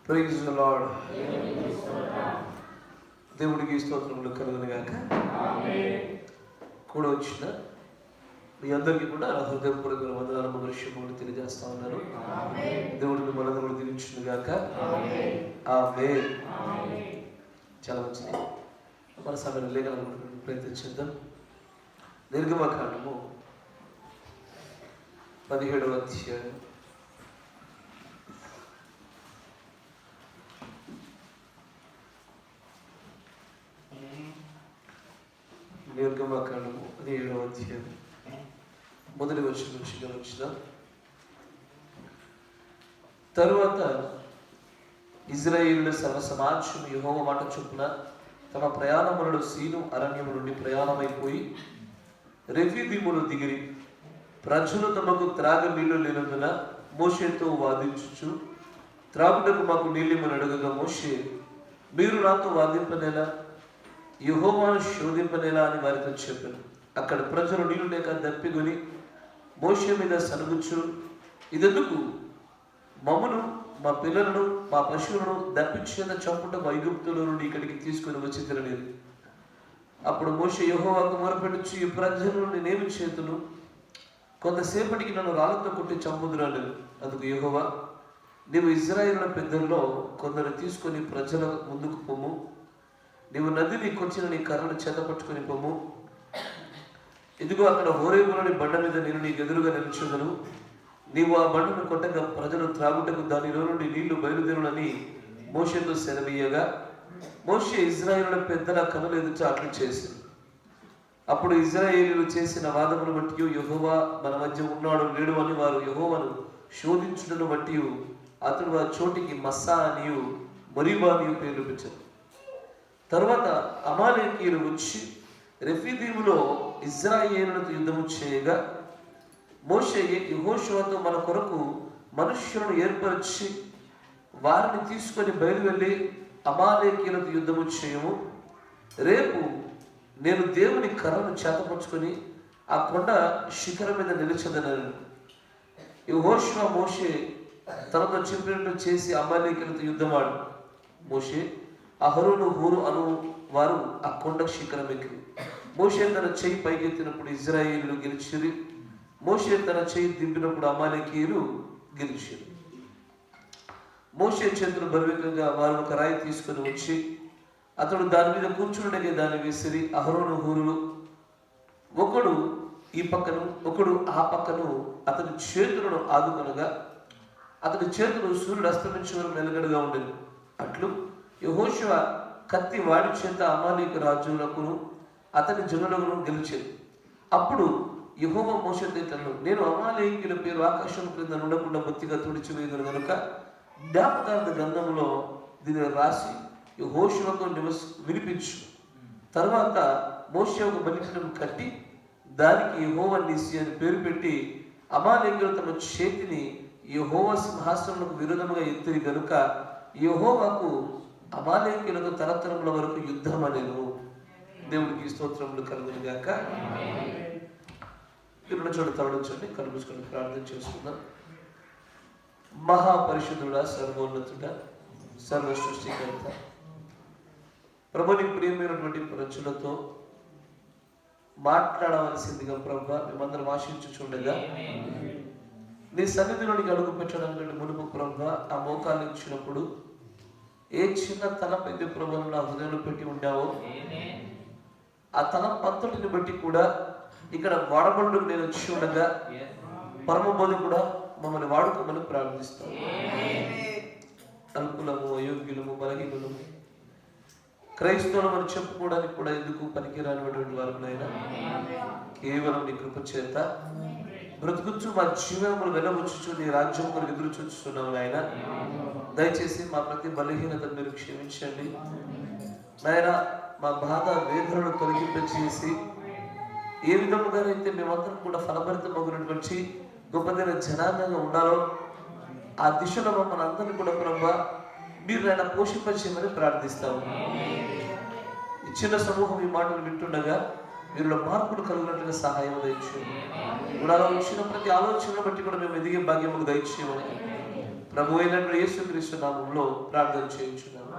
Praise the lord. దేవుడికి స్తోత్రములు కలుగును గాక. కూడా వచ్చిన మీ అందరికీ కూడా హృదయపూర్వక వందనాలు విషయములు తెలియజేస్తా ఉన్నాను. దేవుడిని మనదములు దీవించును గాక. ఆమేన్. చాలా మంచిది. మన సమయంలో లేఖనాలను ప్రయత్నించేద్దాం. నిర్గమకాండము 17వ అధ్యాయం నిర్గమకాండము 17వ అధ్యాయం మొదటి వచనం నుంచి గమనించుదాం. తరువాత ఇజ్రాయేలుల సర్వ సమాజం యెహోవా మాట చొప్పున తమ ప్రయాణములను సీను అరణ్యము నుండి ప్రయాణమైపోయి రెఫీదీములు దిగిరి. ప్రజలు తమకు త్రాగ నీళ్లు లేనందున మోషేతో వాదించుచు, త్రాగుటకు మాకు నీళ్ళిమ్మని అడగగా మోషే, మీరు నాతో వాదింపనేలా, యెహోవాను శోధింపనేలా అని వారితో చెప్పాను. అక్కడ ప్రజలు నీళ్లు లేక దప్పికొని మోషే మీద సనుగుచు, ఇదెందుకు? మమ్మను, మా పిల్లలను, మా పశువులను దప్పించేత చంపుటకు ఐగుప్తులో నుండి ఇక్కడికి తీసుకుని వచ్చి తినలేదు. అప్పుడు మోషే యెహోవాకు మొరపెట్టుచు, ఈ ప్రజలను నేనేమి చేతును? కొంతసేపటికి నన్ను రాళ్ళతో కొట్టి చంపుదురాలేదు. అందుకు యెహోవా, నీవు ఇజ్రాయేలుల పెద్దల్లో కొందరు తీసుకొని ప్రజల ముందుకు పొమ్ము. నీవు నదిని కొచ్చిన నీ కర్రను చేతపట్టుకొని పొమ్ము. ఇదిగో అక్కడ హోరేబులోని బండ మీద నేను నీకు ఎదురుగా నిలుచుదను. నీవు ఆ బండను కొట్టగా ప్రజలు త్రాగుటకు దానిలో నుండి నీళ్లు బయలుదేరునని మోషేతో సెలవీయగా, మోషే ఇజ్రాయేలుల పెద్దల కనులు ఎదుట అట్లు చేసింది. అప్పుడు ఇజ్రాయేలీలు చేసిన వాదమును బట్టి యెహోవా మన మధ్య ఉన్నాడు లేడు అని వారు యెహోవాను శోధించుటను బట్టి అతడు ఆ చోటికి మస్సా అనియు మొరీబా అనియు పేర్లు పెట్టారు. తర్వాత అమాలేకీయులు వచ్చి రెఫీదీములో ఇజ్రాయేలులతో యుద్ధము చేయగా, మోషే యెహోషువతో మన కొరకు మనుష్యులను ఏర్పరిచి వారిని తీసుకొని బయలువెళ్ళి అమాలేకీయులతో యుద్ధము చేయము. రేపు నేను దేవుని కర్రను చేతపరుచుకొని ఆ కొండ శిఖరం మీద నిలిచెదనను. యెహోషువ మోషే తనతో చెప్పినట్టు చేసి అమాలేకీయులతో యుద్ధమాడు. మోషే, అహరోను, హూరు అను వారు ఆ కొండ శిఖరం ఎక్కి మోషే తన చెయ్యి పైకెత్తినప్పుడు ఇజ్రాయేలీలు గెలిచిరి. మోషే తన చెయ్యి దింపినప్పుడు అమాలేకీయులు గెలిచిరి. మోషే చేతులు బరువుగా వారు ఒక రాయి తీసుకుని వచ్చి అతడు దాని మీద కూర్చుండగే దాన్ని విసిరి అహరోను, హూరులు ఒకడు ఈ పక్కను ఒకడు ఆ పక్కను అతని చేతులను ఆదుకొనగా అతని చేతులు సూర్యుడు అస్తమించే వరకు నిలకడగా ఉండేది. అట్లు యెహోషువ కత్తి వాడి చేత అమాలేకు రాజులకును అతని జనులను గెలిచేది. అప్పుడు యెహోవా మోషేతో ఇట్లనెను, నేను అమాలేకీయుల పేరు ఆకాశం క్రింద ఉండకుండా బొత్తిగా తుడిచివేయగలను కనుక జ్ఞాపకార్థ గ్రంథంలో దీనిని రాసి యెహోషువకు వినిపించు. తర్వాత మోషే ఒక బలిపీఠం కట్టి దానికి యెహోవా నిసి అని పేరు పెట్టి అమాలేకీయులు తమ చేతిని యెహోవా సింహాసనములకు విరోధముగా ఎత్తిరి గనుక యెహోవాకు అమాలేకీయులతో తరతరముల వరకు యుద్ధం అనేను. దేవుడికి స్తోత్రములు కలుగును గాక. ఇక్కడ చోట తరలించండి, కళ్ళు మూసుకొని ప్రార్థన చేసుకుందాం. మహాపరిశుద్ధుడా, సర్వోన్నతుడా, సర్వ సృష్టికర్త, ప్రభుని ప్రియమైనటువంటి ప్రజలతో మాట్లాడవలసిందిగా ప్రభు మేమందరం ఆశించుచుండగా నీ సన్నిధిలోనికి అడుగు పెట్టడానికి మునుపు ప్రభు ఆ మోకాలు ఇచ్చినప్పుడు ఏ చిన్న తలపైతే ప్రభువును నా హృదయంలో పెట్టి ఉండావో ఆ తలంపంతటిని బట్టి కూడా ఇక్కడ వాడబడుటకు నేను వచ్చి ఉండగా పరమబోధి కూడా మమ్మల్ని వాడుకోమని ప్రార్థిస్తాం. అల్పులము, అయోగ్యులము, బలహీనులము, క్రైస్తవులమని చెప్పుకోవడానికి కూడా ఎందుకు పనికిరానిటువంటి వారమునైనా కేవలం నీ కృప చేత బ్రతుకుచ్చు మా జీవనములు వెళ్ళవచ్చుచు నీ రాజ్యం కొరకు ఎదురు చూస్తున్నాము నాయన. దయచేసి మా ప్రతి బలహీనతను మీరు క్షమించండి నాయన. మా బాధ వేదనను తొలగింపచేసి ఏ విధముగానైతే మేమందరం కూడా ఫలభరితమగినటువంటి గొప్పదైన జనాంగంగా ఉండాలో ఆ దిశలో మమ్మల్ని అందరినీ కూడా ప్రభా మీరు ఆయన పోషింపచేయమని ప్రార్థిస్తాము. ఈ చిన్న సమూహం ఈ మాటలు వింటుండగా వీరిలో మార్పులు కలుగునట్లుగా సహాయం దయచేయండి. కూడా వచ్చిన ప్రతి ఆలోచన బట్టి కూడా మేము ఎదిగే భాగ్యములు దయచేయమని ప్రభు అయినటువంటి యేసుక్రీస్తు నామములో ప్రార్థన చేయించున్నాము.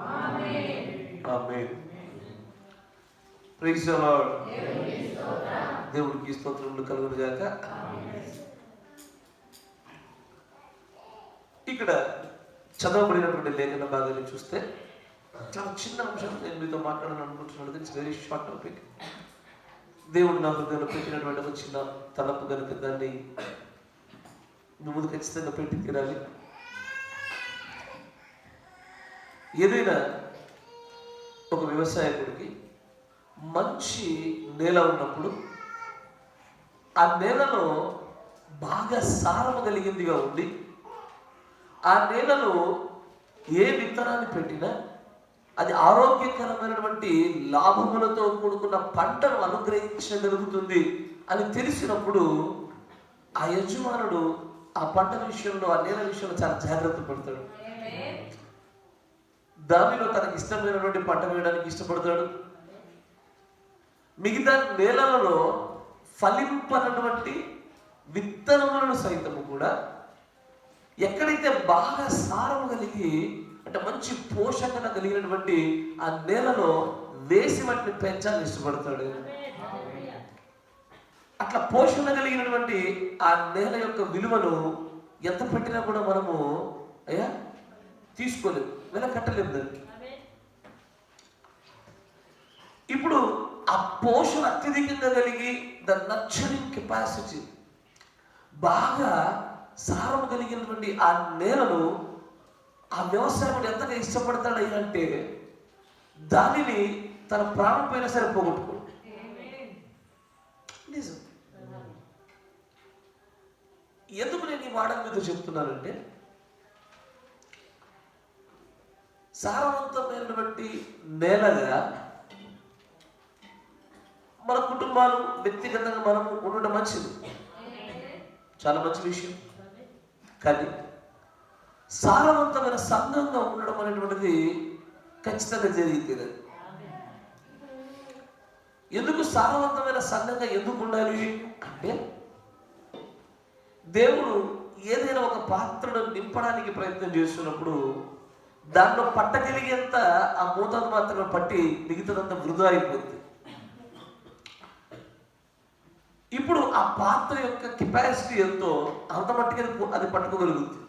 ఆమేన్. Praise the lord. దేవునికి స్తోత్రములు కలుగును గాక. ఇక్కడ చదవబడినటువంటి లేఖన భాగాన్ని చూస్తే చాలా చిన్న అంశం నేను మీతో మాట్లాడాలని అనుకుంటున్నాను. It's very short topic. దేవుడు నా హృదయంలో పెట్టినటువంటి ఒక చిన్న తలపు కనుక దాన్ని మీ ముందు ఖచ్చితంగా పెట్టి తీరాలి. ఏదైనా ఒక వ్యవసాయకుడికి మంచి నేల ఉన్నప్పుడు ఆ నేలలో బాగా సారము కలిగిందిగా ఉండి ఆ నేలలో ఏ విత్తనాన్ని పెట్టినా అది ఆరోగ్యకరమైనటువంటి లాభములతో కూడుకున్న పంటను అనుగ్రహించగలుగుతుంది అని తెలిసినప్పుడు ఆ యజమానుడు ఆ పంట విషయంలో, ఆ నేల విషయంలో చాలా జాగ్రత్త పడతాడు. దానిలో తనకి ఇష్టమైనటువంటి పంట వేయడానికి ఇష్టపడతాడు. మిగతా నేలలలో ఫలింపనటువంటి విత్తనములను సైతము కూడా ఎక్కడైతే బాగా సారము కలిగి అంటే మంచి పోషకత కలిగినటువంటి ఆ నేలలో వేసి వాటిని పెంచాలని ఇష్టపడతాడు. అట్లా పోషణ కలిగినటువంటి ఆ నేల యొక్క విలువను ఎంత పెట్టినా కూడా మనము తీసుకోలేము, వెల కట్టలేము దానికి. ఇప్పుడు ఆ పోషణ అత్యధికంగా కలిగి ద నర్చరింగ్ కెపాసిటీ బాగా సారం కలిగినటువంటి ఆ నేలను ఆ వ్యవసాయం ఎంతగా ఇష్టపడతాడు అంటే దానిని తన ప్రాణం పైన సరే పోగొట్టుకో. నిజం. ఎందుకు నేను ఈ వాడల మీద చెప్తున్నానంటే సారవంతమైనటువంటి నేలగా మన కుటుంబాలు వ్యక్తిగతంగా మనం ఉండడం మంచిది, చాలా మంచి విషయం. కానీ సారవంతమైన సంఘంగా ఉండడం అనేటువంటిది ఖచ్చితంగా జరిగింది. ఎందుకు సారవంతమైన సంఘంగా ఎందుకు ఉండాలి అంటే దేవుడు ఏదైనా ఒక పాత్రను నింపడానికి ప్రయత్నం చేస్తున్నప్పుడు దాంట్లో పట్టగలిగేంత ఆ మోతాదు మాత్రమే పట్టి మిగతాదంతా వృధా అయిపోతుంది. ఇప్పుడు ఆ పాత్ర యొక్క కెపాసిటీ ఎంతో అంత మట్టికి అది పట్టుకోగలుగుతుంది.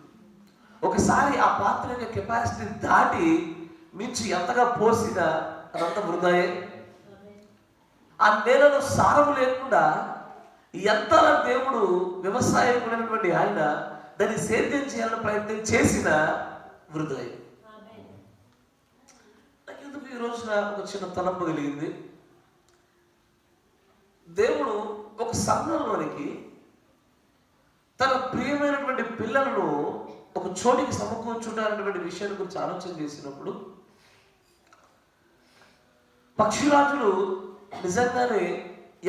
ఒకసారి ఆ పాత్ర యొక్క కెపాసిటీ దాటి మించి ఎంతగా పోసినా అదంతా వృధాయే. ఆ నేలలో సారము లేకుండా ఎంత దేవుడు వ్యవసాయకుడైనటువంటి ఆయన దాన్ని సేద్యం చేయాలని ప్రయత్నం చేసిన వృధాయే. నాకు ఎందుకు ఈ రోజున ఒక చిన్న తలంపు కలిగింది. దేవుడు ఒక సంఘంలోనికి తన ప్రియమైనటువంటి పిల్లలను ఒక చోటికి సమకూర్చుంటారనేటువంటి విషయాన్ని గురించి ఆలోచన చేసినప్పుడు పక్షిరాజులు నిజంగానే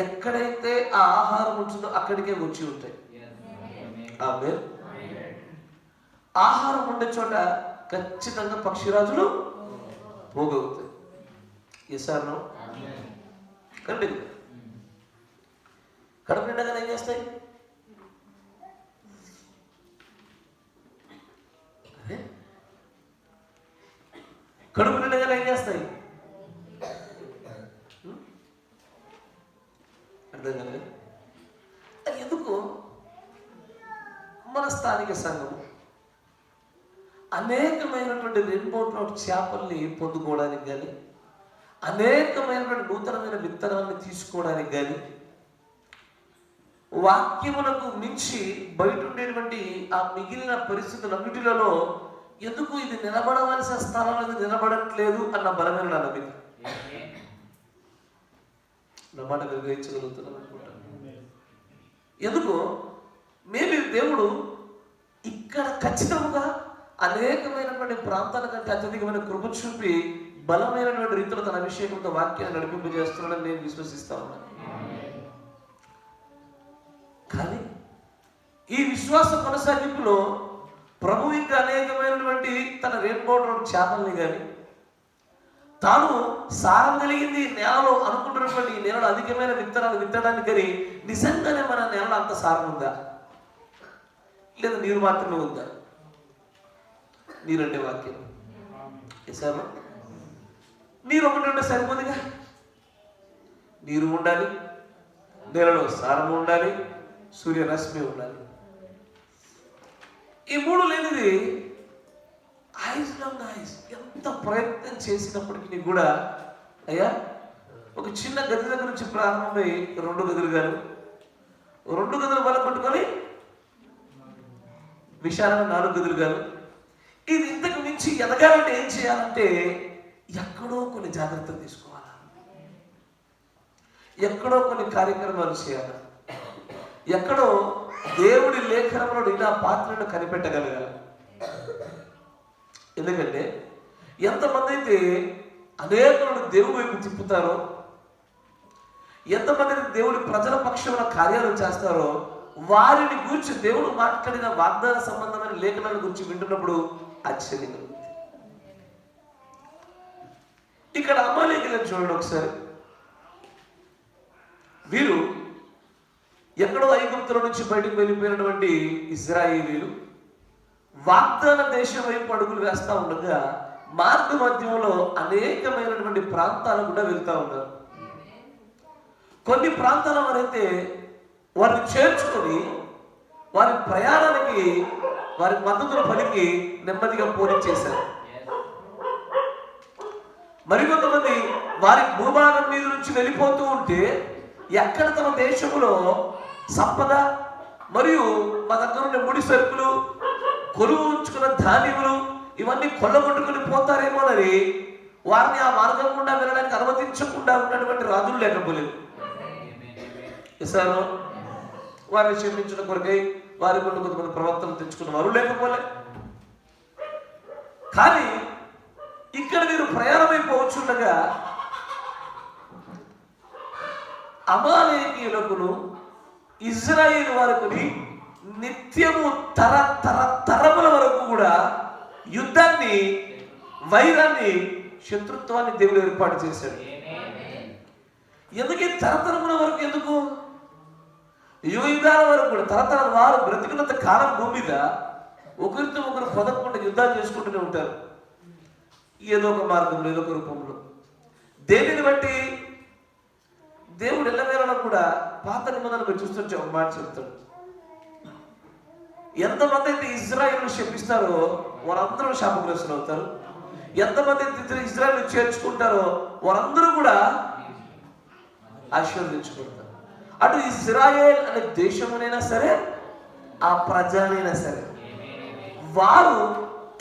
ఎక్కడైతే ఆ ఆహారం ఉంటుందో అక్కడికే వచ్చి ఉంటాయి. ఆమేన్. ఆహారం ఉండే చోట ఖచ్చితంగా పక్షిరాజులు పోగవుతాయి. ఎసారో కండి కడుపు నిండగానే ఏం చేస్తాయి? కడుపు నిండగానే ఏం చేస్తాయి? అర్థం కాదు. ఎందుకు మన స్థానిక సంఘం అనేకమైనటువంటి రెయిన్బో ట్రౌట్ చేపల్ని పొందుకోవడానికి కానీ అనేకమైనటువంటి నూతనమైన విత్తనాన్ని తీసుకోవడానికి కానీ వాక్యములకు మించి బయట ఉండేటువంటి ఆ మిగిలిన పరిస్థితులన్నిటిలో ఎందుకు ఇది నిలబడవలసిన స్థలంలో నిలబడట్లేదు అన్న బలమైన నమ్మిక నా మాట గ్రహించగలుగుతున్నాను అనుకుంటాను. ఎందుకు మేబీ దేవుడు ఇక్కడ ఖచ్చితంగా అనేకమైనటువంటి ప్రాంతాల కంటే అత్యధికమైన కృప చూపి బలమైనటువంటి రీతిలో తన అభిషేకంతో వాక్యాన్ని నడిపింపజేస్తున్నాడని నేను విశ్వసిస్తా ఉన్నాను. కానీ ఈ విశ్వాస కొనసాగింపులో ప్రభు ఇంకా అనేకమైనటువంటి తన రెయిన్బో ట్రౌట్ చేపల్ని కానీ తాను సారం కలిగింది నేలలో అనుకుంటున్నటువంటి ఈ నేలలో అధికమైన విత్తనాలు విత్తడానికి కానీ నిజంగానే మన నేలలో అంత సారం ఉందా లేదా నీరు మాత్రమే ఉందా? నీరంటే వాక్యం. సార్ నీరు ఒకటి ఉంటే సరిపోదుగా. నీరు ఉండాలి, నేలలో సారము ఉండాలి, సూర్యరశ్మి ఉండాలి. ఈ మూడు లేనిది ఐస్ ఎంత ప్రయత్నం చేసినప్పటికీ కూడా అయ్యా ఒక చిన్న గది దగ్గర నుంచి ప్రారంభమై 2 గదులు గాను, 2 గదులు బలం పట్టుకొని విశాలంగా 4 గదులు గాను, ఇది ఇంతకు మించి ఎదగాలంటే ఏం చేయాలంటే ఎక్కడో కొన్ని జాగ్రత్తలు తీసుకోవాలి, ఎక్కడో కొన్ని కార్యక్రమాలు చేయాలి, ఎక్కడో దేవుడి లేఖనంలో ఇలా పాత్రను కనిపెట్టగలగాలి. ఎందుకంటే ఎంతమంది అయితే అనేకులను దేవుడి వైపు తిప్పుతారో, ఎంతమంది దేవుడి ప్రజల పక్షంలో కార్యాలు చేస్తారో, వారిని గురించి దేవుడు మాట్లాడిన వాగ్దాన సంబంధమైన లేఖనాల గురించి వింటున్నప్పుడు ఆశ్చర్యం కలుగుతుంది. ఇక్కడ అమాలేకీయులను చూడండి ఒకసారి. వీరు ఎక్కడో ఐగుప్తుల నుంచి బయటకు వెళ్ళిపోయినటువంటి ఇశ్రాయేలీయులు వాగ్దాన దేశం వైపు అడుగులు వేస్తూ ఉండగా మార్గ మధ్యంలో అనేకమైనటువంటి ప్రాంతాలు కూడా వెళ్తూ ఉన్నారు. కొన్ని ప్రాంతాల వారైతే వారిని చేర్చుకొని వారి ప్రయాణానికి వారి మద్దతును పలికి నెమ్మదిగా పోనిచ్చేశారు. మరికొంతమంది వారి భూభాగం మీద నుంచి వెళ్ళిపోతూ ఉంటే ఎక్కడ తమ దేశంలో సంపద మరియు మా దగ్గర ఉండే ముడి సరుకులు, కొలువు ఉంచుకున్న ధాన్యములు ఇవన్నీ కొల్లగొట్టుకుని పోతారేమోనని వారిని ఆ మార్గం గుండా వెళ్ళడానికి అనుమతించకుండా ఉన్నటువంటి రాజులు లేకపోలేదు. ఇసాను వారిని క్షమించడం కొరకై వారి కొన్ని కొంతమంది ప్రవర్తనలు తెచ్చుకున్న వారు లేకపోలే. కానీ ఇక్కడ మీరు ప్రయాణమైపోవచ్చుండగా అమాలేకీయులకును ఇజ్రాయేలు వారికి నిత్యము తరముల వరకు కూడా యుద్ధాన్ని, వైరాన్ని, శత్రుత్వాన్ని దేవుడు ఏర్పాటు చేశాడు. ఎందుకు తరతరముల వరకు? ఎందుకు? యుగాల వరకు కూడా తరతరాల వారు బ్రతికినంత కాలం భూమి మీద ఒకరితో ఒకరు పొదకుండా యుద్ధాలు చేసుకుంటూనే ఉంటారు. ఏదో ఒక మార్గంలో, ఏదో ఒక రూపంలో. దేనిని బట్టి? దేవుడు ఎల్లవేళలా కూడా పాత నిబంధనలు మీరు చూస్తుంటే ఒక మాట చెప్తాడు. ఎంతమంది అయితే ఇజ్రాయేలును శపిస్తారో వారందరూ శాపగ్రస్తులు అవుతారు. ఎంతమంది అయితే ఇజ్రాయేలు చేర్చుకుంటారో వారందరూ కూడా ఆశీర్వదించుకుంటారు. అటు ఇజ్రాయేల్ అనే దేశమునైనా సరే, ఆ ప్రజలైనా సరే, వారు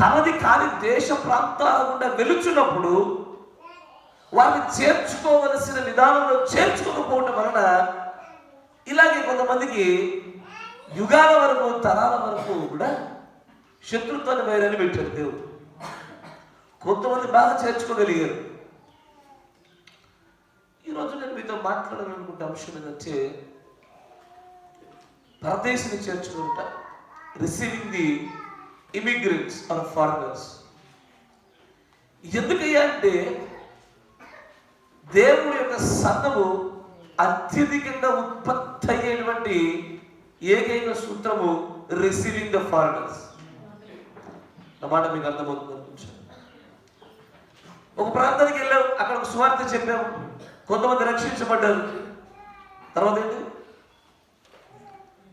తమది కాని దేశ ప్రాంతాల గుండా వెలుచున్నప్పుడు వారిని చేర్చుకోవలసిన విధానంలో చేర్చుకోకపోవటం వలన ఇలాగే కొంతమందికి యుగాల వరకు, తరాల వరకు కూడా శత్రుత్వాన్ని వైరాన్ని పెట్టారు దేవుడు. కొంతమంది బాగా చేర్చుకోగలిగారు. ఈరోజు నేను మీతో మాట్లాడాలనుకుంటే అంశం ఏంటంటే పరదేశిని చేర్చుకుంటా, receiving the immigrants or foreigners. ఎందుకయ్యా అంటే దేవుడి యొక్క సంఘము అత్యధికంగా ఉత్పత్తి అయ్యేటువంటి ఏకైక సూత్రము రిసీవింగ్ ద ఫారినర్స్. అన్నమాట మీకు అర్థమవుతుంది. ఒక ప్రాంతానికి వెళ్ళాం, అక్కడ ఒక సువార్త చెప్పాము, కొంతమంది రక్షించబడ్డారు. తర్వాత ఏంటి?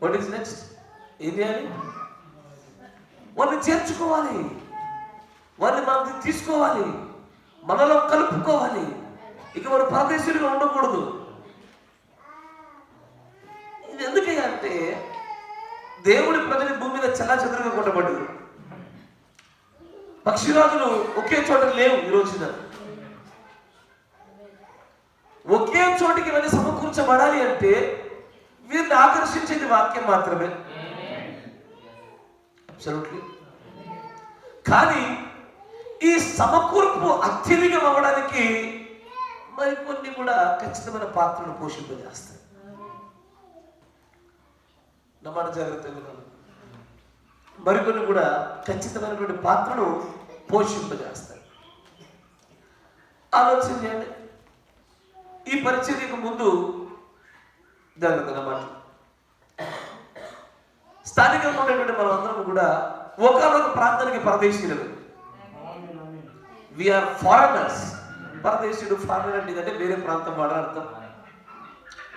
What is next? ఏం చేయాలి? వారిని చేర్చుకోవాలి, వారిని మనం తీసుకోవాలి, మనలో కలుపుకోవాలి. ఇక వారు పరదేశులుగా ఉండకూడదు. ఇది ఎందుకయ్యా అంటే దేవుడి ప్రజలు భూమి మీద చెల్లాచెదరుగా కొట్టబడ్డారు. పక్షిరాజులు ఒకే చోట లేవు. ఈ రోజున ఒకే చోటికి వెళ్ళి సమకూర్చబడాలి అంటే వీరిని ఆకర్షించేది వాక్యం మాత్రమే. అబ్సల్యూట్లీ. కానీ ఈ సమకూర్పు అత్యధికం అవ్వడానికి మరికొన్ని కూడా ఖచ్చితమైన పాత్రను పోషింపజేస్తాయి. నమ్మాట జాగ్రత్తగా. మరికొన్ని కూడా ఖచ్చితమైనటువంటి పాత్రను పోషింపజేస్తాయి. ఆలోచన చేయండి. ఈ పరిచర్యకు ముందు జాగ్రత్త అన్నమాట. స్థానికంగా ఉన్నటువంటి మనం అందరం కూడా ఒకనొక ప్రాంతానికి పరదేశీయులు. We are foreigners. పరదేశుడు ఫారెనర్ అంటే వేరే ప్రాంతం వాడు అర్థం.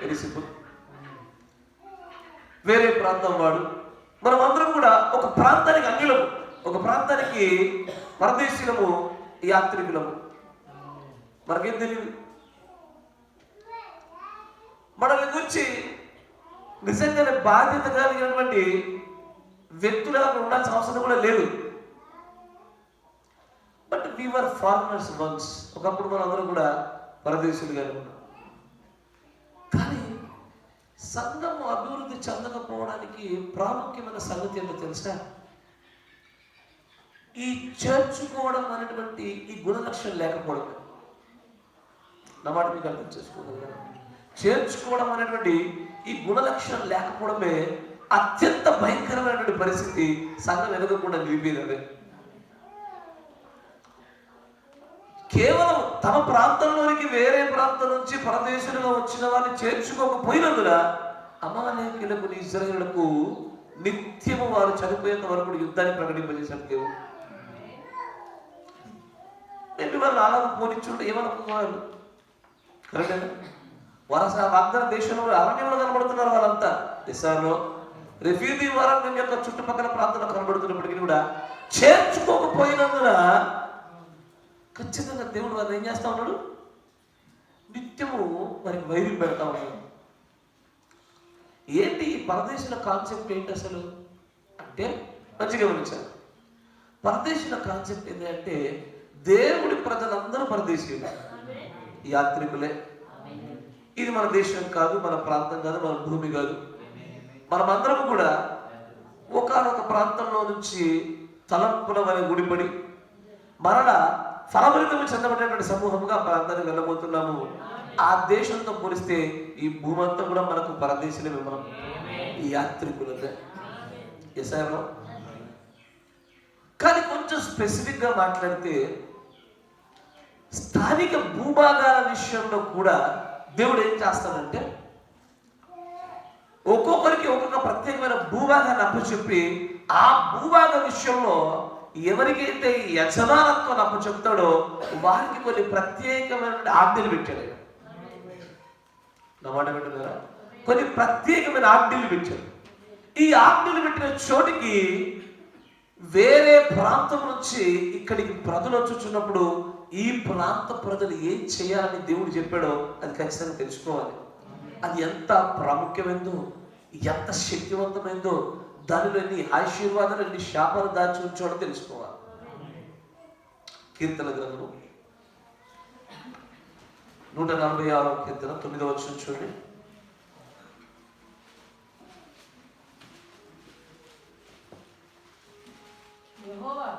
Very simple. వేరే ప్రాంతం వాడు. మనం అందరం కూడా ఒక ప్రాంతానికి అన్యులము, ఒక ప్రాంతానికి పరదేశీలము, యాత్రికులము. మనకేం తెలియదు. మనల్ని గురించి నిజంగానే బాధ్యత కలిగినటువంటి వ్యక్తులుగా ఉండాల్సిన అవసరం కూడా లేదు. But we are foreigners once. ఒకప్పుడు మనం అందరం కూడా పరదేశులుగానే ఉన్నాం. కానీ సంఘం అభివృద్ధి చెందకపోవడానికి ప్రాముఖ్యమైన సంగతి ఏంటో తెలుసా? ఈ చేర్చుకోవడం అనేటువంటి ఈ గుణలక్షణం లేకపోవడం. నా మాట మీకు అర్థం చేసుకోగలరా? చేర్చుకోవడం అనేటువంటి ఈ గుణలక్షణం లేకపోవడమే అత్యంత భయంకరమైనటువంటి పరిస్థితి. సంఘం ఎదగకుండా నిలిపేదే. కేవలం తమ ప్రాంతంలోనికి వేరే ప్రాంతం నుంచి పరదేశులుగా వచ్చిన వారిని చేర్చుకోకపోయినందున అమాలేకీయులకు, ఇశ్రాయేలులకు నిత్యము వారు చనిపోయేంత వరకు యుద్ధాన్ని ప్రకటింపజేశారు దేవుడు. మేబీ వాళ్ళు అలాగ పోనిచ్చుంటే ఏమనుకున్నారు? కరెక్టేనా? వారు అసలు వాగ్దాన దేశంలో అరణ్యంలో కనబడుతున్నారు. వాళ్ళంతా ఇస్రాయేల్లో రెఫీదీ అరణ్యం యొక్క చుట్టుపక్కల ప్రాంతంలో కనబడుతున్నప్పటికీ కూడా చేర్చుకోకపోయినందున ఖచ్చితంగా దేవుడు వారిని ఏం చేస్తా ఉన్నాడు? నిత్యము వారికి వైద్యం పెడతా ఉన్నాడు. ఏంటి ఈ పరదేశుల కాన్సెప్ట్ ఏంటి అసలు అంటే, మంచిగా గమనించారు. పరదేశుల కాన్సెప్ట్ ఏంటంటే దేవుడి ప్రజలందరూ పరదేశీయులు, యాత్రికులే. ఇది మన దేశం కాదు, మన ప్రాంతం కాదు, మన భూమి కాదు. మనమందరం కూడా ఒకానొక ప్రాంతంలో నుంచి తలంపుల వలె గుడిపడి మరలా ఫలభరితము చెందబడినటువంటి సమూహంగా ప్రాంతానికి వెళ్ళబోతున్నాము. ఆ దేశంతో పోలిస్తే ఈ భూమి అంతా కూడా మనకు పరదేశులే, మనం ఈ యాత్రికులే. ఎసారో కానీ కొంచెం స్పెసిఫిక్ గా మాట్లాడితే స్థానిక భూభాగాల విషయంలో కూడా దేవుడు ఏం చేస్తాడంటే ఒక్కొక్కరికి ఒక్కొక్క ప్రత్యేకమైన భూభాగాన్ని అప్పచెప్పి ఆ భూభాగ విషయంలో ఎవరికైతే యజమానత్వం అప్పచెప్తాడో వారికి కొన్ని ప్రత్యేకమైన ఆజ్ఞలు పెట్టాడు. నా మాట వింటున్నారా? కొన్ని ప్రత్యేకమైన ఆజ్ఞలు పెట్టాడు. ఈ ఆజ్ఞలు పెట్టిన చోటికి వేరే ప్రాంతం నుంచి ఇక్కడికి ప్రజలు వచ్చుచున్నప్పుడు ఈ ప్రాంత ప్రజలు ఏం చేయాలని దేవుడు చెప్పాడో అది ఖచ్చితంగా తెలుసుకోవాలి. అది ఎంత ప్రాముఖ్యమైందో, ఎంత శక్తివంతమైందో, దానిలో ఎన్ని ఆశీర్వాదాలు, ఎన్ని శాపాలు దాచి ఉంచోడో తెలుసుకోవాలి. కీర్తన గ్రంథం 146వ కీర్తన 9వ వచనం చూడండి. యెహోవా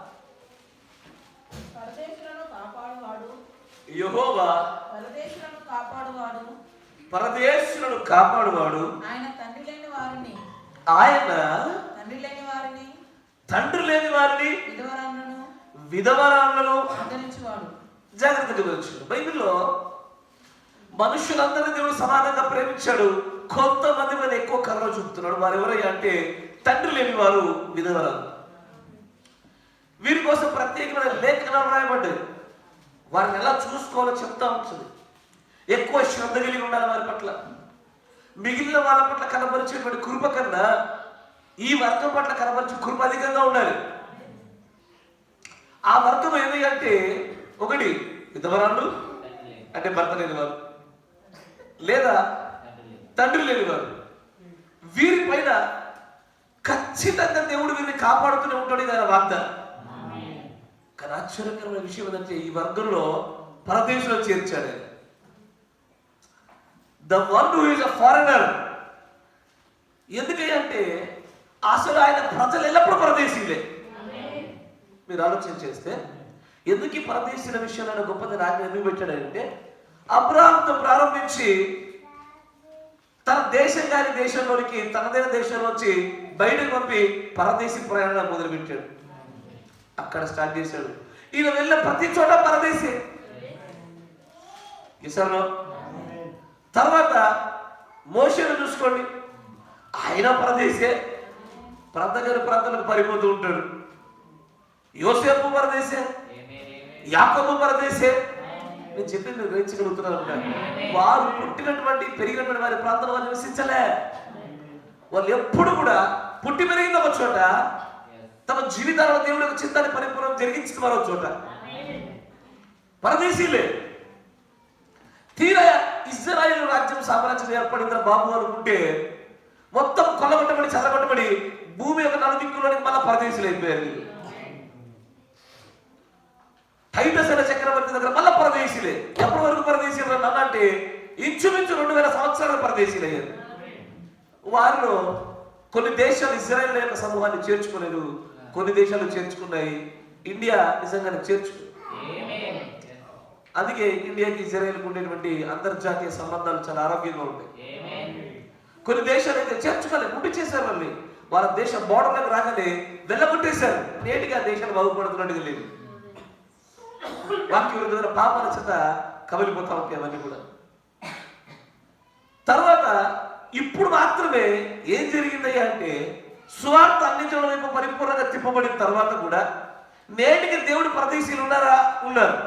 పరదేశులను కాపాడువాడు. ఆయన తండ్రి లేని వారిని విధవరాలను జాగ్రత్తగా గమనించాడు. బైబిల్లో మనుషులందరినీ దేవుడు సమానంగా ప్రేమించాడు. కొంతమంది మీద ఎక్కువ కరుణ చూపుతున్నాడు. వారు ఎవరయ్యా అంటే తండ్రి లేని వారు, విధవరాలు. వీరి కోసం ప్రత్యేకమైన లేఖనాలు రాయబడ్డాయి. వారిని ఎలా చూసుకోవాలో చెప్తా ఉంటుంది. ఎక్కువ శ్రద్ధ కలిగి ఉండాలి వారి పట్ల. మిగిలిన వాళ్ళ పట్ల కనబరిచేటువంటి కృప కన్నా ఈ వర్గం పట్ల కనబరిచే కృప అధికంగా ఉండాలి. ఆ వర్గం ఏది అంటే ఒకటి విధవరాళ్ళు అంటే భర్త లేని వారు లేదా తండ్రి లేని వారు. వీరిపైన ఖచ్చితంగా దేవుడు వీరిని కాపాడుతూనే ఉంటాడు. ఇది ఆయన వాగ్దానం. కానీ ఆశ్చర్యకరమైన విషయం ఏంటంటే ఈ వర్గంలో పరదేశంలో చేర్చాడు. The one who is a foreigner. ఎందుకంటే అసలు ఆయన ప్రజలు ఎల్లప్పుడూ పరదేశీయులే. మీరు ఆలోచన చేస్తే ఎందుకు ఈ పరదేశీయుల విషయంలో ఆయన గొప్పది రాజ్యం ఎందుకు పెట్టాడంటే అబ్రాహాముతో ప్రారంభించి తన దేశం కాని దేశంలోనికి, తనదైన దేశంలోంచి బయటకు పంపి పరదేశీ ప్రయాణం మొదలుపెట్టాడు. అక్కడ స్టార్ట్ చేశాడు. ఈయన వెళ్ళిన ప్రతి చోట పరదేశీ. ఇస్రాయేలు తర్వాత మోషేను చూసుకోండి, ఆయన పరదేశే, ప్రాంతాలకు పారిపోతూ ఉంటాడు. యోసేపు పరదేశే, యాకోబు పరదేశే. నేను చెప్పింది మీరు గ్రహించగలుగుతున్నాను. వారు పుట్టినటువంటి పెరిగినటువంటి వారి ప్రాంతంలో వారు నివసించలే. వాళ్ళు ఎప్పుడు కూడా పుట్టి పెరిగిన ఒక చోట, తమ జీవితాలలో దేవుడి యొక్క చిత్తాన్ని పరిపూర్ణం జరిగించిన మరో చోట పరదేశీలే. తీరా ఇజ్రాయేలు రాజ్యం సామ్రాజ్యం ఏర్పడిన బాబు అనుకుంటే మొత్తం కొల్లగొట్టబడి చల్లగొట్టబడి భూమి యొక్క నలుదిక్కులోనికి మళ్ళా పరదేశీలు అయిపోయారు. టైటస్ అనే చక్రవర్తి దగ్గర మళ్ళా పరదేశీలే. ఎప్పటి వరకు పరదేశీలు అంటే ఇంచుమించు 2000 సంవత్సరాల పరదేశీలు అయ్యారు. వారిలో కొన్ని దేశాలు ఇజ్రాయేల్ యొక్క సమూహాన్ని చేర్చుకోలేదు, కొన్ని దేశాలు చేర్చుకున్నాయి. ఇండియా నిజంగానే చేర్చుకుంది. అందుకే ఇండియాకి ఇజ్రాయేల్కి ఉండేటువంటి అంతర్జాతీయ సంబంధాలు చాలా ఆరోగ్యంగా ఉంటాయి. కొన్ని దేశాలు అయితే చేర్చుకోలేదు, ముట్టి చేశారు. వాళ్ళ దేశ బోర్డర్లకు రాగానే వెళ్ళగొట్టేశారు. నేటిగా దేశాలు బాగుపడుతున్నట్టుగా లేదు. వాక్య విరుద్ధమైన పాపాల చేత కమిలిపోతా ఉంటాయి అవన్నీ కూడా. తర్వాత ఇప్పుడు మాత్రమే ఏం జరిగిందయ్యా అంటే, సువార్త అందించడం వైపు పరిపూర్ణంగా తిప్పబడిన తర్వాత కూడా నేటికి దేవుడు పరదేశీయులు ఉన్నారా? ఉన్నారు.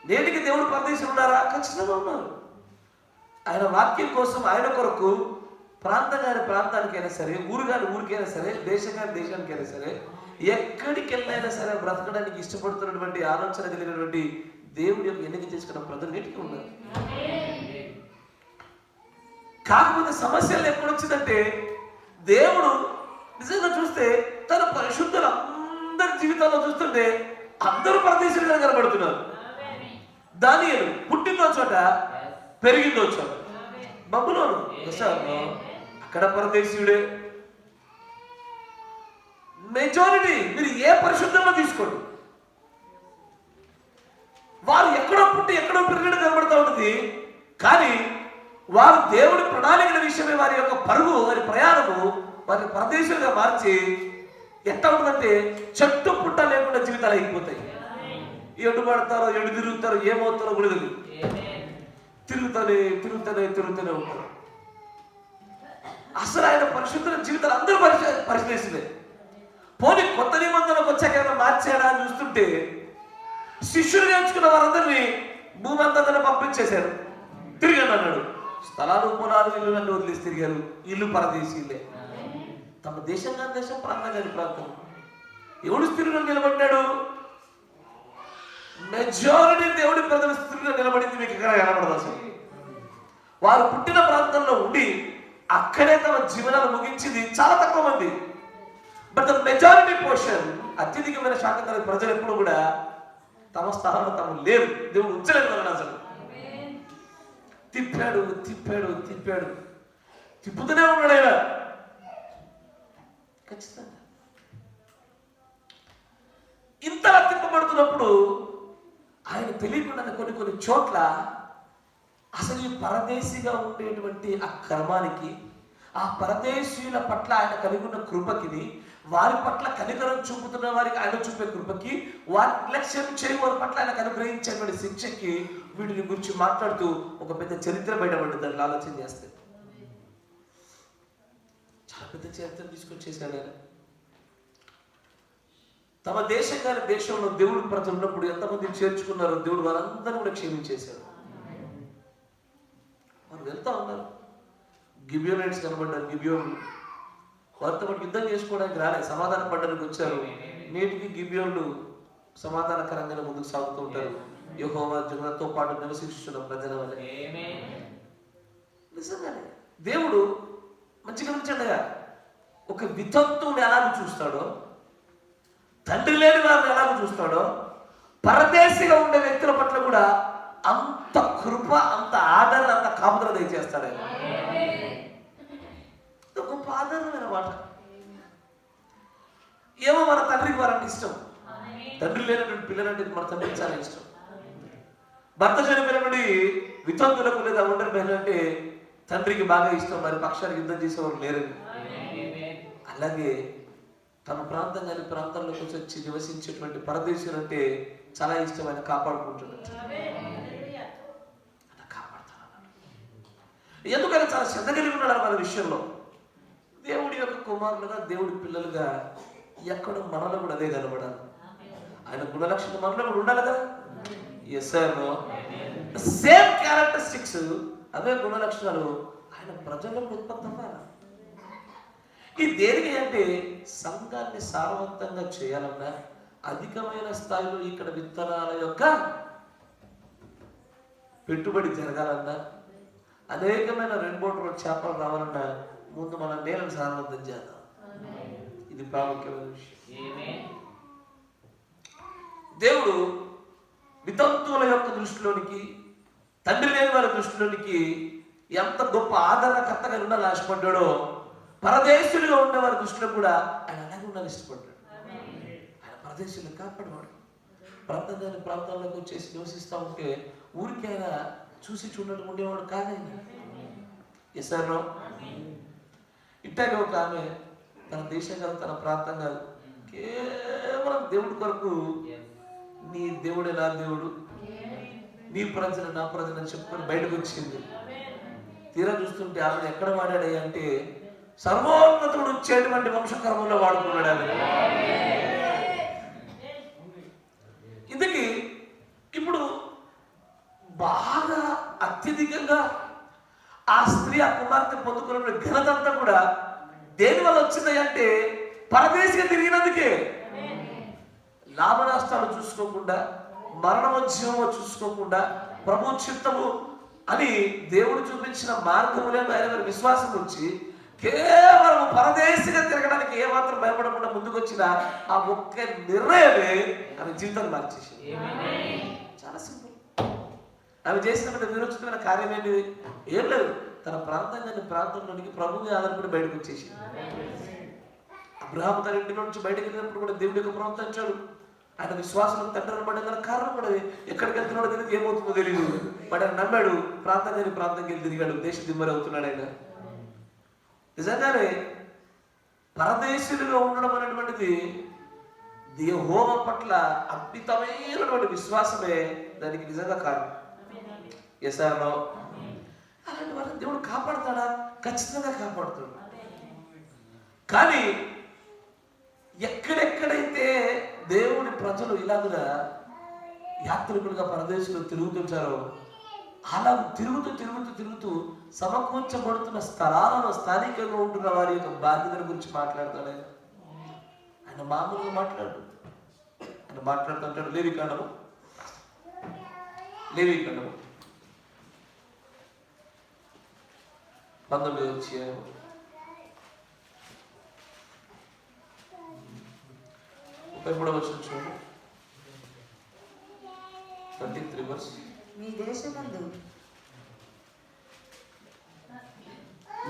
నేటికి దేవుడు పరదేశీయులు ఉన్నారా? ఖచ్చితంగా ఉన్నారు. ఆయన వాక్యం కోసం, ఆయన కొరకు ప్రాంతం కాని ప్రాంతానికైనా సరే, ఊరు కాని ఊరికైనా సరే, దేశం కాని దేశానికైనా సరే, ఎక్కడికి వెళ్ళైనా సరే బ్రతకడానికి ఇష్టపడుతున్నటువంటి ఆలోచన కలిగినటువంటి దేవుడి యొక్క ఎన్నిక చేసుకున్న ప్రజలు నేటికి ఉన్నారు. కాకపోతే సమస్యలు ఎక్కడొచ్చిందంటే, దేవుడు నిజంగా చూస్తే తన పరిశుద్ధులు అందరి జీవితాల్లో చూస్తుంటే అందరూ పరదేశీయులుగా కనబడుతున్నారు. దానియేలు పుట్టిందో చోట, పెరిగిందో చోట. బబులోను అక్కడ పరదేశీయుడే. మెజారిటీ మీరు ఏ పరిశుద్ధంలో తీసుకోండి, వారు ఎక్కడో పుట్టి ఎక్కడో పెరిగినట్టు కనబడుతూ ఉంటుంది. కానీ వారు దేవుడి ప్రణాళికల విషయమే వారి యొక్క పరుగు, వారి ప్రయాణము వారిని పరదేశులుగా మార్చి ఎట్లా ఉంటుందంటే చెట్టు పుట్ట లేకుండా జీవితాలు అయిపోతాయి. ఎడు పడతారో, ఎడు తిరుగుతారో, ఏమవుతారో కూడా తెలియదు. తిరుగుతూనే ఉంటారు. అసలు ఆయన పరిశుద్ధ జీవితాలు అందరూ పరిశీలిస్తుందే. పోనీ కొత్త నిబంధనకు వచ్చాక మార్చాడా అని చూస్తుంటే శిష్యులు నేర్చుకున్న వారందరినీ భూమి అంతా పంపించేశారు. తిరిగాను అన్నాడు. స్థలాలు, పొలాలు, ఇల్లు వదిలేసి తిరిగారు. ఇల్లు పరదేశీలే. తమ దేశం కాని దేశం, ప్రాంతం కాని ప్రాంతం. ఎవడు స్థిరంగా నిలబడ్డాడు? మెజారిటీ దేవుడి ప్రజలు స్థిరంగా నిలబడింది మీకు ఇక్కడ కనబడదు. అసలు వారు పుట్టిన ప్రాంతంలో ఉండి అక్కడే తమ జీవనాలు ముగించింది చాలా తక్కువ మంది. బట్ ద మెజారిటీ పోర్షన్, అత్యధికమైన శాతం కలిగిన ప్రజలు ఎప్పుడు కూడా తమ స్థానంలో తాము లేరు. దేవుడు ఉంచలేదు వాళ్ళని. అసలు తిప్పాడు తిప్పుతూనే ఉన్నాడు ఆయన. ఖచ్చితంగా ఇంతలా తిప్పబడుతున్నప్పుడు ఆయన తెలియకుండా కొన్ని చోట్ల అసలు ఈ పరదేశిగా ఉండేటువంటి ఆ క్రమానికి, ఆ పరదేశీయుల పట్ల ఆయన కలిగి ఉన్న కృపకి, వారి పట్ల కనికరం చూపుతున్న వారికి ఆయన చూపే కృపకి, వారి నిర్లక్ష్యం చేయని వారి పట్ల ఆయనకు అనుగ్రహించేటువంటి శిక్షకి, వీటిని గురించి మాట్లాడుతూ ఒక పెద్ద చరిత్ర బయటపడింది. దాన్ని ఆలోచన చేస్తే చాలా పెద్ద చరిత్ర తీసుకొచ్చేసాడు ఆయన. తమ దేశం కాని దేశంలో దేవుడు ప్రజలు ఉన్నప్పుడు ఎంతమంది చేర్చుకున్నారో దేవుడు వారందరూ కూడా క్షమించేశారు. వారు వెళ్తా ఉన్నారు. గిబియోనైట్స్ కనబడ్డారు. గిబియోన్లు వారితో పాటు యుద్ధం చేసుకోవడానికి రాలే, సమాధాన పడ్డానికి వచ్చారు. నేటికి గిబియోన్లు సమాధానకరంగానే ముందుకు సాగుతూ ఉంటారు. యెహోవా జనులతో పాటు నివసిస్తున్న ప్రజల వల్ల. నిజంగానే దేవుడు మంచిగా గమనించండిగా, ఒక వితంతువుని ఎలాగ చూస్తాడో, తండ్రి లేని వారిని ఎలాగ చూస్తాడో, పరదేశిగా ఉండే వ్యక్తుల పట్ల కూడా అంత కృప, అంత ఆదరణ, అంత కాపుదల దయచేస్తాడు. గొప్ప ఆదరణమైన మాట. ఏమో మన తండ్రికి వారంటే ఇష్టం. తండ్రి లేనటువంటి పిల్లలంటే మన తండ్రికి చాలా ఇష్టం. భర్త చనిపోయినటువంటి వితంతులకు లేదా ఒంటరి మహిళలంటే తండ్రికి బాగా ఇష్టం. మరి పక్షానికి యుద్ధం చేసేవారు లేరని. అలాగే తమ ప్రాంతం కానీ ప్రాంతాల్లోకి వచ్చి నివసించేటువంటి పరదేశులు అంటే చాలా ఇష్టం. ఆయన కాపాడుకుంటున్నాడు. అలా కాపాడుతున్నాడు. ఎందుకని చాలా శ్రద్ధ కలిగి ఉన్నాడు మన విషయంలో. దేవుడి యొక్క కుమారులుగా, దేవుడి పిల్లలుగా ఎక్కడ మనలో కూడా అదే కనబడాలి. ఆయన గుణలక్షణం మనలో కూడా ఉండాలి కదా. ఎస్ సార్, సేమ్ క్యారెక్టరిస్టిక్స్, అదే గుణలక్షణాలు ఆయన ప్రజల్లో ఉత్పత్తి అవ్వాలి. ఇది దేనికి అంటే సంఘాన్ని సారవంతంగా చేయాలన్నా, అధికమైన స్థాయిలో ఇక్కడ విత్తనాల యొక్క పెట్టుబడి జరగాలన్నా, అనేకమైన రెయిన్బోట్ చేపలు రావాలన్నా ముందు మన నేలను సారవంతం చేద్దాం. ఇది ప్రాముఖ్యమైన విషయం. దేవుడు వితంతువుల యొక్క దృష్టిలోనికి, తండ్రి లేని వారి దృష్టిలోనికి ఎంత గొప్ప ఆదరణకర్తగా ఉండాలని ఆశపడ్డాడో, పరదేశులుగా ఉండే వారి దృష్టిలో కూడా ఆయన అలాగే ఉండాలని ఇష్టపడ్డాడు. ఆయన పరదేశులను కాపాడేవాడు. ప్రాంతాన్ని ప్రాంతాల్లోకి వచ్చేసి నివసిస్తూ ఉంటే ఊరికి ఆయన చూసి చూడటం ఉండేవాడు కాదైనా. ఎస్ఆర్లో ఇట్టాగే ఒక ఆమె తన దేశం కాదు, తన ప్రాంతం కాదు, కేవలం దేవుడి కొరకు, నీ దేవుడే నా దేవుడు, నీ ప్రజలు నా ప్రజలు అని చెప్పుకొని బయటకు వచ్చింది. తీరా చూస్తుంటే ఆమె ఎక్కడ వాడాడు అంటే సర్వోన్నతుడు వచ్చేటువంటి వంశకర్మంలో వాడుకున్నాడు ఆమె. ఇందుకి ఇప్పుడు బాగా అత్యధికంగా ఆ స్త్రీ ఆ కుమార్తె పొందుకున్న ఘనత అంతా కూడా దేని వల్ల వచ్చింది అంటే పరదేశిగా తిరిగినందుకే. లాభ నష్టాలు చూసుకోకుండా, మరణము జీవము చూసుకోకుండా, ప్రభు చిత్తము అని దేవుడు చూపించిన మార్గములే ఆయన విశ్వాసం వచ్చి కేవలం పరదేశిగా తిరగడానికి ఏమాత్రం భయపడకుండా ముందుకు వచ్చిన ఆ ఒక్క నిర్ణయమే ఆమె జీవితాన్ని మార్చేసింది. చాలా సింపుల్. ఆమె చేసినటువంటి విరోచితమైన కార్యం ఏంటి? ఏం లేదు, తన ప్రాంతంలోనికి ప్రభువుని ఆధారపడి బయటకు వచ్చేసింది. అబ్రహాము తన ఇంటి నుంచి బయటకు వెళ్ళినప్పుడు కూడా దేవుడి యొక్క ప్రాంతాడు. ఆయన విశ్వాసం తండ్రి పడిన కారణం కూడా ఎక్కడికి వెళ్తున్నాడో తెలియదు, ఏమవుతుందో తెలియదు. బట్ ఆయన నమ్మాడు, ప్రాంతంకి వెళ్ళి తిరిగాడు, దేశ దిమ్మరి అవుతున్నాడు ఆయన. నిజంగానే పరదేశులుగా ఉండడం అనేటువంటిది యెహోవా పట్ల అద్భుతమైనటువంటి విశ్వాసమే దానికి నిజంగా కారణం. ఎసారో అలాంటి వాళ్ళని దేవుడు కాపాడుతాడా? ఖచ్చితంగా కాపాడుతాడు. కానీ ఎక్కడెక్కడైతే దేవుని ప్రజలు ఇలాగుగా యాత్రికులుగా పరదేశంలో తిరుగుతుంటారో, అలా తిరుగుతూ సమకూర్చబడుతున్న స్థలాలలో స్థానికంగా ఉంటున్న వారి యొక్క బాధ్యతల గురించి మాట్లాడతాడు ఆయన. ఆయన మామూలుగా మాట్లాడుతుంటాడు. లేవికాండము 19వ అధ్యాయం 33వ వచనం చూడండి. 33 verse.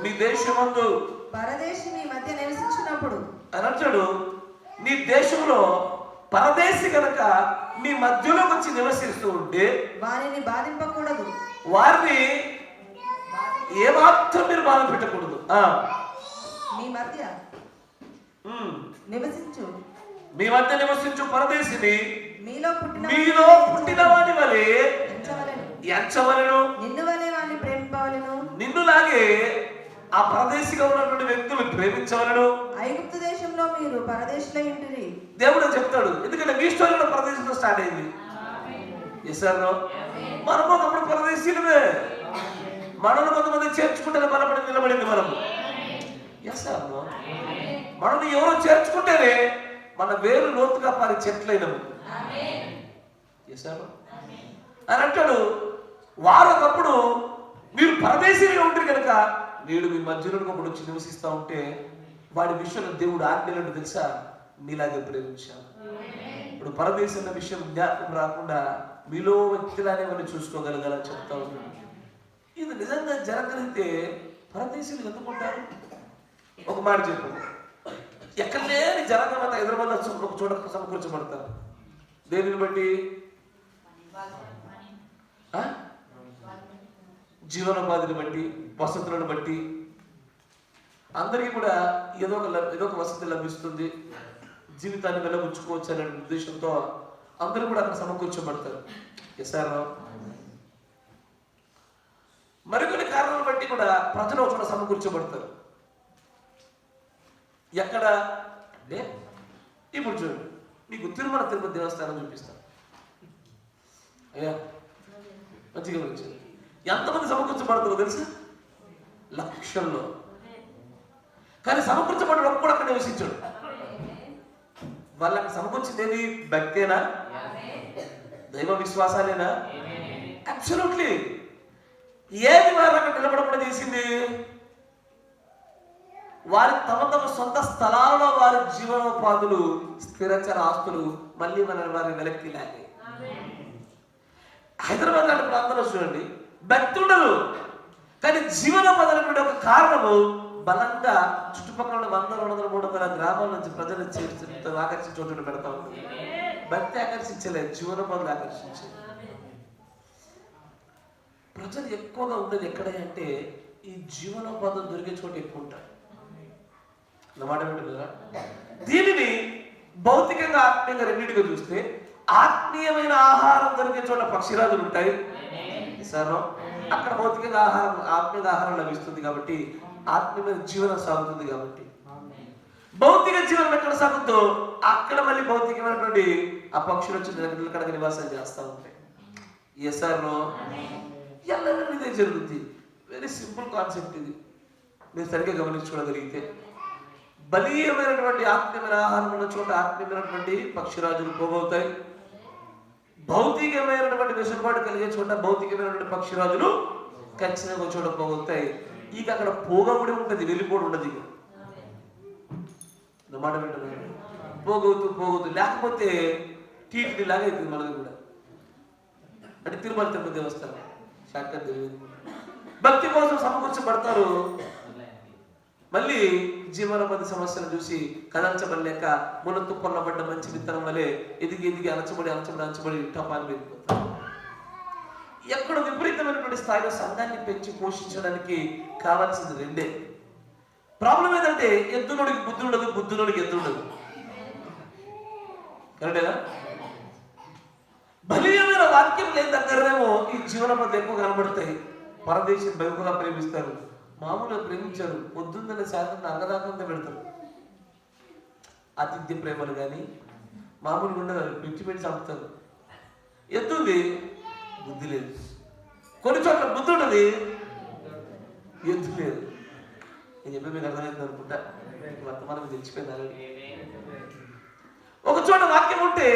మీ దేశమందు పరదేశి మీ మధ్య నివసించినప్పుడు అని అంటాడు. నీ దేశంలో పరదేశి కనుక మీ మధ్యలోకి వచ్చి నివసిస్తూ ఉంటే వారిని బాధింపకూడదు, వారిని ఏమాత్రం మీరు బాధ పెట్టకూడదు. మీ మధ్య నివసించు పరదేశిని మీలో పుట్టిన వాని వలె ఎంచవలెను, నిన్ను వలె వారిని ప్రేమింపవలెను, నిన్నులాగే ఆ పరదేశిగా ఉన్నటువంటి వ్యక్తులు ప్రేమించవలను. ఐగుప్తు దేశంలో మీరు పరదేశులై ఉంటిరి. దేవుడు చెప్తాడు, ఎందుకంటే మీ స్టోరీలో పరదేశంలో స్టార్ట్ అయింది. ఎస్ఆర్లో మనము ఒకప్పుడు పరదేశీలమే. మనల్ని కొంతమంది చేర్చుకుంటేనే బలపడి నిలబడింది మనము. ఎస్ఆర్లో మనల్ని ఎవరో చేర్చుకుంటేనే మన వేరు లోతుగా పారి చెట్లైనము. ఎస్ఆర్లో అని అంటాడు. వారు ఒకప్పుడు మీరు పరదేశీలుగా ఉంటారు కనుక నేడు మీ మధ్యలో ఒకడు వచ్చి నివసిస్తూ ఉంటే వాడి విషయంలో దేవుడు ఆజ్ఞలను తెలుసా, మీలాగే ప్రేమించాను. ఇప్పుడు పరదేశం విషయం జ్ఞాపకం రాకుండా మీలో వ్యక్తిలానే మనం చూసుకోగలగాలని చెప్తా ఉన్నాడు. ఇది నిజంగా జరగలిగితే పరదేశీలు ఎందుకుంటారు? ఒక మాట చెప్పండి, ఎక్కడ లేని జనాంగం హైదరాబాద్ ఒక చోట సమకూర్చబడతారు. దేనిని బట్టి? జీవనోపాధిని బట్టి, వసతులను బట్టి. అందరికీ కూడా ఏదో ఒక వసతి లభిస్తుంది, జీవితాన్ని వెళ్ళబుచ్చుకోవచ్చు అనే ఉద్దేశంతో అందరూ కూడా అక్కడ సమకూర్చబడతారు. ఎస్ఆర్ మరికొన్ని కారణాలను బట్టి కూడా ప్రజలు ఒక చోట సమకూర్చబడతారు. ఎక్కడ అంటే ఇప్పుడు చూడండి, మీకు తిరుమల తిరుపతి దేవస్థానం చూపిస్తాను. అయ్యా మంచిగా వచ్చారు. ఎంతమంది సమకూర్చబడతారో తెలుసా? లక్షల్లో. కానీ సమకూర్చబడ్డాడు ఒక్కడు అక్కడ నివసించాడు. వాళ్ళకి సమకూర్చింది ఏది? భక్తేనా? దైవ విశ్వాసాలేనా? అబ్సల్యూట్లీ. ఏది వారు అక్కడ నిలబడకుండా చేసింది? వారి తమ తమ సొంత స్థలాలలో వారి జీవనోపాధులు, స్థిరచర ఆస్తులు మళ్ళీ వారి వెనక్కి లాగే. హైదరాబాద్ లాంటి ప్రాంతంలో చూడండి, భక్తి ఉండదు, కానీ జీవనోపాధులు ఒక కారణము బలంగా చుట్టుపక్కల 100, 200, 300 గ్రామాల నుంచి ప్రజలు ఆకర్షించే చోటు పెడతా ఉంటుంది. భక్తి ఆకర్షించలేదు, జీవనోపాధులు ఆకర్షించలేదు. ప్రజలు ఎక్కువగా ఉండేది ఎక్కడ అంటే ఈ జీవనోపాధులు దొరికే చోటు ఎక్కువ ఉంటారు అన్నమాట. వింటున్నారా? దీనిని భౌతికంగా ఆత్మీయంగా రెండింటిగా చూస్తే, ఆత్మీయమైన ఆహారం దొరికే చోట పక్షిరాజులు ఉంటాయి సార్. అక్కడ భౌతికంగా ఆహారం, ఆత్మీయ ఆహారం లభిస్తుంది కాబట్టి ఆత్మీయమైన జీవనం సాగుతుంది. కాబట్టి భౌతిక జీవనం ఎక్కడ సాగుతుందో అక్కడ మళ్ళీ భౌతికమైనటువంటి ఆ పక్షులు వచ్చి నిలకడగా నివాసం చేస్తూ ఉంటాయి. ఎస్ఆర్లో ఎల్లవన్నీ ఇదే జరుగుతుంది. వెరీ సింపుల్ కాన్సెప్ట్ ఇది, మీరు సరిగ్గా గమనించుకోగలిగితే. బలీయమైనటువంటి ఆత్మీయమైన ఆహారం ఉన్న చోట ఆత్మీయమైనటువంటి పక్షిరాజులు పోగవుతాయి. భౌతికమైనటువంటి వెసులుబాటు కలిగే చోట భౌతికమైనటువంటి పక్షిరాజులు ఖచ్చితంగా ఒక చోట పోగవుతాయి. ఇక అక్కడ పోగబడి ఉంటుంది, వెళ్ళిపోవడం ఉండదు. ఇక మాట వింటున్నాను, పోగవుతూ లేకపోతే టీటీ లాగా అవుతుంది మనది కూడా. అంటే తిరుమల తిరుపతి దేవస్థానం శాఖ భక్తి కోసం సమకూర్చబడతారు. మళ్ళీ జీవనోపాధి సమస్యను చూసి కదల్చబడలేక మునత్తు పొల్లబడ్డ మంచి విత్తనం వలె ఎదిగి అణచబడి టపాలు వెళ్ళిపోతారు. ఎక్కడ విపరీతమైనటువంటి స్థాయిలో సంఘాన్ని పెంచి పోషించడానికి కావాల్సింది రెండే. ప్రాబ్లం ఏంటంటే ఎద్దునుడికి బుద్ధి ఉండదు, బుద్ధునుడికి ఎద్దు ఉండదు. కరెక్టేనా? బలీయమైన వాక్యం లేని దగ్గరనేమో ఈ జీవనోపాధి ఎక్కువ కనబడతాయి. పరదేశం బహుగా ప్రేమిస్తారు, మామూలుగా ప్రేమించారు, పొద్దున్న శాతం అన్నదాకంతో పెడతారు. ఆతిథ్య ప్రేమలు కానీ మామూలుగా ఉండదు, పెట్టి చంపుతారు. ఎద్దుంది, బుద్ధి లేదు. కొన్ని చోట్ల బుద్ధి ఉంటుంది, ఎద్దు లేదు. నేను చెప్పి మీకు అర్థమైంది అనుకుంటా, వర్తమానం తెలిసిపోయింది. ఒక చోట వాక్యం ఉంటే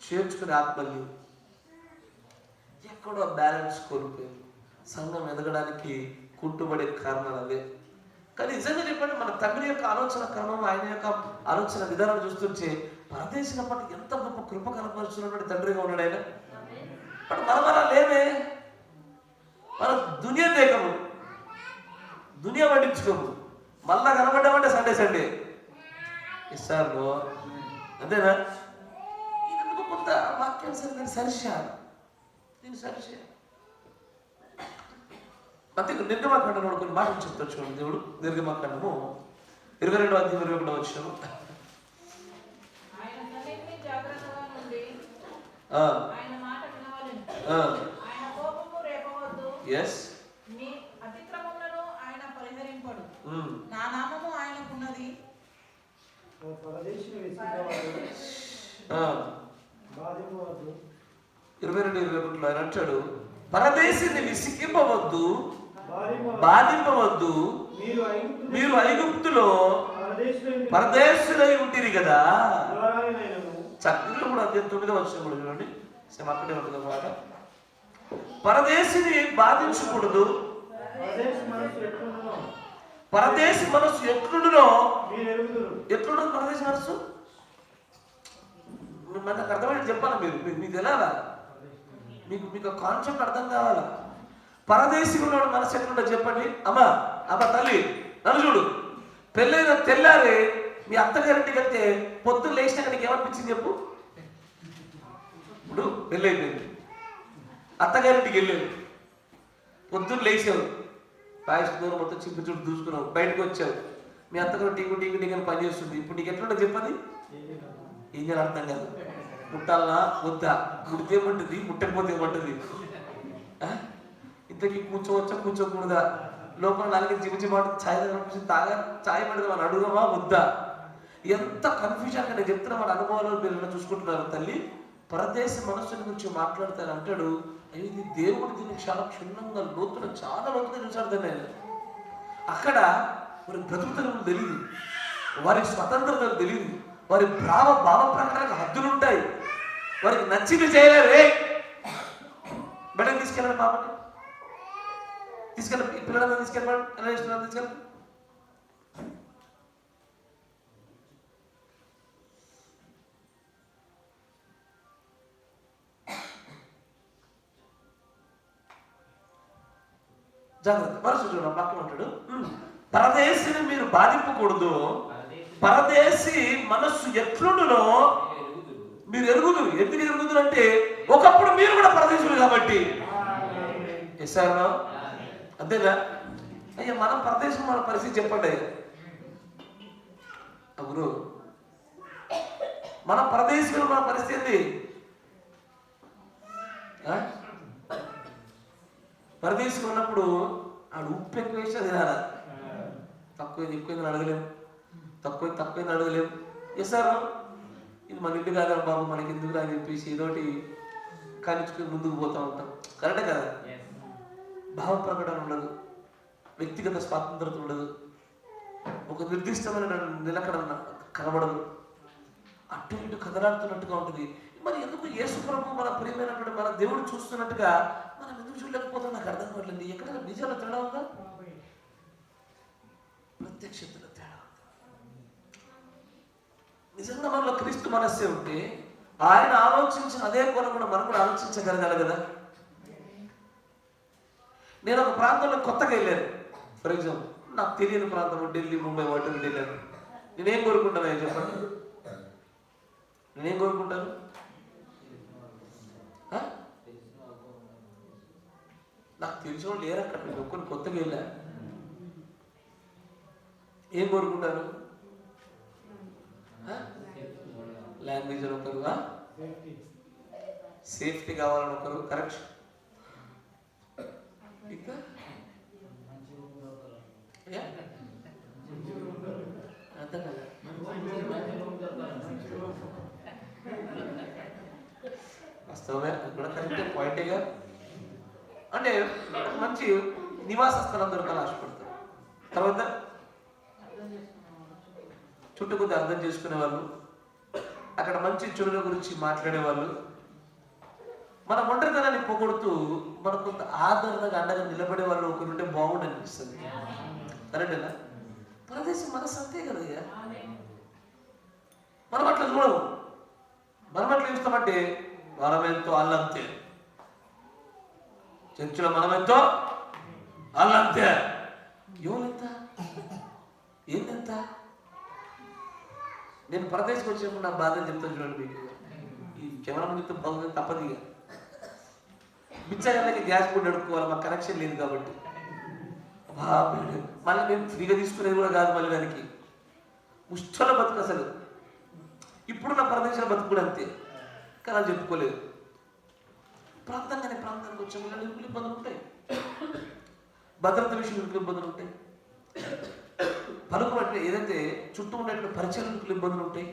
చేర్చుకునే ఆత్మల్ని ఎక్కడో బ్యాలెన్స్ కోల్పోయారు. సంఘం ఎదగడానికి కుంటుబడే కారణాలు అవే. కానీ నిజంగా చెప్పండి, మన తండ్రి యొక్క ఆలోచన క్రమం, ఆయన యొక్క ఆలోచన విధానం చూస్తుంటే పరదేశం పట్ల ఎంత గొప్ప కృప కనపరుచున్నటువంటి తండ్రిగా ఉన్నాడు ఆయన. బట్ మనం అలా లేమే. మనం దునియా దేకము, దునియా పట్టించుకోము. మళ్ళా కనబడ్డామంటే సండే ఇస్తారు, అంతేనా? ఎందుకు కొంత వాక్యం దీన్ని సరిచేయాలి. అంతే. నిర్గమాకాండంలో కొన్ని మాటలు చెప్తారు చూడండి దేవుడు. నిర్గమాకాండము 22వ అధ్యాయం 21వ వచనం. నా నామము ఆయనకున్నది. 22-21 ఆయన అంటాడు, పరదేశిని విసిగింపవద్దు, బాధింపవద్దు. మీరు ఐగుప్తులో పరదేశులై ఉంటుంది కదా. చక్కగా కూడా 9వ వచనం కూడా చూడండి, సేమ్ అక్కడే ఉంటుంది అన్నమాట. పరదేశిని బాధించకూడదు, పరదేశి మనస్సు ఎట్లుండునో. ఎట్లుండదు పరదేశి మనస్సు? మనకు అర్థమైతే చెప్పాలా? మీకు తెలాలా? మీకు కాన్సెప్ట్ అర్థం కావాలా? పరదేశి ఉన్నాడు మనసు ఎట్లుంటుంది చెప్పండి. అమ్మ తల్లి నన్ను చూడు, పెళ్ళైన తెల్లారే మీ అత్తగారింటికి వెళ్తే పొద్దున్న లేచినాక నీకు ఏమనిపించింది చెప్పు? ఇప్పుడు పెళ్ళైపోయింది, అత్తగారింటికి వెళ్ళావు, పొద్దున్న లేచావు, పాయసం దూరం మొత్తం చింపి చుట్టూ దూసుకున్నావు, బయటకు వచ్చావు, మీ అత్తగారు టీకు అని పని చేస్తుంది. ఇప్పుడు నీకు ఎట్లుంటుంది చెప్పది? ఏం చేయాలి అర్థం కాదు. ముట్టాలనా వద్దా? ముడితే ఏమంటుంది, ముట్టకపోతే ఏమంటుంది? ఇంతకీ కూర్చోవచ్చా కూర్చోకూడదా? లోపల నాలుగు జిమిచి మాట ఛాయ్ దగ్గర ఛాయ్ పడదాం అని అడుగుదామా వద్దా? ఎంత కన్ఫ్యూజన్గా నేను చెప్తున్నా మన అనుభవాలు మీరు ఏమైనా చూసుకుంటున్నారు. తల్లి పరదేశ మనస్సుని గురించి మాట్లాడతాను అంటాడు. అయ్యి ఇది దేవుడు దీన్ని చాలా క్షుణ్ణంగా లోతున చాలా లోతుగా చూసాడు దాన్ని. అక్కడ వారికి బ్రతుకుతనం తెలియదు, వారికి స్వతంత్రత తెలియదు, వారి భావ ప్రకటనకు హద్దులు ఉంటాయి, వారికి నచ్చింది చేయలేరే. బయటకు తీసుకెళ్ళండి, పాపని తీసుకెళ్ళి పిల్లలందరూ తీసుకెళ్ళండి, ఎలా చేస్తున్నారు తీసుకెళ్ళండి. జాగ్రత్త మనసు చూడండి, పక్కన ఉంటాడు. పరదేశిని మీరు బాధింపకూడదు, పరదేశి మనస్సు ఎట్లుండునో మీరు ఎరుగుదురు. ఎందుకు ఎరుగుదురు అంటే ఒకప్పుడు మీరు కూడా పరదేశులు కాబట్టి. ఎస్ఆర్నా అంతేనా? అయ్యా మనం పరదేశం మన పరిస్థితి చెప్పండి. గురు మన పరదేశంలో మన పరిస్థితి పరదేశం ఉన్నప్పుడు ఆడు ఉప్పు ఎక్కువ వేసి అది తినాలా, ఎక్కువ అడగలేము, తక్కువ అడగలేము. ఎస్ఆర్ ఇది మన ఇంటి కాదా బాబు, మనకి ఎందుకు అని చెప్పేసి ఏదోటి కానిచ్చుకుని ముందుకు పోతూ ఉంటాం. కరెక్టే కదా? భావ ప్రకటన ఉండదు, వ్యక్తిగత స్వాతంత్రత ఉండదు, ఒక నిర్దిష్టమైన నిలకడ కనబడదు, అటు ఇటు కదలాడుతున్నట్టుగా ఉంటుంది. మరి ఎందుకు యేసు ప్రభు మన ప్రియమైనటువంటి మన దేవుడు చూస్తున్నట్టుగా మనం ఎందుకు చూడలేకపోతాం? నాకు అర్థం కావట్లేదు. ఎక్కడైనా నిజాల తేడా ఉందా? ప్రత్యక్షతల తేడా ఉందా? నిజంగా మనలో క్రీస్తు మనస్సే ఉంటే ఆయన ఆలోచించిన అదే కోణం కూడా మనం కూడా ఆలోచించగలగాలి కదా. నేను ఒక ప్రాంతంలో కొత్తగా వెళ్ళాను. ఫర్ ఎగ్జాంపుల్ నాకు తెలియని ప్రాంతం ఢిల్లీ, ముంబై వాటి వెళ్ళాను. నేనేం కోరుకుంటాను చెప్పండి? నేనేం కోరుకుంటాను? నాకు తెలిసిన వాళ్ళు లేరు అక్కడ. నేను ఒక్కరిని కొత్తగా వెళ్ళా. ఏం కోరుకుంటాను? లాంగ్వేజ్ అని ఒకరు, సేఫ్టీ కావాలని ఒకరు, కరెక్షన్, ఇంకా అర్థం కదా. వాస్తవమే, అది కూడా కరెక్టే, పాయింటేగా. అంటే మంచి నివాస స్థలం దొరకాలని ఆశపడతారు. తర్వాత చుట్టూ కొద్ది అర్థం చేసుకునే వాళ్ళు, అక్కడ మంచి చెడుల గురించి మాట్లాడేవాళ్ళు, మన ఒంటరితనాన్ని పోగొడుతూ మనకు కొంత ఆదరణగా అండగా నిలబడే వాళ్ళు ఒకరు ఉంటే బాగుండు అనిపిస్తుంది. కరెక్టేనా? పరదేశం మనసు అంతే కదయ్యా. మనం అట్లా చూడము. మనం అట్లా చూస్తామంటే మనమెంతో అల్లంతే, చర్చిలో మనమెంతో అల్లంతే, ఎవరెంత ఏంటంత. నేను పరదేశం వచ్చినప్పుడు నా బాధ చెప్తాను చూడండి. మీకు ఈ కెమెరా ముందు బాగుంది తప్పదిగా. బిచ్చగాళ్ళకి గ్యాస్ బోర్డు అడుక్కోవాలి, మాకు కనెక్షన్ లేదు కాబట్టి. మళ్ళీ మేము ఫ్రీగా తీసుకునేది కూడా కాదు. మళ్ళీ దానికి ముష్టల బతుకు అసలు. ఇప్పుడున్న పరదేశాల బతుకు కూడా అంతే, కానీ అది చెప్పుకోలేదు. ప్రాంతానికి వచ్చే ఇరుకులు ఇబ్బందులు ఉంటాయి, భద్రత విషయంలో ఇరుకులు ఇబ్బందులు ఉంటాయి, పలుకు అంటే ఏదైతే చుట్టూ ఉన్నటువంటి పరిచయం ఇబ్బందులు ఉంటాయి,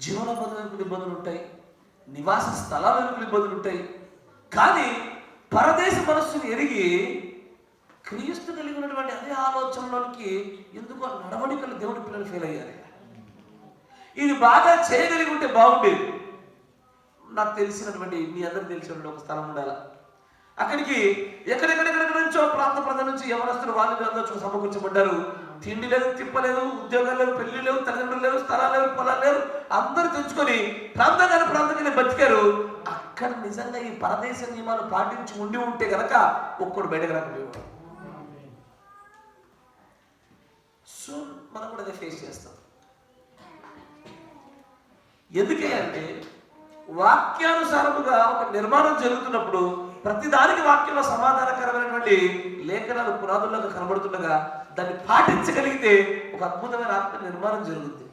జీవన భద్రతలకు ఇబ్బందులు ఉంటాయి, నివాస స్థలాలకు ఇబ్బందులు ఉంటాయి. కానీ పరదేశ మనస్సుని ఎరిగి క్రీస్తు కలిగి ఉన్నటువంటి అదే ఆలోచనలోనికి ఎందుకు నడవడికలు దేవుడి పిల్లలు ఫెయిల్ అయ్యారు. ఇది బాగా చేయగలిగి ఉంటే బాగుండేది. నాకు తెలిసినటువంటి మీ అందరికి తెలిసినటువంటి ఒక స్థలం ఉండాలి. అక్కడికి ఎక్కడెక్కడెక్కడ నుంచో ప్రాంత ప్రజల నుంచి యవనస్తులు వాళ్ళు అందరూ సమకూర్చబడ్డారు. తిండి లేదు, తిప్పలేదు, ఉద్యోగాలు లేవు, పెళ్లి లేవు, తల్లిదండ్రులు లేవు, స్థలాలు లేవు, పొలాలు లేవు, అందరూ తెచ్చుకొని ప్రాంతంగా బతికారు. అక్కడ నిజంగా ఈ పరదేశ నియమాలు పాటించి ఉంటే గనక ఒక్కడు బయటకు రాకపోయేవాడు. సో మనం కూడా అదే ఫేస్ చేస్తాం. ఎందుకంటే వాక్యానుసారముగా ఒక నిర్మాణం జరుగుతున్నప్పుడు ప్రతిదానికి వాక్యంలో సమాధానకరమైనటువంటి లేఖనాలు పునాదుల్లోకి కనబడుతుండగా దాన్ని పాటించగలిగితే ఒక అద్భుతమైన ఆత్మ నిర్మాణం జరుగుతుంది.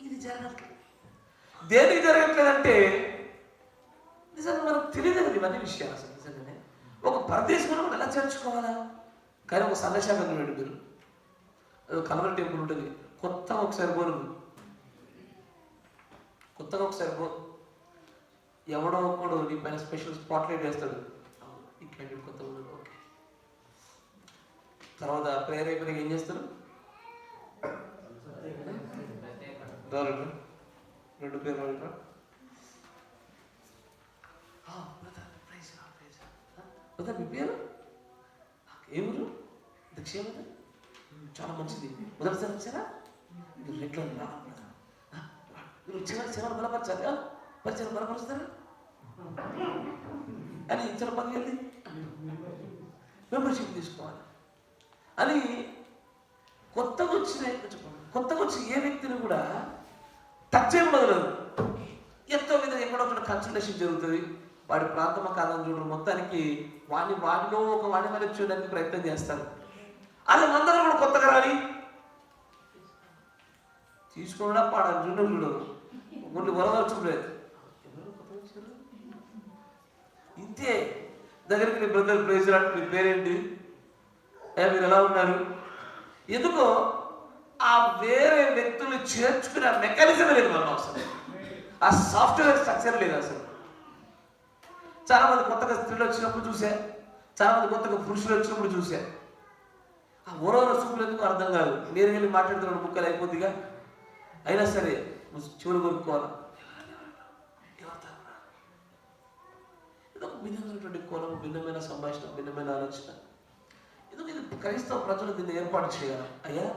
ఇది జరగట్లేదు. దేనికి జరగట్లేదంటే నిజంగా మనకు తెలియదు ఇవన్నీ విషయాలు. అసలు నిజంగానే ఒక పరదేశంలో మనం ఎలా చేర్చుకోవాలా? కానీ ఒక సందేశాన్ని మీరు కలవరి టెంపుల్ ఉంటుంది, కొత్తగా ఒకసారి పోను, కొత్తగా ఒకసారి పో, ఎవడో ఒకడు నీ పైన స్పెషల్ స్పాట్ లైట్ వేస్తాడు, ఈ క్యాండిడేట్ కొత్తగా ఉన్నాడు, ఓకే. తర్వాత ప్రేయర్ అయిపోయినాక ఏం చేస్తారు? రెండు పేరు మీ పేరు ఏమరు దక్షిణ చాలా మంచిది, మొదటిసారి వచ్చారా? మీరు రెగ్యులర్ మీరు చివరి బలపరచాలి, పరిచయం బలపరుస్తారా అని ఇచ్చిన పని వెళ్ళి మెంబర్షిప్ తీసుకోవాలి అని. కొత్తగా వచ్చి ఏ వ్యక్తిని కూడా టచ్ చేయకూడదు. ఎంతో విధంగా ఎక్కడో ఒకటి కన్సల్టేషన్ జరుగుతుంది, వాడి ప్రాథమిక కాలం చూడడం, మొత్తానికి వాడిలో ఒక వాడి మీద చూడడానికి ప్రయత్నం చేస్తారు. అది మందరం కూడా కొత్తగా రాని తీసుకోవడం పాడాలి, చూడడు ముందు వరదర్చలేదు ఇంతే. దగ్గరికి నీ బ్రదర్ ప్రైజ్ రాడు, మీ పేరేంటి, మీరు ఎలా ఉన్నారు, ఎందుకో ఆ వేరే వ్యక్తులు చేర్చుకునే మెకానిజం లేదు మనం అసలు, ఆ సాఫ్ట్వేర్ స్ట్రక్చర్ లేదు అసలు. చాలా మంది కొత్తగా స్త్రీలు వచ్చినప్పుడు చూసా, చాలా మంది కొత్తగా పురుషులు వచ్చినప్పుడు చూసా, ఆ ఓరో సూపులు ఎందుకు అర్థం కాదు. నేను వెళ్ళి మాట్లాడుతున్నాడు, ముక్కలు అయిపోద్దిగా, అయినా సరే చివరి కొనుక్కోవాలి. ఇదొక భిన్నమైనటువంటి కోణం, భిన్నమైన సంభాషణ, భిన్నమైన ఆలోచన. ఎందుకు ఇది క్రైస్తవ ప్రజలు దీన్ని ఏర్పాటు చేయాలి. అయ్యా,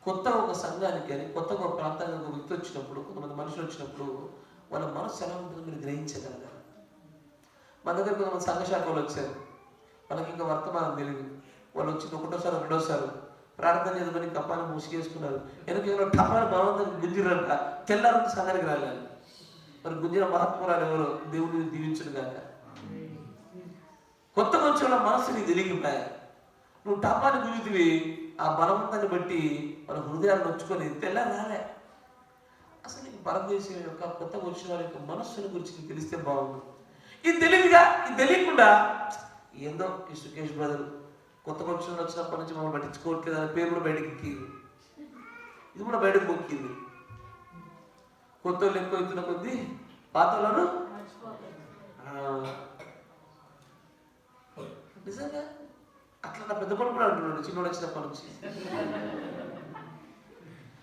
కొత్తగా ఒక సంఘానికి కానీ కొత్తగా ఒక ప్రాంతానికి ఒక వ్యక్తి వచ్చినప్పుడు, కొంతమంది మనుషులు వచ్చినప్పుడు వాళ్ళ మనసు ఎలా ఉంటుందో మీరు గ్రహించగలగాలి. మన దగ్గర కొంతమంది సంఘశాఖలు వచ్చారు, వాళ్ళకి ఇంకా వర్తమానం తెలియదు. వాళ్ళు వచ్చింది ఒకటోసారి రెండోసారి ప్రార్థన చేసుకొని కప్పాన్ని మూసికేసుకున్నారు. ఎందుకంటే టపాన్ని బలవంతం గుంజిరంట, తెల్లారి సంఘానికి రాలేదు. మరి గుంజిన మహాత్మురాలు ఎవరు, దేవుడిని దీవించడు కాక. కొత్తగా వచ్చే వాళ్ళ మనసు నీకు తెలియకపోయా, నువ్వు టపాన్ని గుంజుతివి, ఆ బలవంతాన్ని బట్టి వాళ్ళ హృదయాన్ని నొచ్చుకొని తెల్లారి రాలే. అసలు నీకు భారతదేశం యొక్క కొత్తగా వచ్చిన వాళ్ళ యొక్క మనస్సుని గురించి నీకు తెలిస్తే బాగుంది. ఇది తెలియదుగా, ఇది తెలియకుండా ఏందో ఈ సుకేష్ బ్రదర్ కొత్త పక్షులు వచ్చినప్పటి నుంచి మమ్మల్ని పట్టించుకోవట్లేదు అనే పేరు కూడా బయటకు ఎక్కింది, ఇది కూడా బయటకు మొక్కింది. కొత్త వాళ్ళు ఎక్కువ అవుతున్న కొద్దీ పాత వాళ్ళను నిజంగా అట్లా నా పెద్ద పని కూడా అంటున్నాడు చిన్నోడు వచ్చినప్పటి నుంచి.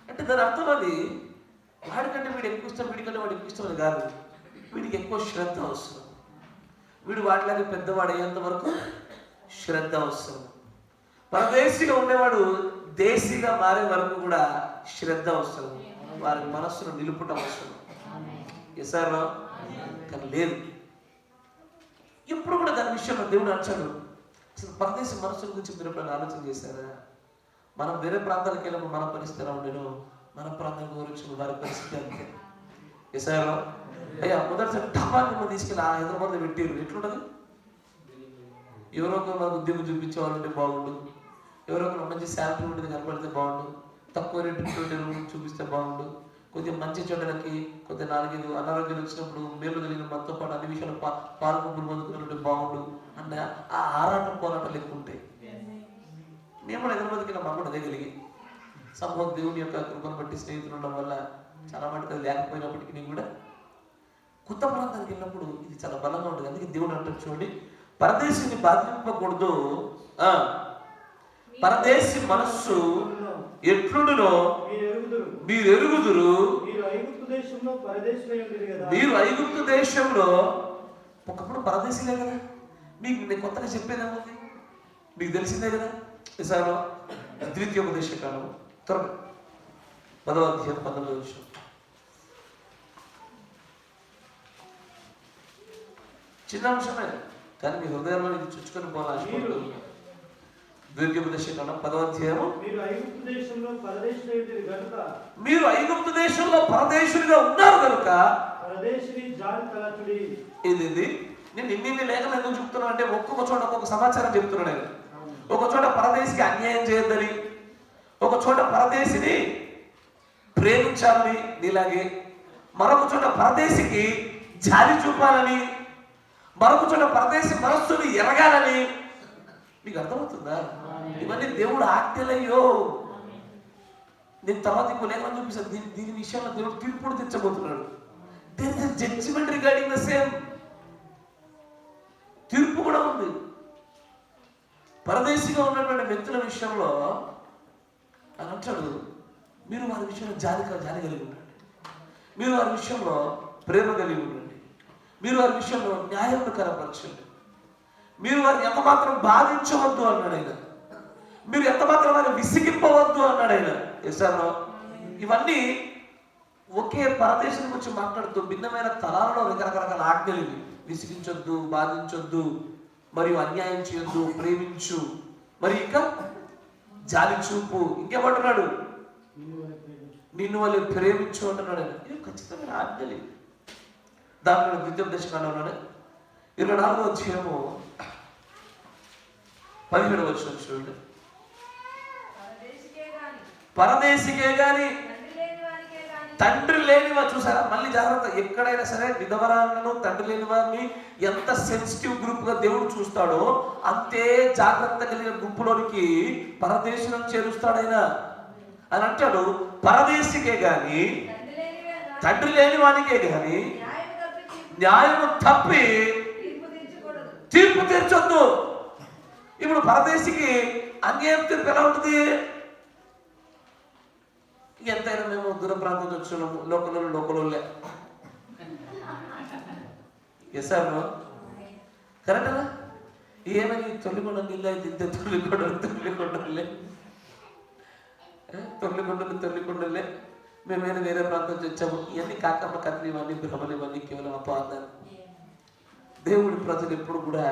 అంటే దాని అర్థం అది వాడికంటే వీడు ఎక్కువ ఇష్టం, వీడికంటే వాడు ఎక్కువ ఇష్టం అని కాదు, వీడికి ఎక్కువ శ్రద్ధ అవసరం. వీడు వాటిలాగే పెద్దవాడు అయ్యేంత వరకు శ్రద్ధ అవసరం. పరదేశీగా ఉండేవాడు దేశీగా మారే వరకు కూడా శ్రద్ధ అవసరం, వారి మనస్సును నిలుపుట అవసరం. ఎసారా కానీ లేదు. ఇప్పుడు కూడా దాని విషయంలో దేవుడు అంటాడు, అసలు పరదేశీ మనస్సుల గురించి మీరు ఎప్పుడైనా ఆలోచన చేశారా? మనం వేరే ప్రాంతాలకు వెళ్ళినప్పుడు మన పరిస్థితి ఎలా ఉండేనో మన ప్రాంతం గురించి వారి పరిస్థితి అంతే. ఎసారా అయ్యా మొదటిసారి టపాన్ని తీసుకెళ్ళి ఆ హైదరాబాద్లో పెట్టారు, ఎట్లుంటది? ఎవరో ఒకరు మనకు ఉద్యోగం చూపించే వాళ్ళు ఉంటే బాగుండు, ఎవరో ఒకరు మంచి శాలరీ ఉండేది కనపడితే బాగుండు, తక్కువ రేటు చూపిస్తే బాగుండు, కొద్దిగా మంచి చెడ్డలకి కొద్దిగా 4-5 అనారోగ్యాలు వచ్చినప్పుడు మేలు కలిగిన మనతో పాటు అన్ని విషయాలు పాల్గొంపులు పొందుకున్నట్టు బాగుండు అన్న ఆ ఆరాటం పోరాటాలు ఎక్కువ ఉంటాయి. మేము కూడా హైదరాబాద్కి వెళ్ళాం, మాకు అదే కలిగి సంభవం దేవుని యొక్క కృపను బట్టి స్నేహితులు ఉండడం వల్ల చాలా మటుకు అది లేకపోయినప్పటికీ నేను కూడా కొత్త ప్రాంతానికి వెళ్ళినప్పుడు ఇది చాలా బలంగా ఉంటుంది. అందుకే దేవుడు అంటారు చూడండి, పరదేశిని బాధింపకూడదు, పరదేశి మనస్సు ఎట్లుండునో మీరు ఎరుగుదురు. మీరు ఐగుప్తు దేశంలో ఒకప్పుడు పరదేశీలే కదా, మీకు నేను కొత్తగా చెప్పేదేముంది, మీకు తెలిసిందే కదా. ఈసారి ద్వితీయోపదేశ కాలం త్వరగా 10వ అధ్యాయం 19వ వచనం. చిన్న అంశమే కానీ మీ హృదయంలో ఇది చుచ్చుకొని పోవాలి. ద్వితీయోపదేశ కాలం 10వ అధ్యాయము, మీరు ఐగుప్తు దేశంలో పరదేశులుగా ఉన్నారు కనుక ఇది నేను ఇన్ని లేఖలు ఎందుకు చెప్తున్నా అంటే ఒక్కొక్క చోట ఒక్కొక్క సమాచారం చెప్తున్నాను నేను. ఒక చోట పరదేశికి అన్యాయం చేయొద్దని, ఒక చోట పరదేశిని ప్రేమించాలని నీలాగే, మరొక చోట పరదేశికి జాలి చూపాలని, మరొక చోట పరదేశి మనస్సుని ఎరగాలని. మీకు అర్థమవుతుందా? ఇవన్నీ దేవుడు ఆజ్ఞలయ్యో. నేను తర్వాత ఇంకో లేఖనం చూపిస్తాను. దీని విషయంలో దేవుడు తీర్పుడు తెచ్చబోతున్నాడు. There is judgement regarding the same. తీర్పు కూడా ఉంది. పరదేశిగా ఉన్నటువంటి వ్యక్తుల విషయంలో అని అంటాడు, మీరు వారి విషయంలో జాలి కలిగి ఉండండి, మీరు వారి విషయంలో ప్రేమ కలిగి ఉండండి, మీరు వారి విషయంలో న్యాయం కనపరచండి, మీరు వారిని ఎంత మాత్రం బాధించవద్దు అన్నాడు ఆయన, మీరు ఎంత మాత్రం వారిని విసిగింపవద్దు అన్నాడు ఆయన. ఎసారో ఇవన్నీ ఒకే పరదేశం గురించి మాట్లాడుతూ భిన్నమైన తలాలలో రకరకాల ఆజ్ఞలు ఇవి. విసిగించొద్దు, బాధించొద్దు, మరియు అన్యాయం చేయొద్దు, ప్రేమించు, మరి ఇంకా జాలి చూపు, ఇంకేమంటున్నాడు, నిన్ను వాళ్ళు ప్రేమించు అంటున్నాడు. ఇది ఖచ్చితమైన ఆజ్ఞలు. దాంట్లో ద్వితీయోపదేశకాండంలోనే 24వ అధ్యాయము 17వ వచనం చూడండి. పరదేశికే గాని తండ్రి లేని వారు, చూసారా మళ్ళీ జాగ్రత్త, ఎక్కడైనా సరే విధవరాలను తండ్రి లేని వారిని ఎంత సెన్సిటివ్ గ్రూప్ గా దేవుడు చూస్తాడో అంతే జాగ్రత్త కలిగిన గుంపులోనికి పరదేశులను చేరుస్తాడైనా అని అంటాడు. పరదేశికే గాని తండ్రి లేని వానికే గాని న్యాయము తప్పి తీర్పు తీర్చొద్దు. ఇప్పుడు పరదేశికి అన్యాయం తీర్పు ఎలా ఉంటుంది? ఎంతైనా మేము దూర ప్రాంతం వచ్చినాము, లోకలే ఎసారు కరెక్టా? ఏమని తొలికొండ నీళ్ళు అయితే ఇంతే, తొలికొండలే మేమైనా వేరే ప్రాంతం నుంచి వచ్చాము. ఇవన్నీ కాకమ్మ కథలు, ఇవన్నీ భ్రమలు, ఇవన్నీ కేవలం అపవాదాలు. దేవుడి ప్రజలు ఎప్పుడు కూడా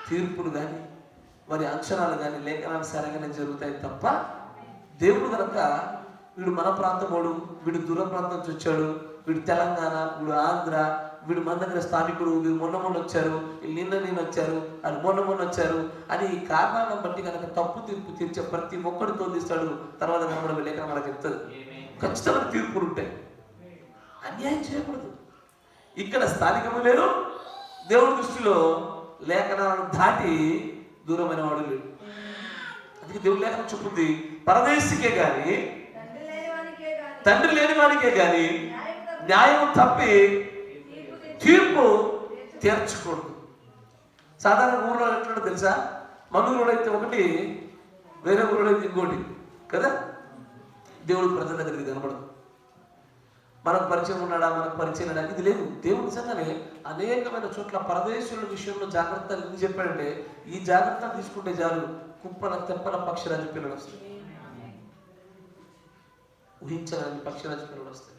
తీర్పులు కానీ మరి అంచనాలు కానీ లేఖనానుసారంగానే జరుగుతాయి తప్ప, దేవుడు కనుక వీడు మన ప్రాంతం వాడు, వీడు దూర ప్రాంతం నుంచి వచ్చాడు, వీడు తెలంగాణ, వీడు ఆంధ్ర, వీడు మన దగ్గర స్థానికుడు, వీడు మొన్న వచ్చారు, వీళ్ళు నిన్న వచ్చారు, అది మొన్న వచ్చారు అని ఈ కారణాలను బట్టి కనుక తప్పు తీర్పు తీర్చే ప్రతి ఒక్కడితో తీస్తాడు. తర్వాత కనుక లేఖనం మనకు చెప్తుంది. ఖచ్చితమైన తీర్పులు ఉంటాయి. అన్యాయం చేయకూడదు. ఇక్కడ స్థానికము లేరు, దేవుడి దృష్టిలో లేఖనాలను దాటి దూరమైన వాడు లేడు. అందుకే దేవుడి లేఖనం చెప్పుద్ది, పరదేశికే గాని తండ్రి లేని వానికే గాని న్యాయం తప్పి తీర్పు తీర్చకూడదు. సాధారణ ఊళ్ళో ఎట్లా తెలుసా? మన ఊళ్ళో అయితే ఒకటి, వేరే ఊళ్ళో అయితే ఇంకోటి కదా. దేవుడు ప్రజల దగ్గరికి కనపడదు. మనకు పరిచయం ఉన్నాడా, మనకు పరిచయం ఉన్నాడా, ఇది లేదు. దేవుడు నిజంగానే అనేకమైన చోట్ల పరదేశుల విషయంలో జాగ్రత్తలు ఎందుకు చెప్పాడంటే, ఈ జాగ్రత్తలు తీసుకుంటే చాలు కుప్పల తెప్పల పక్షిరాజు పిల్లలు వస్తాయి, ఊహించాలని పక్షిరాజు పిల్లలు వస్తాయి.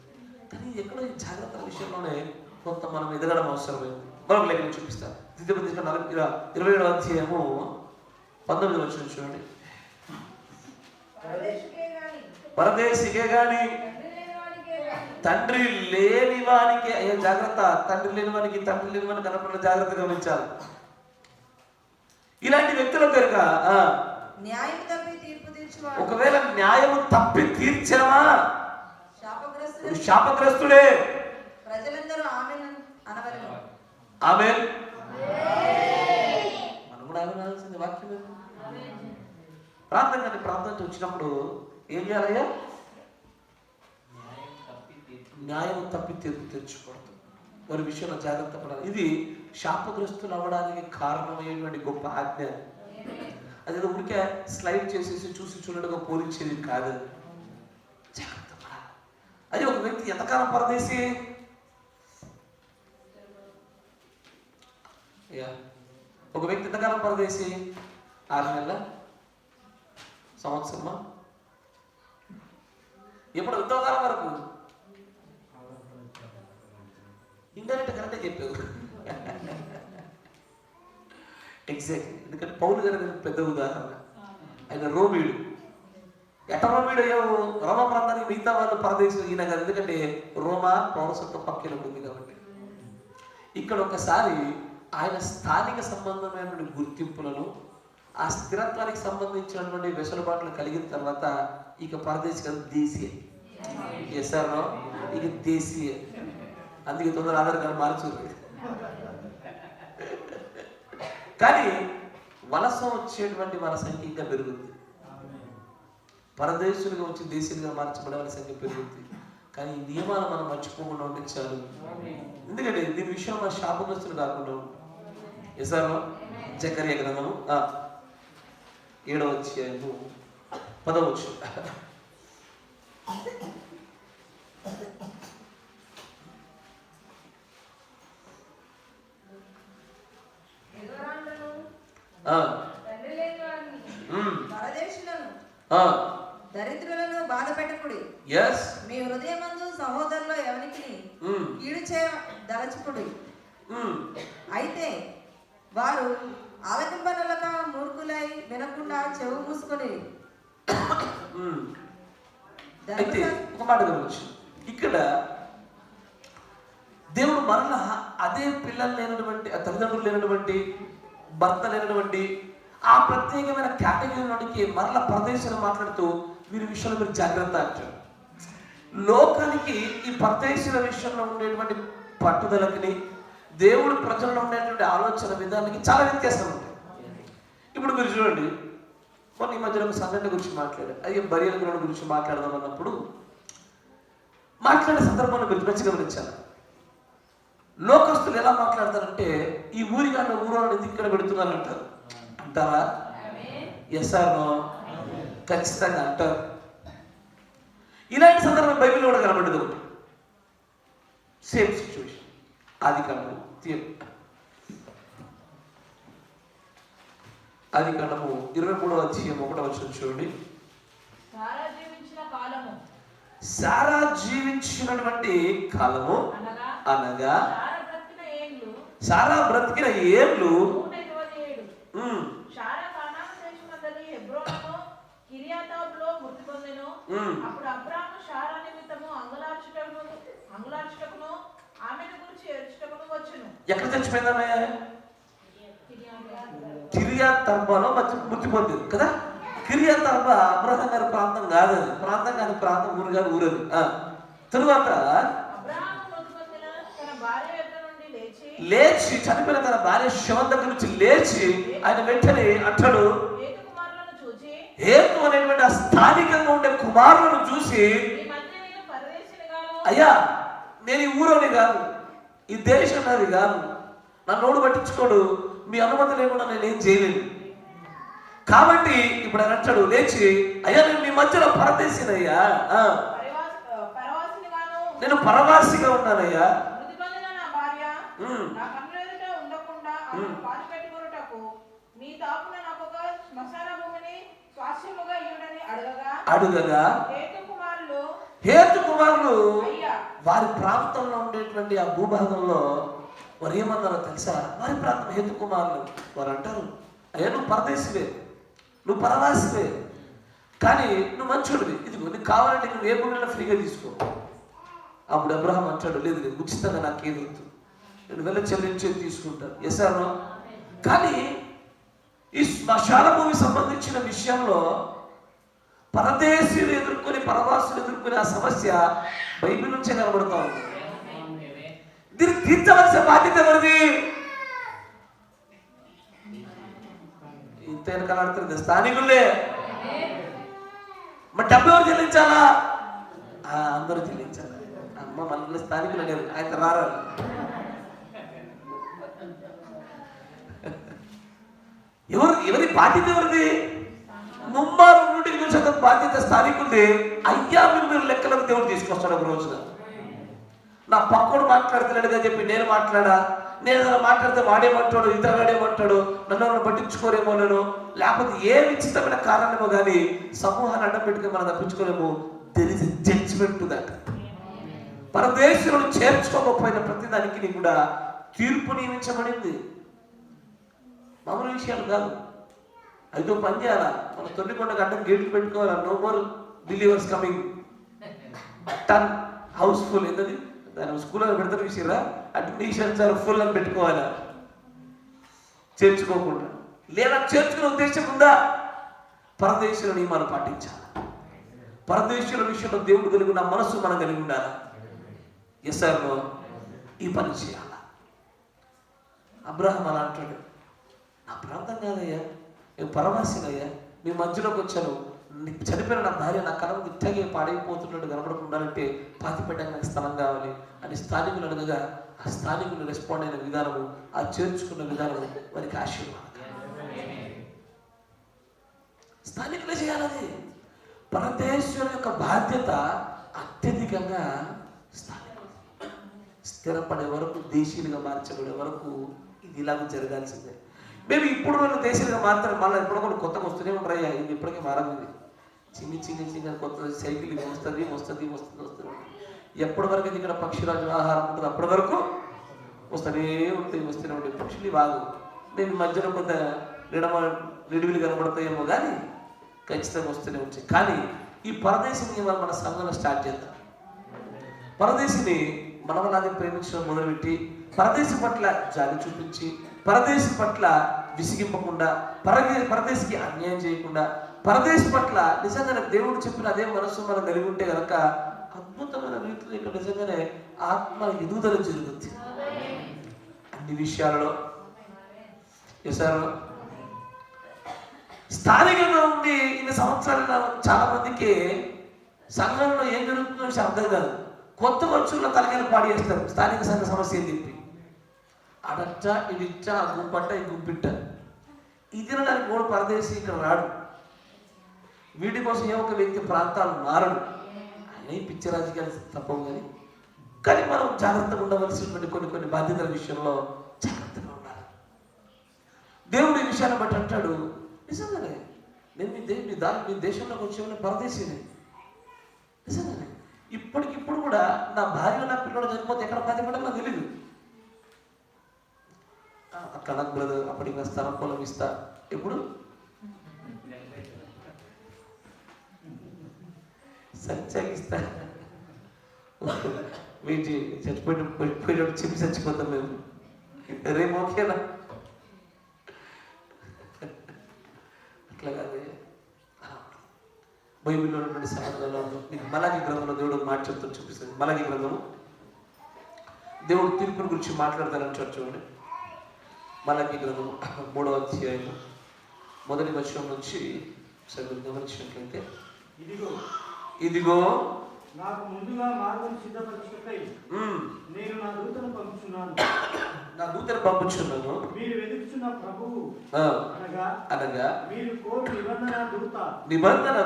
కానీ ఎక్కడో ఈ జాగ్రత్తల విషయంలోనే కొంత మనం ఎదగడం అవసరమైంది. మరొక లేఖను చూపిస్తాను. 27వ అధ్యాయము 19వ వచనం చూడండి. పరదేశికే గాని తండ్రి లేని వానికి, అయ్యే జాగ్రత్త, తండ్రి లేని వానికి కనపడిన జాగ్రత్త గమనించాలి. ఇలాంటి వ్యక్తుల కనుక ఒకవేళ న్యాయము తప్పి తీర్చామా శాపగ్రస్తుడే. ఆమేన్. మనం కూడా ఆమెన్ అనాల్సింది వాక్యం. ప్రాంతం వచ్చినప్పుడు ఏం చేయాలయ్యా? న్యాయం తప్పి తీర్పు తెచ్చుకోవద్దు, వారి విషయంలో జాగ్రత్త పడాలి. ఇది శాపగ్రస్తులు అవ్వడానికి కారణమయ్యేటువంటి గొప్ప ఆజ్ఞ. అది ఊరికే స్లైడ్ చేసేసి చూసి చూడగా పోలించేది కాదు. జాగ్రత్త పడాలి. అది ఒక వ్యక్తి ఎంతకాలం పరదేశి, ఒక వ్యక్తి ఎంతకాలం పరదేశి? 6 నెలల, సంవత్సరమా, ఎప్పుడు ఎంతకాలం వరకు? ఇండైరెక్ట్ కరెక్టే చెప్పావు. ఎగ్జాక్ట్లీ. ఎందుకంటే పౌలు గారు పెద్ద ఉదాహరణ. ఆయన రోమీయుడు. రోమీయుడు అయ్యావు? రోమా ప్రాంతానికి మిగతా వాళ్ళు పరదేశం ఈయన కాదు. ఎందుకంటే రోమా పౌరసత్వం పక్కన ఉంది కాబట్టి. ఇక్కడ ఒకసారి ఆయన స్థానిక సంబంధమైనటువంటి గుర్తింపులను, ఆ స్థిరత్వానికి సంబంధించినటువంటి వెసులుబాట్లు కలిగిన తర్వాత ఇక పరదేశీ కాదు, దేశీయ. ఎస్ఆర్ ఇక దేశీయ. అందుకే తొందర ఆధార్ కార్డు మార్చుకుంది. కానీ వలస వచ్చేటువంటి మన సంఖ్య ఇంకా పెరుగుతుంది. పరదేశులుగా వచ్చి దేశీయులుగా మార్చబడే సంఖ్య పెరుగుతుంది. కానీ ఈ నియమాలు మనం మర్చిపోకుండా ఉంటే చాలు. ఎందుకంటే దీని విషయం మన శాపగ్రస్తులు కాకుండా ఎసారో జకర్యా గ్రంథము 7వ అధ్యాయము 10వ వచనం. దరిద్రులను బాధ పెట్టకుడి. మీ హృదయమందు సహోదరులో ఎవరికి కీడు చేయ దలచుకుడి. అయితే వారు ఆలకింపనలక మూర్ఖులై వినకుండా చెవు మూసుకొని. ఒక మాట గమనించు, ఇక్కడ దేవుడు మరలా అదే పిల్లలు లేనటువంటి, తల్లిదండ్రులు లేనటువంటి, భర్త లేనటువంటి ఆ ప్రత్యేకమైన కేటగిరీలోనికి మరలా పరదేశంలో మాట్లాడుతూ వీరి విషయంలో మీరు జాగ్రత్త అంటారు. లోకానికి ఈ పరదేశుల విషయంలో ఉండేటువంటి పట్టుదలకి దేవుడు ప్రజల్లో ఉండేటువంటి ఆలోచన విధానానికి చాలా వ్యత్యాసం ఉంటాయి. ఇప్పుడు మీరు చూడండి, మొన్న ఈ మధ్యలో ఒక సంఘటన గురించి మాట్లాడారు. అయ్యే బరియల గ్రౌండ్ గురించి మాట్లాడదాం అన్నప్పుడు మాట్లాడే సందర్భాన్ని గురించి మంచిగా గమనించాను. లోకస్తులు ఎలా మాట్లాడతారంటే ఈ ఊరిగానే ఊరోళ్ళని ఎందుకు ఇక్కడ పెడుతున్నారు అంటారు. అంటారా? Yes or no? ఖచ్చితంగా అంటారు. ఇలాంటి సందర్భం బైబిల్లో కూడా కనబడదు. ఒకటి సేమ్ సిచ్యువేషన్. ఆదికాండము 23వ అధ్యాయం 1వ వచనం చూడండి. సారా జీవించినటువంటి కాలము అనగా సారా బ్రతికిన ఏళ్ళు 'అప్పుడు అబ్రాము శారా నిమిత్తము అంగుళార్చుటకును ఆమెను గురించి ఏడ్చుటకును వచ్చెను. ఎక్కడ చచ్చిపోయిందనే? కిర్యాత్ అర్బాలో మృతి పొందింది కదా. కిర్యాత్ అర్బా అబ్రహాం గారి ప్రాంతం కాదు, అది ప్రాంతం కాని ప్రాంతం, ఊరు కాని ఊరది. తరువాత లేచి చనిపోయిన తన భార్య శవం దగ్గర నుంచి లేచి ఆయన వెంటనే అంటాడు, హేతు అనేటువంటి ఆ స్థానికంగా ఉండే కుమారులను చూసి, అయ్యా నేను ఈ ఊరోని కాదు, ఈ దేశం నాది కాదు, నన్ను నోడు పట్టించుకోడు, మీ అనుమతి లేకుండా నేనేం చేయలేను. కాబట్టి ఇప్పుడు ఆయన అంటాడు లేచి, అయ్యా నేను మీ మధ్యలో పరదేశినయ్యా, నేను పరవాసిగా ఉన్నానయ్యా. అడుగగా హేతు కుమారులు వారి ప్రాంతంలో ఉండేటువంటి ఆ భూభాగంలో వారు ఏమన్నారో తెలుసా? వారి ప్రాంతం హేతు కుమారులు వారు అంటారు, అయ్యా నువ్వు పరదేశివే, నువ్వు పరవాసివే, కానీ నువ్వు మంచోడివి, ఇదిగో నీకు కావాలంటే నువ్వు ఏ భూమిలో ఫ్రీగా తీసుకో. అప్పుడు అబ్రహాం అంటాడు, లేదు లేదు ఉచితంగా నాకు ఏదొద్దు, నేను వెళ్ళి చెల్లించేది తీసుకుంటాను. ఎసారో? కానీ ఈ శ్మశాన భూమి సంబంధించిన విషయంలో పరదేశీయులు ఎదుర్కొని పరవాసులు ఎదుర్కొనే ఆ సమస్య బైబిల్ నుంచే కనబడుతూ ఉంది. దీన్ని తీర్చవలసిన బాధ్యత ఎవరిది? ఇంత కనబడుతుంది స్థానికులే. మరి డబ్బు ఎవరు చెల్లించాలా? అందరూ చెల్లించాలి. అమ్మ మన స్థానికులు అనేది ఆయన రారా. ఎవరి బాధ్యత ఎవరిది? ముమ్మారు 100% బాధ్యత స్థానికులది. అయ్యా మీరు లెక్కలకు దేవుడు తీసుకొస్తాడు ఒక రోజున. నా పక్కడు మాట్లాడతలేడుగా చెప్పి నేను మాట్లాడా, నేను ఏదైనా మాట్లాడితే వాడేమంటాడు, ఇతరుడేమంటాడు, నన్ను పట్టించుకోరేమో, నేను లేకపోతే ఏ విచితమైన కారణమో కానీ సమూహాన్ని అడ్డం పెట్టుకుని మనం తప్పించుకోలేము. There is a judgement to that. పరదేశులను చేర్చుకోకపోయిన ప్రతిదానికి కూడా తీర్పు నియమించబడింది. మామూలు విషయాలు కాదు. అయితే పని చేయాలా, మన తొండికొండకు అడ్డం గేట్లు పెట్టుకోవాలా. నో మోర్ బిలీవర్స్ కమింగ్, టన్ హౌస్ఫుల్. ఏంటది దాని స్కూల్లో పెడతారు విషయరా, అడ్మిషన్స్ ఆర్ ఫుల్ అని పెట్టుకోవాలా చేర్చుకోకుండా. లేదా చేర్చుకునే ఉద్దేశం ఉందా? పరదేశుల నియమాలు పాటించాలి. పరదేశుల విషయంలో దేవుడు కలిగి ఉన్న మనసు మనం కలిగి ఉండాలి. ఎస్ఆర్లో ఈ పని చేయాలి. అబ్రహాం అలా అంటాడు, నా ప్రాంతం కాదయ్యా, నేను పరవాసినయ్యా, మీ మధ్యలోకి వచ్చాను, చనిపోయిన నా భార్య నా కళ ఇట్టాగే పాడైపోతున్నట్టు కనబడకుండా ఉండాలంటే పాతిపెట్టడానికి నాకు స్థలం కావాలి అని స్థానికులు అడగగా ఆ స్థానికులు రెస్పాండ్ అయిన విధానము, ఆ చేర్చుకున్న విధానము వారికి ఆశీర్వాదం. స్థానికులే చేయాలది. పరదేశం యొక్క బాధ్యత అత్యధికంగా స్థానికులు. స్థిరపడే వరకు, దేశీయులుగా మార్చబడే వరకు ఇది ఇలాగ జరగాల్సిందే. మేము ఇప్పుడు వాళ్ళు దేశీయులుగా మాత్రం మళ్ళీ ఎప్పుడో కూడా కొత్తగా వస్తూనే ఉంటాయి. ఇది ఇప్పటికీ మారదు. చిన్న కొత్త సైకిల్ వస్తుంది. ఎప్పటి వరకు ఇది ఇక్కడ పక్షిరాజు ఆహారం ఉంటుంది అప్పటి వరకు వస్తూనే ఉంటాయి పక్షులు బాగు. నేను మధ్యలో కొంత నిడివిలు కనబడతాయేమో కానీ ఖచ్చితంగా వస్తూనే ఉంటాయి. కానీ ఈ పరదేశిని మనం మన సంఘంలో స్టార్ట్ చేద్దాం. పరదేశిని మనమలాగే ప్రేమించడం మొదలుపెట్టి, పరదేశం పట్ల జాలి చూపించి, పరదేశం పట్ల విసిగింపకుండా, పరదేశికి అన్యాయం చేయకుండా, పరదేశం పట్ల నిజంగానే దేవుడు చెప్పిన అదే మనసు మనం కలిగి ఉంటే కనుక అద్భుతమైన రీతిలో ఇక్కడ నిజంగానే ఆత్మ ఎదుగుదల జరుగుతుంది అన్ని విషయాలలో. స్థానికంగా ఉండి ఇన్ని సంవత్సరాలుగా చాలా మందికి సంఘంలో ఏం జరుగుతుందో విషయం అర్థం కాదు. కొత్త వచ్చున్న తలకాయలు పాడి చేస్తారు స్థానిక సంఘ సమస్య అని చెప్పి. అడచ్చ ఇడిచ్చ, ఆ గుంపట్ట ఈ గుంపిట్ట. ఈ తినడానికి కూడా పరదేశీ ఇక్కడ రాడు. వీటి కోసం ఏ ఒక వ్యక్తి ప్రాంతాలు మారడు. అన్నీ పిచ్చి రాజకీయాలు తప్పవు. కానీ మనం జాగ్రత్తగా ఉండవలసినటువంటి కొన్ని బాధ్యతల విషయంలో జాగ్రత్తగా ఉండాలి. దేవుడు ఈ విషయాన్ని బట్టి అంటాడు, నిజంగానే నేను మీ దేశంలోకి వచ్చే పరదేశీని. నిజంగానే ఇప్పటికిప్పుడు కూడా నా భార్య నా పిల్లడు చనిపోతే ఎక్కడ బాధ్యపడాలో నాకు తెలియదు. అక్కడ నాకు బ్రదర్ అప్పటికి నా స్థలం పొలం ఇస్తా. ఎప్పుడు సంచాగిస్తా. వీటి చచ్చిపోయేటప్పుడు చెప్పి చచ్చిపోతాం మేము. రేపు ఓకేనా? అట్లా కాదు. బైబిల్లో ఉన్నటువంటి సంబంధాలు మీకు మలాకి గ్రంథంలో దేవుడు మాట చెప్తూ చూపిస్తుంది. మలాకి గ్రంథము దేవుడు తీర్పుల గురించి మాట్లాడతారని చూడండి. మలాకి గ్రంథము 3వ అధ్యాయం 1వ వచనం నుంచి గమనించినట్లయితే, ఇదిగో నాకు ముందుగా మార్గం సిద్ధపరచుటకై నేను నా దూతను పంపుచున్నాను. మీరు వెతుకుచున్న ప్రభువు అనగా మీరు కోరు నిబంధన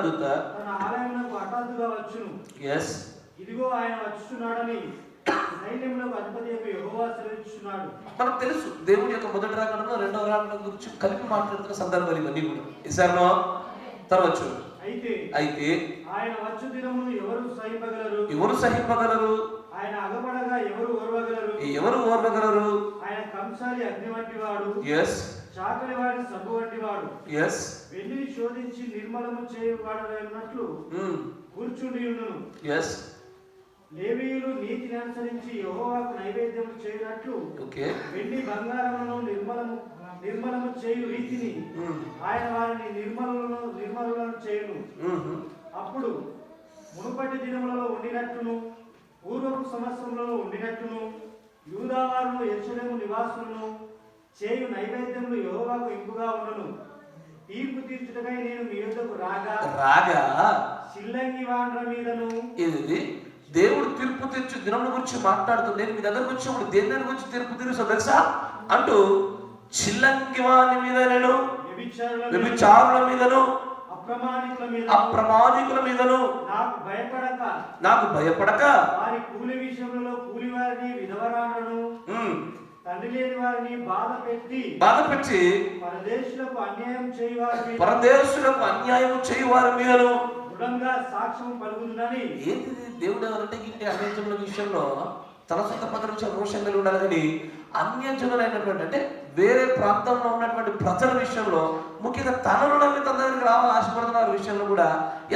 దూత తన ఆలయమునకు హఠాత్తుగా వచ్చును. ఇదిగో ఆయన వచ్చుచున్నాడని సైన్యములకు అధిపతి యెహోవా సెలవిస్తున్నాడు. మనకు తెలుసు దేవుని యొక్క మొదటి రాకడను రెండవ రాకడం గురించి కలిపి మాట్లాడుతున్న సందర్భాలు ఇవన్నీ కూడా. ఇసారో తర్వాత అయితే ఆయన వచ్చు దినమును ఎవరు సహింపగలరు? ఆయన అగపడగా ఎవరు ఓర్వగలరు? ఆయన కంసాలి అగ్ని వంటి వాడు, చాకలి వాడి సబ్బు వంటి వాడు, వెండిని శోధించి నిర్మలము చేయబడనట్లు కూర్చుండి ఉండును. లేవీయులు నీతిని అనుసరించి యెహోవాకు నైవేద్యం చేయనట్లు వెండి బంగారములను నిర్మలము చేయు రీతిని ఆయన వారిని నిర్మలులను చేయును. అప్పుడు మునుపటి దినములలో ఉండినట్టును పూర్వపు సంవత్సరంలో ఉండినట్టును యూదావారును యెరూషలేము నివాసులను చేయు నైవేద్యములు యెహోవాకు ఇంపుగా ఉండును. తీర్పు తీర్చుటకై నేను మీ యొద్దకు రాగా సిల్లంగి వాండ్ర మీదను. ఇది దేవుడు తీర్పు తీర్చు దినముల గురించి మాట్లాడుతూ నేను మీ దగ్గరకు వచ్చినప్పుడు దేని గురించి తీర్పు తీర్చో తెలుసా అంటూ, చిల్లంగి వాని మీదను, వ్యభిచారుల మీదను, అప్రమాణికుల మీదను నాకు భయపడక వారి కూలి విషయంలో కూలి వారిని విధవరాలను తండ్రి లేని వారిని బాధ పెట్టి పరదేశులకు అన్యాయం చేయు వారి మీదను సాక్ష్యం పలుకుతుందని. ఏంటి దేవుడు ఎవరంటే అన్యజనుల విషయంలో తన సొంత పదం రోషం కలిగి ఉండాలి. కానీ అన్యజనులైనటువంటి అంటే వేరే ప్రాంతంలో ఉన్నటువంటి ప్రజల విషయంలో, ముఖ్యంగా తనను నమ్మి తన దగ్గరికి రావాలని ఆశపడుతున్న వారి విషయంలో కూడా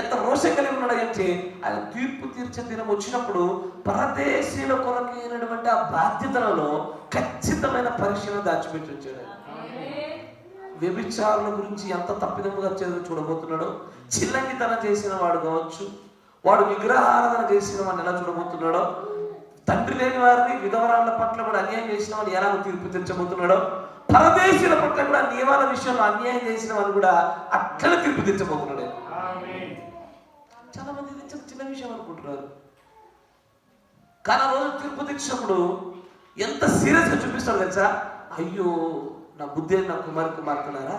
ఎంత రోషం కలిగి ఉన్నాడు అంటే, ఆయన తీర్పు తీర్చే దినం వచ్చినప్పుడు పరదేశీయుల కొరకైనటువంటి ఆ బాధ్యతలలో ఖచ్చితమైన పరీక్షను దాచిపెట్టి వచ్చాడు. వ్యభిచారుల గురించి ఎంత తప్పిదముగా చూడబోతున్నాడో, చిల్లంగితనం చేసిన వాడు కావచ్చు, వాడు విగ్రహారాధన చేసిన వాడిని ఎలా చూడబోతున్నాడో, తండ్రి లేని వారిని విధవరాళ్ళ పట్ల కూడా అన్యాయం చేసిన వాడిని ఎలా తీర్పు తీర్చబోతున్నాడో, పరదేశీయుల పట్ల కూడా నియమాల విషయంలో అన్యాయం చేసిన వాడిని కూడా అట్లా తీర్పు తీర్చబోతున్నాడు. చిన్న విషయం అనుకుంటున్నారు. కానీ ఆ రోజు తీర్పు తీర్చినప్పుడు ఎంత సీరియస్గా చూపిస్తాడు తెలుసా? అయ్యో నా బుద్ధి నా కుమార్తెలారా,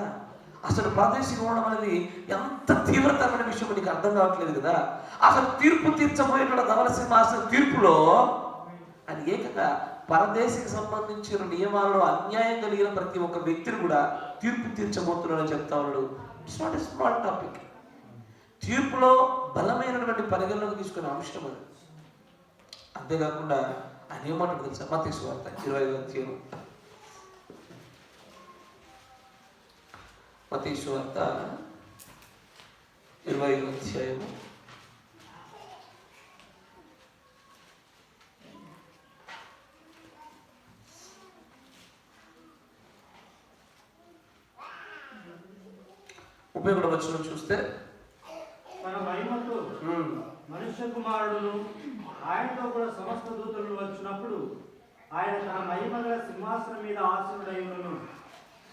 అసలు పరదేశిగా ఉండడం అనేది ఎంత తీవ్రతరమైన విషయం నీకు అర్థం కావట్లేదు కదా. అసలు తీర్పు తీర్చబోయేట ధవల సింహాసనం తీర్పులో అది ఏకంగా పరదేశికి సంబంధించిన నియమాలలో అన్యాయం కలిగిన ప్రతి ఒక్క వ్యక్తిని కూడా తీర్పు తీర్చబోతున్నాడని చెప్తా ఉన్నాడు. It's not a small topic. తీర్పులో బలమైనటువంటి పరిగణలోకి తీసుకునే అంశం అది. అంతేకాకుండా ఆయన ఏమంటాడు తెలుసా? మత్తయి సువార్త 20వ అధ్యాయం, మత్తయి సువార్త 20వ అధ్యాయం 31వ వచనం చూస్తే, తన మహిమతో మనుష్య కుమారుడును ఆయనతో కూడా సమస్త దూతలను వచ్చినప్పుడు ఆయన తన మహిమ గల సింహాసనం మీద ఆసీనుడైనను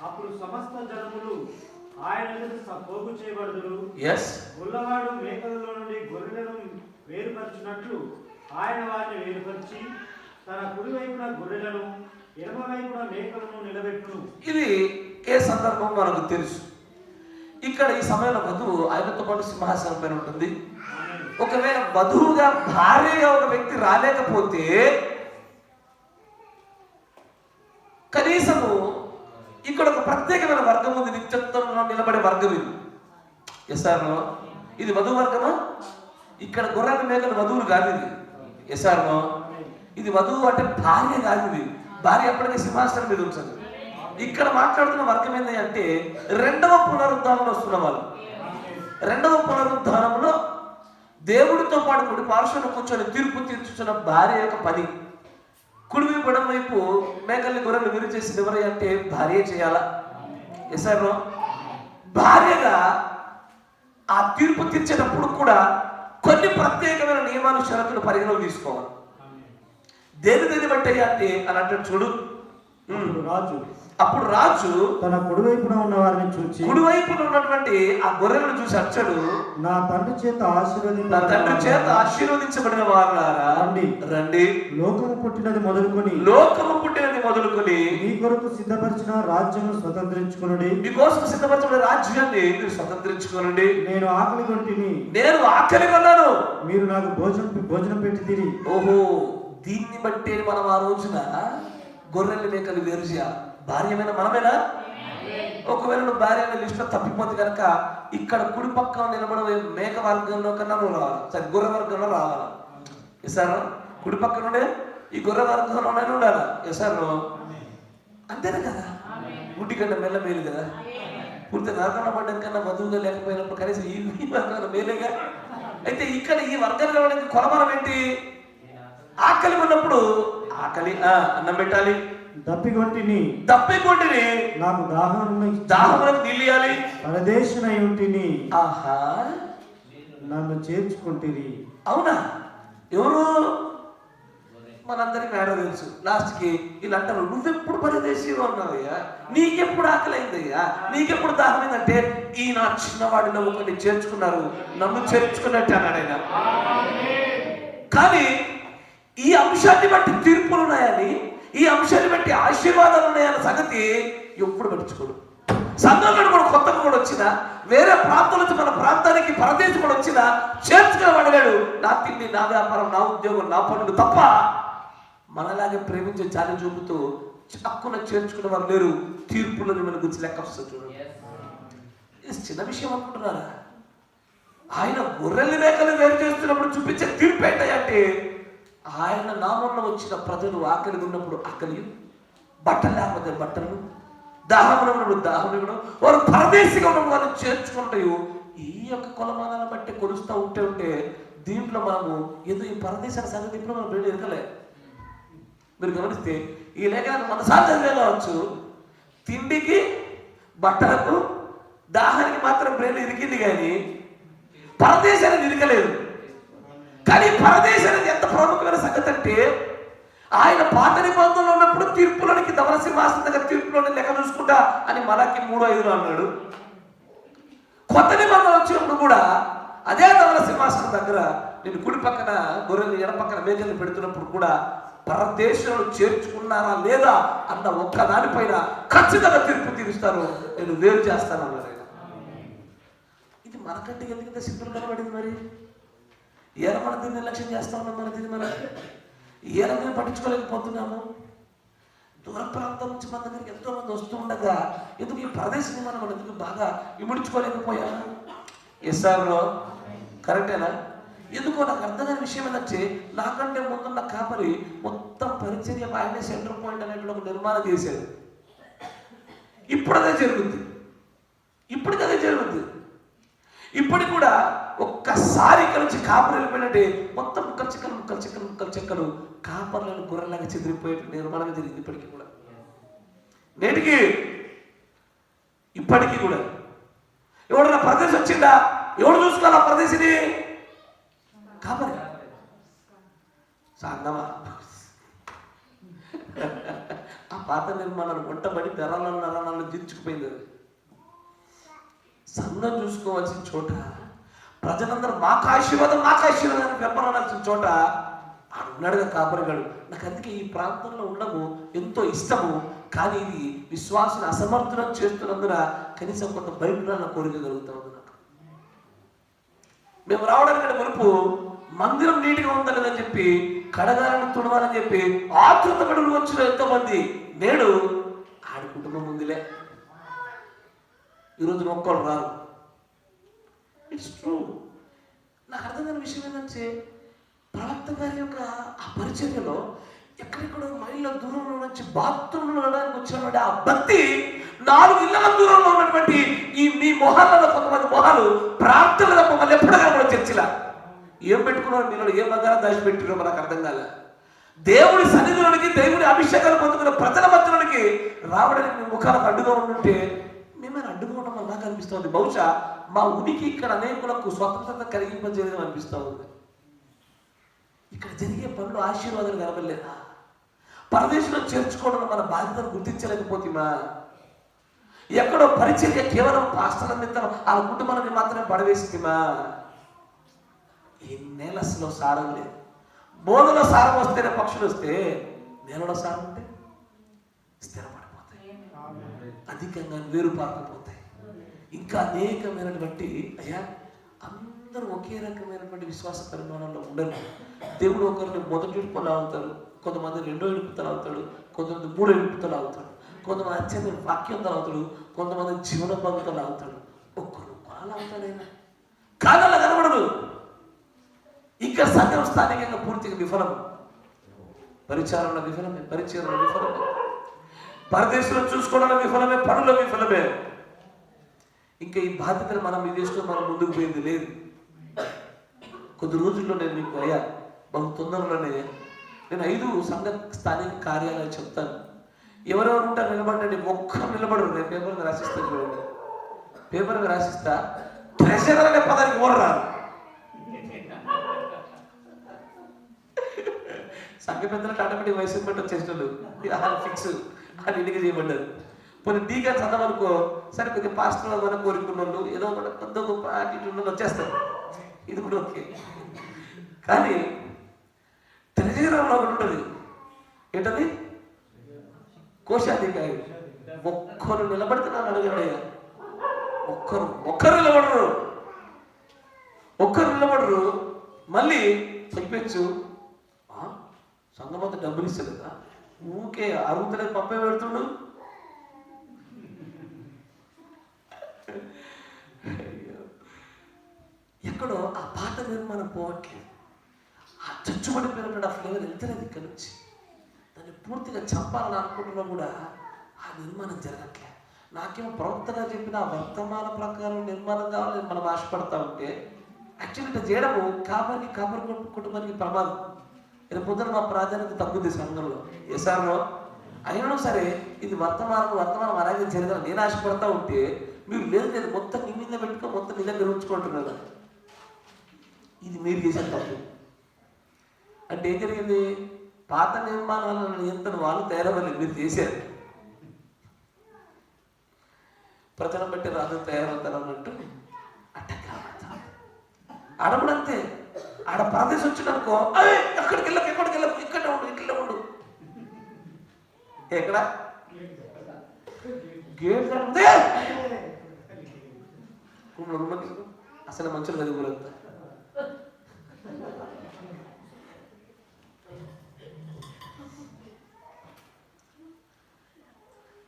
అప్పుడు సమస్త జనములు ఆయన ఎదుట పోగు చేయబడుదురు. గుల్లవాడు మేకలలో నుండి గొర్రెలను వేరుపరిచినట్లు ఆయన వారిని వేరుపరిచి తన కుడి వైపున గొర్రెలను ఎడమ వైపున మేకలను నిలబెట్టును. ఇది ఏ సందర్భం మనకు తెలుసు. ఇక్కడ ఈ సమయంలో వధువు ఆయనతో పాటు సింహాసనం పైన ఉంటుంది. ఒకవేళ వధువుగా భార్యగా ఒక వ్యక్తి రాలేకపోతే కనీసము ఇక్కడ ఒక ప్రత్యేకమైన వర్గం ఉంది, నిత్యత్వంలో నిలబడే వర్గం ఇది. ఎస్ఆర్నో ఇది వధువు వర్గమా? ఇక్కడ గొర్రెల మేకలు వధువులు కాదు ఇది. ఎస్ఆర్నో ఇది వధువు అంటే భార్య కాదు ఇది. భార్య ఎప్పటికీ సింహాసనం మీద ఉంటుంది. ఇక్కడ మాట్లాడుతున్న వర్గం ఏంటి అంటే రెండవ పునరుద్ధానంలో వస్తున్న వాళ్ళు. రెండవ పునరుద్ధానంలో దేవుడితో పాటు కుడి పార్శ్వన కూర్చొని తీర్పు తీర్చుతున్న భార్య యొక్క పని. కుడివి పడం వైపు మేకల్ని గొర్రెలు విరు చేసింది ఎవరు అంటే భార్య చేయాలా? ఎసారో భార్యగా ఆ తీర్పు తీర్చేటప్పుడు కూడా కొన్ని ప్రత్యేకమైన నియమాలు షరతులు పరిగణలోకి తీసుకోవాలి. దేని బట్టి అంటే అని అంటాడు చూడు. అప్పుడు రాజు తన కుడివైపున ఉన్న వారిని చూచి, కుడివైపున ఉన్నటువంటి ఆ గొర్రెలను చూసి అచ్చడు, నా తండ్రి చేత ఆశీర్వదించబడిన వారులారా రండి, లోకము పుట్టినది మొదలుకొని మీ కొరకు సిద్ధపరిచిన రాజ్యము స్వతంత్రించుకొనుడి. మీకోసం సిద్ధపరచబడిన రాజ్యాన్ని మీరు స్వతంత్రించుకోనండి. నేను ఆకలి కొన్నాను, మీరు నాకు భోజనం పెట్టి తిని. ఓహో, దీన్ని బట్టి మనం ఆ రోజున గొర్రెల మేకలు వేరు చేయాలి. భార్యమైన మనమేనా? ఒకవేళ నువ్వు భార్య అనే లిస్టులో తప్పిపోతే కనుక ఇక్కడ కుడి పక్కన నిలబడే మేక వర్గంలో కన్నా నువ్వు రావాలి. సరే, గొర్రె వర్గంలో రావాలి. ఎసారు కుడి పక్కన ఉండే ఈ గొర్రె వర్గంలోనే ఉండాలి. ఎసారు అంతేనా కదా? గుడ్డి కన్నా మెల్ల మేలు కదా. పూర్తి నరకన పడ్డం కన్నా వధువుగా లేకపోయినప్పుడు కనీసం ఈ వర్గంలో మేలేగా. అయితే ఇక్కడ ఈ వర్గంలో కొలమానం ఏంటి? ఆకలి ఉన్నప్పుడు ఆకలి అన్నం పెట్టాలి. దప్పికొంటిని నాకు దాహమునకు నీళ్ళియాలి. పరదేశినై ఉంటిని, ఆహా నన్ను చేర్చుకుంటిరి. అవునా? ఎవరు? మనందరికి మేడ తెలుసు. లాస్ట్ కి వీళ్ళు అంటారు, నువ్వెప్పుడు పరదేశీ ఉన్నావయ్యా, నీకెప్పుడు ఆకలైందయ్యా, నీకెప్పుడు దాహమైందంటే ఈ నా చిన్నవాడిలో ఒకరిని చేర్చుకున్నారు, నన్ను చేర్చుకున్నట్టు అన్నాడు ఆయన. కానీ ఈ అంశాన్ని బట్టి తీర్పులు ఉన్నాయని, ఈ అంశాన్ని బట్టి ఆశీర్వాదాలు ఉన్నాయన్న సంగతి ఎప్పుడు పట్టించుకోడు. సంఘంలో కూడా కొత్తగా కూడా వచ్చినా, వేరే ప్రాంతం నుంచి మన ప్రాంతానికి పరదేశం కూడా వచ్చినా చేర్చుకుని అడిగాడు. నా తిండి, నా వ్యాపారం, నా ఉద్యోగం, నా పనులు తప్ప మనలాగే ప్రేమించే చాలి చూపుతూ చక్కున చేర్చుకునే వారు లేరు. తీర్పులను మన గురించి లెక్క వస్తుంది చూడండి. ఇది చిన్న విషయం అనుకుంటున్నారా? ఆయన గొర్రెల మేకలు వేరు చేస్తున్నప్పుడు చూపించే తీర్పు ఏంటంటే ఆయన నామంలో వచ్చిన ప్రజలు ఆకలి ఉన్నప్పుడు ఆకలి, బట్టలు లేకపోతే బట్టలు, దాహం ఉన్నప్పుడు దాహం ఇవ్వడం, వారు పరదేశిగా ఉన్నప్పుడు వాళ్ళు చేర్చుకుంటాయి. ఈ యొక్క కొలమానాలను బట్టి కొలుస్తూ ఉంటే దీంట్లో మనము ఏదో ఈ పరదేశాల సంగతి ఇప్పుడు మనం బయట ఎరకలే. మీరు గమనిస్తే ఈ లేఖనాన్ని మనసారి చదివేవచ్చు. తిండికి, బట్టలకు, దాహానికి మాత్రం బ్రెయిన్ ఇరికింది కానీ పరదేశానికి ఇరకలేదు. కానీ పరదేశానికి ఎంత ప్రముఖమైన సంగతి అంటే ఆయన పాత నిబంధనలో ఉన్నప్పుడు తీర్పులోనికి ధవల సింహాసనం దగ్గర తీర్పులోని లెక్క చూసుకుంటా అని మలాకి 3:5 అన్నాడు. కొత్త నిబంధన వచ్చినప్పుడు కూడా అదే ధవల సింహాసనం దగ్గర నేను కుడి పక్కన గొర్రెలు ఎడ పక్కన మేకలు పెడుతున్నప్పుడు కూడా పరదేశంలో చేర్చుకున్నారా లేదా అన్న ఒక్క దానిపైన ఖచ్చితంగా తీర్పు తీరుస్తాను, నేను వేరు చేస్తాను అన్నారు ఆయన. ఇది మనకంటే ఎందుకంటే సింపుల్ కనబడింది. మరి ఏల మన దీన్ని నిర్లక్ష్యం చేస్తా ఉన్నాం, మన దీన్ని మనం ఏల మేము పట్టించుకోలేకపోతున్నాము. దూర ప్రాంతం నుంచి మన దగ్గరికి ఎంతో మంది వస్తూ ఉండగా ఎందుకు ఈ ప్రదేశాన్ని మనం ఎందుకు బాగా ఇముడ్చుకోలేకపోయాము? ఎస్ఆర్లో కరెక్టేనా? ఎందుకో నాకు అర్థం కాని విషయం ఏంటంటే, నాకంటే ముందున్న కాపరి మొత్తం పరిచర్య ఆయనే సెంటర్ పాయింట్ అనేటువంటి ఒక నిర్మాణం చేశారు. ఇప్పుడు అదే జరుగుద్ది, ఇప్పటికి అదే జరుగుద్ది. ఇప్పటికి కూడా ఒక్కసారి ఇక్కడ నుంచి కాపరి వెళ్ళిపోయినట్టే మొత్తం ముక్కలు చెక్కలు కాపర్లను గుర్రలాగా చెదిరిపోయే నిర్మాణం జరిగింది. ఇప్పటికీ కూడా నేటికి ఇప్పటికీ కూడా ఎవడన్నా ప్రదేశం వచ్చిందా, ఎవడు చూసుకోవాలి ఆ ప్రదేశిని? కాపరి సంగమా ఆ పాత నిర్మాణాలు వంటబడి నరాలను దించుకుపోయింది. అది సంఘం చూసుకోవాల్సిన చోట, ప్రజలందరూ మాకు ఆశీర్వాదం వెంపడాల్సిన చోట అన్నాడుగా కాపరిగాడు. నాకు అందుకే ఈ ప్రాంతంలో ఉండము ఎంతో ఇష్టము. కానీ ఇది విశ్వాసాన్ని అసమర్థనం చేస్తున్నందున కనీసం కొంత బయట కోరిక కలుగుతా ఉంది నాకు. మేము రావడానికి మునుపు మందిరం నీటిగా ఉందలేదని చెప్పి, కడగాలని తుడవాలని చెప్పి ఆతృత పడులు వచ్చిన ఎంతో మంది. నేడు ఆడి కుటుంబం ఉందిలే, ఈరోజు ఒక్కళ్ళు రారు. It's true. నాకు అర్థం కాని విషయం ఏంటంటే, ప్రవక్త గారి యొక్క ఆ పరిచర్యలో ఎక్కడెక్కడో మైళ్ళ దూరంలో నుంచి బాత్రూంలో వెళ్ళడానికి వచ్చినటువంటి ఆ భక్తి 4 ఇళ్ళ దూరంలో ఉన్నటువంటి ఈ మీ మొహాలలో కొంతమంది మొహాలు ప్రార్థనలు తప్ప మళ్ళీ ఎప్పుడైనా కూడా చర్చిలా ఏం పెట్టుకున్నారు మీరు, ఏం బంగారం దాచిపెట్టారో మనకు అర్థం కాలే. దేవుడి సన్నిధిలోనికి, దేవుడి అభిషేకాలు పొందుకున్న ప్రజల మధ్యలోనికి రావడానికి మీ ముఖాలకు అడ్డుగా ఉంటుంటే మేమైనా అడ్డుగా ఉండడం వల్ల నాకు అనిపిస్తుంది. బహుశా మా ఉనికి ఇక్కడ అనేకులకు స్వతంత్రత కలిగింపజేయడం అనిపిస్తూ ఉంది. ఇక్కడ జరిగే పనులు ఆశీర్వాదాలు కనబడలేదా? పరదేశంలో చేర్చుకోవడం మన బాధ్యతను గుర్తించలేకపోతేమా? ఎక్కడో పరిచర్య కేవలం పాస్టర్ల నిమిత్తం ఆ కుటుంబాన్ని మాత్రమే పడవేస్తుందా? ఈ నేలస్లో సారం లేదు. బోధలో సారం వస్తేనే పక్షులు వస్తే, నేలలో సారం ఉంటే స్థిరపడిపోతాయి, అధికంగా వేరు పారకపోతాయి. ఇంకా అనేకమైనటువంటి అయ్యా అందరూ ఒకే రకమైనటువంటి విశ్వాస పరిమాణంలో ఉండరు. దేవుడు ఒకరిని మొదటి ఇడుపుతలు అవుతాడు, కొంతమంది 2వ ఇడుపుతలు అవుతాడు, కొంతమంది 3వ ఇడుపుతలు అవుతాడు, కొంతమంది అత్యంత వాక్యంతో అవుతాడు, కొంతమంది జీవన భక్తులు అవుతాడు, ఒక్కరు కొనాలు అవుతాడైనా కానీ అలా కనబడదు. ఇక్కడ సంఘం స్థానికంగా పూర్తిగా విఫలం, పరిచారంలో విఫలమే, పరిచయంలో విఫలమే, పరదేశంలో చూసుకోవడంలో విఫలమే, పనుల విఫలమే. ఇంకా ఈ బాధ్యతను మనం ఈ దేశంలో మనం ముందుకు పోయింది లేదు. కొద్ది రోజుల్లో నేను మీకు అయ్యా బహు తొందరలోనే నేను 5 సంఘ స్థానిక కార్యాలయాలు చెప్తాను. ఎవరెవరు ఉంటారు నిలబడండి, ఒక్కరు నిలబడరు. నేను పేపర్ మీద రాసిస్తాను, చూడండి. పేపర్ మీద రాసిస్తా, ట్రెజరర్ అనే పదానికి ఎవరు రారు. సంఘ పెద్దలకు ఆటోమేటిక్ వయసు బట్టి వచ్చేసినాడు, ఫిక్స్ అని ఇంటికి చేయబడ్డారు. కొన్ని డీకన్స్ అన్నామనుకో, సరే కొద్దిగా పాస్టర్ మన కోరుకున్న వాళ్ళు ఏదో ఒకటి పెద్ద గొప్ప యాటిట్యూడ్ వచ్చేస్తారు, ఇది కూడా ఓకే. కానీ ట్రెజరర్లో ఒకటి ఉంటుంది, ఏంటది? కోశాధికారి. ఒక్కరు నిలబడితే నాకు అడగండి, ఒక్కరు నిలబడరు. మళ్ళీ చెప్పచ్చు, సంఘమంతా డబ్బులు ఇస్తలేదా, ఊకే అరుగుతలేదు, పంపే పెడుతుండు. ఎక్కడో ఆ పాత నిర్మాణం పోవట్లేదు, ఆ చచ్చుబడిపోయినటువంటి ఆ ఫ్లేవర్ వెళ్తలేదు ఇక్కడ నుంచి. దాన్ని పూర్తిగా చంపాలని అనుకుంటున్నా కూడా ఆ నిర్మాణం జరగట్లే. నాకేమో ప్రవక్తగా చెప్పిన ఆ వర్తమాన ప్రకారం నిర్మాణం కావాలని మనం ఆశపడతా ఉంటే, యాక్చువల్లీ ఇట్లా చేయడము కాపరి కుటుంబానికి ప్రమాదం. రేపు పొద్దున మా ప్రాధాన్యత తగ్గుద్ది సంఘంలో, ఎస్ఆర్లో అయినా సరే. ఇది వర్తమానం అలాగే జరగాలి నేను ఆశపడతా ఉంటే, మీరు లేదు మొత్తం నీ మీద పెట్టుకో, మొత్తం నీ దగ్గర ఉంచుకుంటున్నారు. ఇది మీరు చేసే తప్పు. అంటే ఏం జరిగింది? పాత నిర్మాణాలను ఎంత వాళ్ళు తయారవ్వలేదు, మీరు చేశారు. ప్రజలను బట్టి రాజు తయారవుతారు అన్నట్టు అట్ట ఆడ కూడా అంతే. ఆడ పరదేశం వచ్చిందనుకో, ఎక్కడికి వెళ్ళకు ఇక్కడే ఉండు, ఇట్లా ఉండు. ఎక్కడ గేట్ అసలు మంచులు కదా ఊరంతా.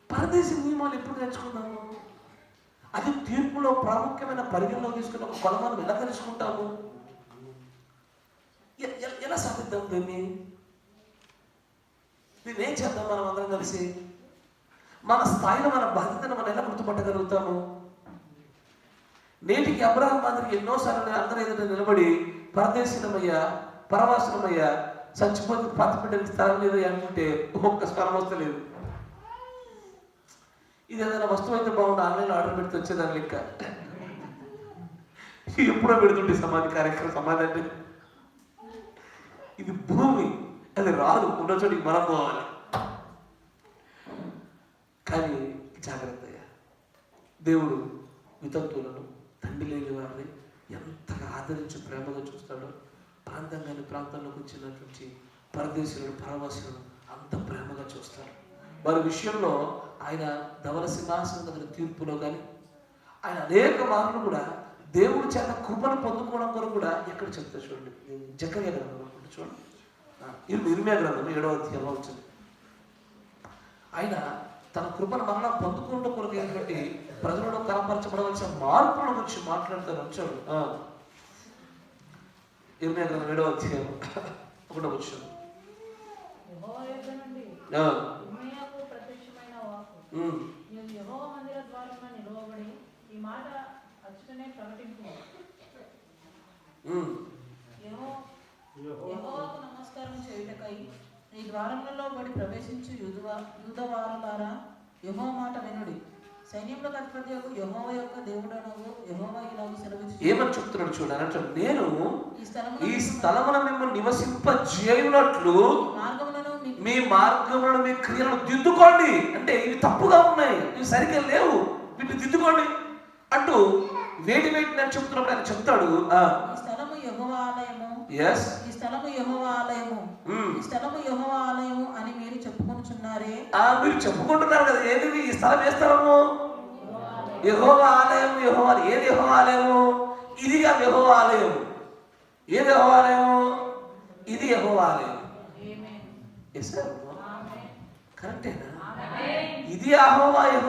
పరదేశీ నియమాలు ఎప్పుడు నేర్చుకుందాము? అది తీర్పులో ప్రాముఖ్యమైన పరిగణలో తీసుకుని ఒక కొలమానం ఎలా తెలుసుకుంటాము? ఎలా సాధిద్దాం దీన్ని? ఏం చేద్దాం మనం అందరం కలిసి? మన స్థాయిలో మన బాధ్యతను మనం ఎలా గుర్తుపట్టగలుగుతాము? నేటికి అబ్రహాం మాదిరికి ఎన్నోసార్లు అందరూ ఎదుట నిలబడి పరదేశీనమయ్యా, పరవాసనమయ్యా, చచ్చిపోతే పాతిపెట్టిన స్థలం లేదు అనుకుంటే ఒక్క స్వరం వస్తలేదు. ఇది ఏదైనా వస్తువు అయితే బాగుండు, ఆన్లైన్లో ఆర్డర్ పెడితే వచ్చేదాని లెక్క. ఎప్పుడో పెడుతుంటే సమాధి కార్యక్రమం. సమాధి అంటే ఇది భూమి, అది రాదు, ఉన్న చోటికి మనం పోవాలి. కానీ జాగ్రత్తగా దేవుడు వితంతువులను, తండ్రి లేని వారిని ఎంతగా ఆదరించి ప్రేమగా చూస్తాడో, ప్రాంతంలోకి వచ్చినటువంటి పరదేశులను, పరవాసులను అంత ప్రేమగా చూస్తాడు. వారి విషయంలో ఆయన ధవల సింహాసనం దగ్గర తీర్పులో కానీ ఆయన అనేక మార్లు కూడా దేవుడి చేత కృపను పొందుకోవడం కొరకు కూడా ఎక్కడ చెప్తారు చూడండి. జకర్యా గ్రంథం చూడండి, ఇర్మియా గ్రంథం 7వ అధ్యాయంలో వచ్చింది. ఆయన తన కృపను మరలా పొందుకోవడం కొరకు ఏంటంటే ప్రజలను కనపరచబడవలసిన మార్పుల గురించి మాట్లాడతారు. వచ్చాడు ఇర్మియా గ్రంథం 7వ అధ్యాయం 1వ వచనం. యెహోవా మందిర ద్వారమున నిలువబడి ఈ మాట అచ్చుటనే ప్రకటింపు. యెహోవాకు నమస్కారం చేయుటకై ఈ ద్వారములలో బడి ప్రవేశించు యూదవారులారా, యెహోవా మాట వినుడి. సైన్యములకు అధిపతి యెహోవా యొక్క దేవుడనగు యెహోవా ఇలాగ సెలవిచ్చు. ఏమని చెప్తున్నాడు చూడండి, నేను ఈ స్థలమున మిమ్మల్ని నివసింపజేయునట్లు మీ మార్గములను, మీ క్రియలను దిద్దుకోండి. అంటే ఇవి తప్పుగా ఉన్నాయి, ఇవి సరిగ్గా లేవు, వీటిని దిద్దుకోండి అంటూ వేటి నేను చెప్తున్నప్పుడు ఆయన చెప్తాడు, ఈ స్థలము యెహోవా ఆలయము, ఈ స్థలము యెహోవా ఆలయము, ఈ స్థలము యెహోవా ఆలయము అని మీరు చెప్పుకొనుచున్నారే. మీరు చెప్పుకుంటున్నారు కదా, ఏది ఈ స్థలం? ఏ స్థలము? యెహోవా ఆలయం. యెహోవా ఏది? యెహోవా ఆలయము. ఇది కాదు యెహోవా ఆలయం. ఏది యెహోవా ఆలయము? ఇది యెహోవా ఆలయం. కరెక్టేనా? ఇది యెహోవా ఆలయం,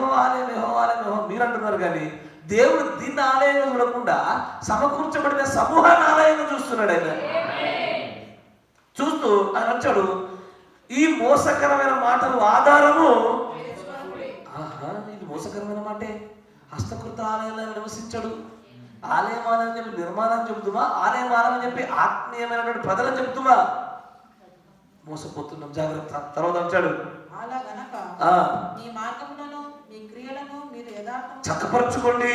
యెహోవా ఆలయం మీరు అంటున్నారు. కానీ దేవుడు దీన్ని ఆలయంగా చూడకుండా సమకూర్చబడిన సమూహాన్ని ఆలయంగా చూస్తున్నాడు. ఆయన చూస్తూ ఆయన వచ్చాడు, ఈ మోసకరమైన మాటలు ఆధారము. ఇది మోసకరమైన మాటే. హస్తకృత ఆలయంలో నివసించాడు. ఆలయం ఆలయం చెప్పి నిర్మాణం చెబుతుమా, ఆలయం ఆలయం చెప్పి ఆత్మీయమైనటువంటి ప్రజలను చెబుతుమా? మోసపోతున్నాం, జాగ్రత్త. తర్వాత వచ్చాడు, అలా గనక మీ మార్గములను, మీ క్రియలను మీరు యథార్థంగా చక్కపరచుకోండి.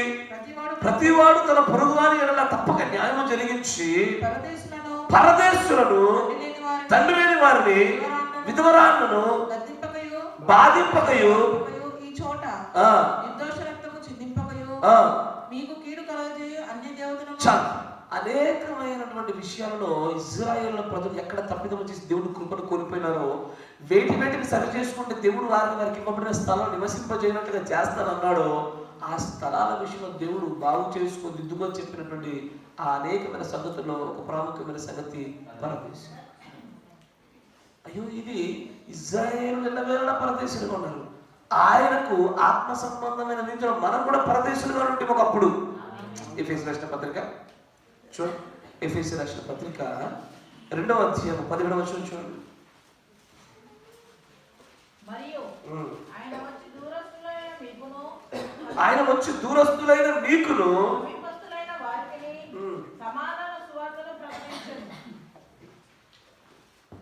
ప్రతివాడు తన పొరుగువాని ఎడల తప్పక న్యాయము జరిగించి పరదేశులను, తండ్రి లేని వారిని, విధవరాళ్లను బాధింపకయు, ఈ చోట నిర్దోష రక్తము చిందింపకయు, మీకు కీడు కలగజేయు అన్య దేవతలను. అనేకమైనటువంటి విషయాలలో ఇజ్రాయేల్ ప్రజలు ఎక్కడ తప్పిదం చేసి దేవుడు కృపను కోల్పోయినారో వేటిని సరి చేసుకుంటే దేవుడు వారికి ఇవ్వబడిన స్థలం నివసింపజేయనట్లుగా చేస్తానన్నాడో ఆ స్థలాల విషయంలో దేవుడు బాగు చేసుకొని దిద్దుకొని చెప్పినటువంటి ఆ అనేకమైన సంగతుల్లో ఒక ప్రాముఖ్యమైన సంగతి పరదేశం. అయ్యో, ఇది ఇజ్రాయేలు ఎల్లవేళలా పరదేశులుగా ఉన్నారు. ఆయనకు ఆత్మ సంబంధమైన రీతిలో మనం కూడా పరదేశులుగా ఉంటే ఒకప్పుడు. ఎఫెసీ రాసిన పత్రిక చూడండి, ఎఫెసీ రాసిన పత్రిక 2వ అధ్యాయం 17వ వచనం చూడండి. ఆయన వచ్చి దూరస్తులైన మీకును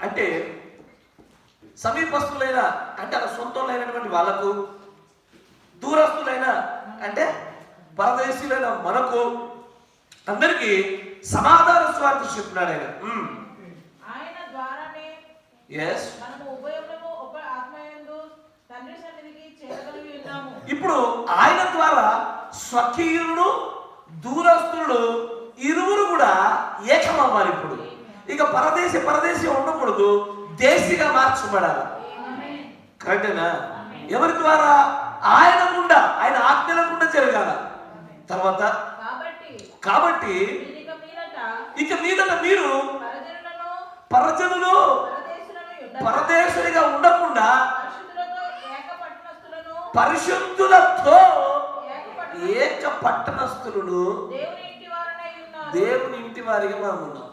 అంటే సమీపస్తులైన అంటే అలా సొంతంలైనటువంటి వాళ్ళకు, దూరస్తులైన అంటే పరదేశీలైన మనకు అందరికి సమాధాన స్వార్థ చెప్తున్నాడు ఆయన. ఇప్పుడు ఆయన ద్వారా స్వకీయులను, దూరస్తులు ఇరువురు కూడా ఏకమవ్వాలి. ఇప్పుడు ఇక పరదేశి ఉండకూడదు, దేశిగా మార్చబడాలి. కరెక్టేనా? ఎవరి ద్వారా? ఆయన గుండా, ఆయన ఆజ్ఞల గుండా జరగాల. తర్వాత కాబట్టి ఇక మీదట మీరు పరదేశులుగా ఉండకుండా పరిశుద్ధులతో ఏక పట్టణస్థులను దేవుని ఇంటి వారిగా మనం ఉన్నాం.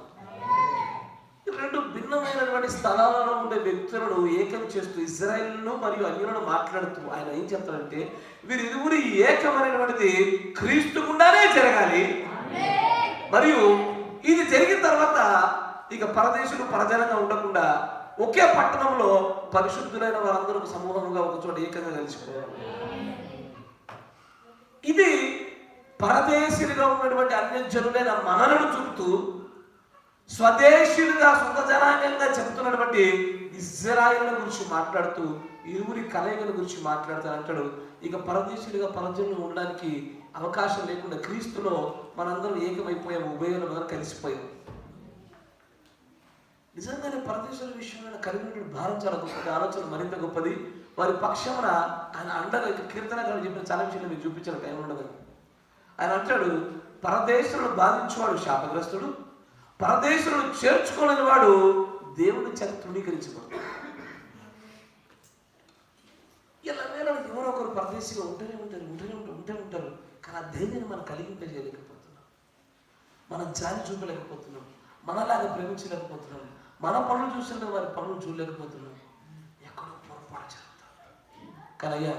రెండు భిన్నమైనటువంటి స్థలాలలో ఉండే వ్యక్తులను ఏకం చేస్తూ ఇజ్రాయేలును మరియు అన్యులను మాట్లాడుతూ ఆయన ఏం చెప్తారంటే వీరిరువురు ఏకమైనటువంటిది క్రీస్తు గుండానే జరగాలి. మరియు ఇది జరిగిన తర్వాత ఇక పరదేశులు పరజనంగా ఉండకుండా ఒకే పట్టణంలో పరిశుద్ధులైన వారందరూ సమూహంగా ఒక చోట ఏకంగా కలిసిపోయారు. ఇది పరదేశీయులుగా ఉన్నటువంటి అన్యజనులైన మనలను చూపుతూ స్వదేశీయులుగా సొంత జనాంగంగా చెబుతున్నటువంటి ఇజ్రాయేలుల గురించి మాట్లాడుతూ ఇరువురి కలయికల గురించి మాట్లాడుతూ అంటాడు ఇక పరదేశీయులుగా పరజనులు ఉండడానికి అవకాశం లేకుండా క్రీస్తులో మనందరం ఏకమైపోయాము, ఉభయంలో మనం కలిసిపోయాము. నిజంగానే పరదేశుల విషయంలో కలిగిన భారం చాలా గొప్పది, ఆలోచన మరింత గొప్పది. వారి పక్షమున ఆయన అండగా కీర్తనకారులు చెప్పిన చాలా విషయాలు మీకు చూపించిన టైం ఉండదు. ఆయన అంటాడు పరదేశులను బాధించేవాడు శాపగ్రస్తుడు, పరదేశులను చేర్చుకోలేని వాడు దేవుని చేత తృణీకరించబడు. ఇలా వేళ ఎవరో ఒకరు పరదేశిగా ఉంటూనే ఉంటారు. కానీ ఆ ధైర్యాన్ని మనం కలిగింపజేయలేకపోతున్నాం, మనం జాలి చూపలేకపోతున్నాం, మనలాగా ప్రేమించలేకపోతున్నాం, మన పనులు చూసిన వారి పనులు చూడలేకపోతున్నాం. ఎక్కడో పొరపాటు జరుగుతాం. కానీ అయ్యా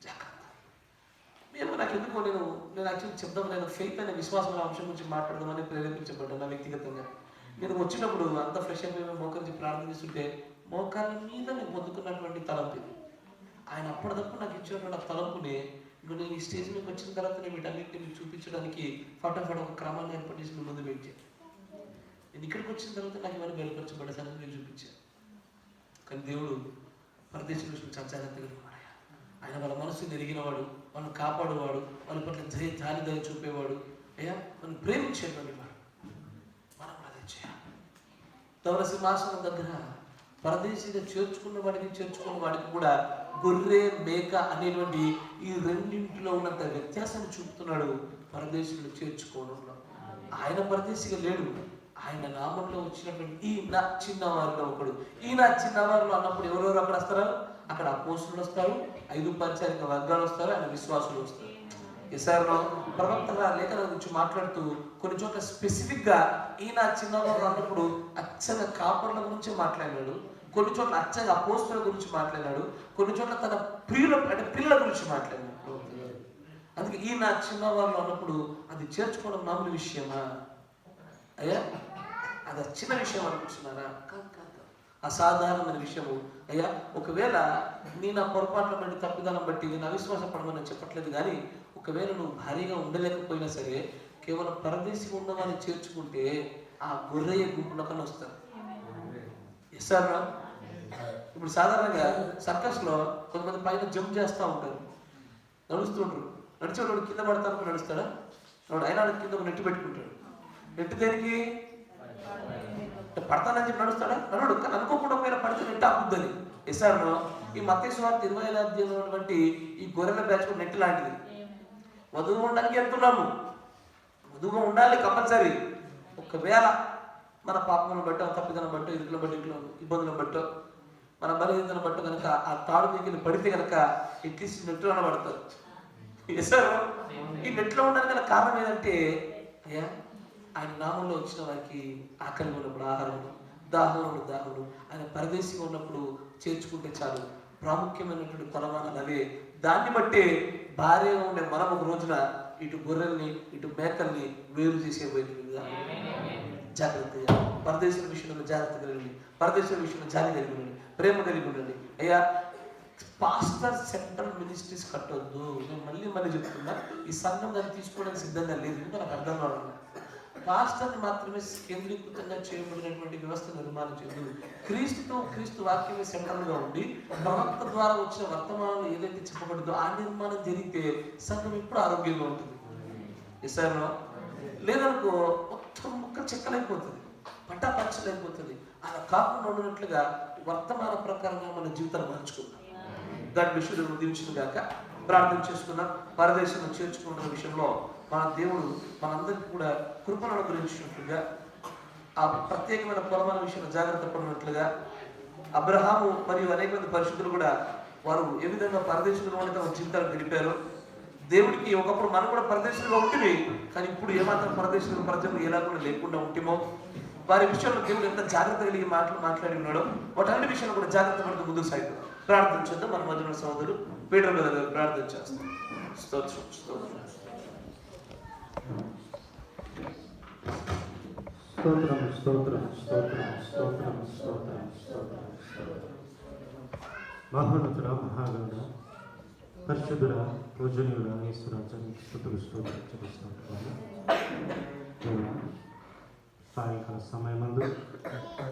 జాగ్రత్త. నాకు ఎందుకో నేను యాక్చువల్లీ చెప్దాం, నేను ఫెయిత్ అనే విశ్వాసం అనే అంశం గురించి మాట్లాడదామని ప్రేరేపించబడ్డాను. నా వ్యక్తిగతంగా నేను వచ్చినప్పుడు అంత ఫ్రెష్ అయిపోయి మోకరించి ప్రార్థిస్తుంటే మోకాళ్ళ మీద నేను పొందుకున్నటువంటి తలంపు ఇది. ఆయన అప్పటిదప్పుడు నాకు ఇచ్చినటువంటి ఆ తలంపుని ఇప్పుడు నేను ఈ స్టేజ్ మీకు వచ్చిన తర్వాత నేను వీటన్నింటినీ మీకు చూపించడానికి ఫటాఫట్ ఒక క్రమాన్ని ఏర్పాటు చేసి మీ ముందు పెట్టాను. నేను ఇక్కడికి వచ్చిన తర్వాత నాకు ఇవన్నీ బయలుపరచబడ్డ సంగతి నేను చూపించాను. కానీ దేవుడు పరదేశం విషయం చాలా జాగ్రత్తగా ఉన్నాడు. ఆయన వాళ్ళ మనసుని ఎరిగినవాడు, వాళ్ళని కాపాడేవాడు, వాళ్ళ పట్ల జాలి దయ చూపేవాడు, అయ్యా మనం ప్రేమించేటువంటి వాడు. మనం అదే చేయాలి. తవర సింహాసనం దగ్గర పరదేశీగా చేర్చుకున్న వాడికి కూడా గొర్రె మేక అనేటువంటి ఈ రెండింటిలో ఉన్నంత వ్యత్యాసాన్ని చూపుతున్నాడు పరదేశీయులు చేర్చుకోవడంలో. ఆయన పరదేశిగా లేడు, ఆయన నామంలో వచ్చినటువంటి ఈ నా చిన్నవారిలో ఒకడు. ఈ నా చిన్నవారిలో అన్నప్పుడు ఎవరెవరు అక్కడ వస్తారో అక్కడ అపోస్తులు వస్తారు, 5 పరిచారిక వర్గాలు వస్తారు, ఆయన విశ్వాసులు వస్తారు. ఈసారిలో ప్రవక్తగా లేఖల గురించి మాట్లాడుతూ కొన్ని చోట్ల స్పెసిఫిక్గా ఈ నా చిన్నవారు అన్నప్పుడు అచ్చగా కాపర్ల గురించి మాట్లాడాడు, కొన్ని చోట్ల అచ్చగా అపోస్తుల గురించి మాట్లాడాడు, కొన్ని చోట్ల తన పిల్లల గురించి మాట్లాడాడు. అందుకే ఈ నా చిన్నవాళ్ళు అన్నప్పుడు అది చేర్చుకోవడం మామూలు విషయమా అయ్యా? అది చిన్న విషయం అనుకుంటున్నారా? కాదు, అసాధారణమైన విషయము అయ్యా. ఒకవేళ నీ నా పొరపాట్ల బట్టి తప్పిదానం బట్టి నేను అవిశ్వాసపడమని చెప్పట్లేదు, కానీ ఒకవేళ నువ్వు భారీగా ఉండలేకపోయినా సరే కేవలం పరదేశి ఉన్నవారిని చేర్చుకుంటే ఆ గొర్రెయ్య గుంపులో కన్నా వస్తారు. సార్ ఇప్పుడు సాధారణంగా సర్కస్లో కొంతమంది పైన జంప్ చేస్తూ ఉంటారు, నడుస్తుంటారు. నడిచేవాడు కింద పడతాను నడుస్తాడా? అయినా కింద నెట్టు పెట్టుకుంటాడు. నెట్టు దేనికి? పడతానని చెప్పి నడుస్తాడా? నడు. కానీ అనుకోకుండా పైన పడితే నెట్టు అబ్బుద్దని. ఎస్ఆర్లో ఈ మత్తయి సువార్త 25వ అధ్యాయంలో ఉన్నటువంటి ఈ గొర్రెల బ్యాచ్ నెట్టు లాంటిది. వధువుగా ఉండడానికి వెళ్తున్నాము, వధువుగా ఉండాలి కంపల్సరీ. ఒకవేళ మన పాపములను బట్టో, తప్పిదనం బట్టో, ఇరుకులను బట్టి, ఇంట్లో ఇబ్బందులను బట్టో, మన బలహీనతను బట్టో కనుక ఆ తాడు మీకు పడితే కనుక అట్లీస్ట్ నెట్లో పడతారు. సార్ ఈ నెట్లో ఉండడానికి గల కారణం ఏంటంటే అయ్యా ఆయన నామంలో వచ్చిన వారికి ఆకలి ఉన్నప్పుడు ఆహారములు, దాహములు ఆయన పరదేశిగా ఉన్నప్పుడు చేర్చుకుంటే చాలు. ప్రాముఖ్యమైనటువంటి కొలమానాలు అవే. దాన్ని బట్టే భార్యగా ఉండే మనం ఒక రోజున ఇటు గొర్రెల్ని ఇటు మేకల్ని వేరు చేసేపోయింది. జాగ్రత్తగా పరదేశం విషయంలో జాగ్రత్త కలిగి, పరదేశం విషయంలో జాలి కలిగి ఉండండి, ప్రేమ కలిగి ఉండండి. అయ్యా పాస్టర్ సెంట్రల్ మినిస్ట్రీస్ కట్టొద్దు. నేను మళ్ళీ చెప్తున్నా, ఈ సంఘం దాన్ని తీసుకోవడానికి సిద్ధంగా లేదు. ఇంకా నాకు అర్థం కావాలి. పాస్టర్ని మాత్రమే కేంద్రీకృతంగా చేయబడినటువంటి వ్యవస్థ నిర్మాణం చేయదు. క్రీస్తు వాక్యమే సెంట్రల్గా ఉండి ప్రవక్త ద్వారా వచ్చిన వర్తమానం ఏదైతే చెప్పబడిందో ఆ నిర్మాణం జరిగితే సంఘం ఎప్పుడు ఆరోగ్యంగా ఉంటుంది. ఈసారిలో లేదనుకో మొత్తం ముక్క చెక్కలైపోతుంది, పట్టాపంచలైపోతుంది. అలా కాకుండా ఉన్నట్లుగా వర్తమాన ప్రకారంగా మన జీవితాన్ని మార్చుకుందాం. దాని విషయంలో ఉదయించిన గాక ప్రార్థన చేసుకున్నాం. పరదేశంలో చేర్చుకున్న విషయంలో మన దేవుడు మనందరికీ కూడా కృపను అనుగ్రహించినట్లుగా, ఆ ప్రత్యేకమైన పొలమైన విషయంలో జాగ్రత్త పడినట్లుగా, అబ్రహాము మరియు అనేక మంది పరిశుద్ధులు కూడా వారు ఏ విధంగా పరదేశంలో ఉండి తమ జీవితాలు గడిపారు. దేవుడికి ఒకప్పుడు మనం కూడా పరదేశంలో ఉంటుంది, కానీ ఇప్పుడు ఏమాత్రం పరదేశంలో ప్రజలు ఎలా కూడా లేకుండా ఉంటేమో వారి విషయంలో దేవుడు ఎంత జాగ్రత్త కలిగి మాట్లాడి ఉన్నాడో వాటన్ని విషయంలో కూడా జాగ్రత్త పడుతూ ముందుకు సాగుతాం. ప్రార్థన చేద్దాం. మన మధ్య సహోదరుడు పీటర్ గారు ప్రార్థన చేస్తాం. స్తోత్రం స్తోత్రం స్తోత్రం స్తోత్రం స్తోత్రం స్తోత్రం స్తోత్రం స్తోత్రం. మహోన్నతుడ మహాగణుడ పరిశుద్ధుడ పూజనీయుడ యేసురాజానికి స్తుతులు స్తోత్రం చెల్లిస్తున్నాను. సాయంకాల సమయమందు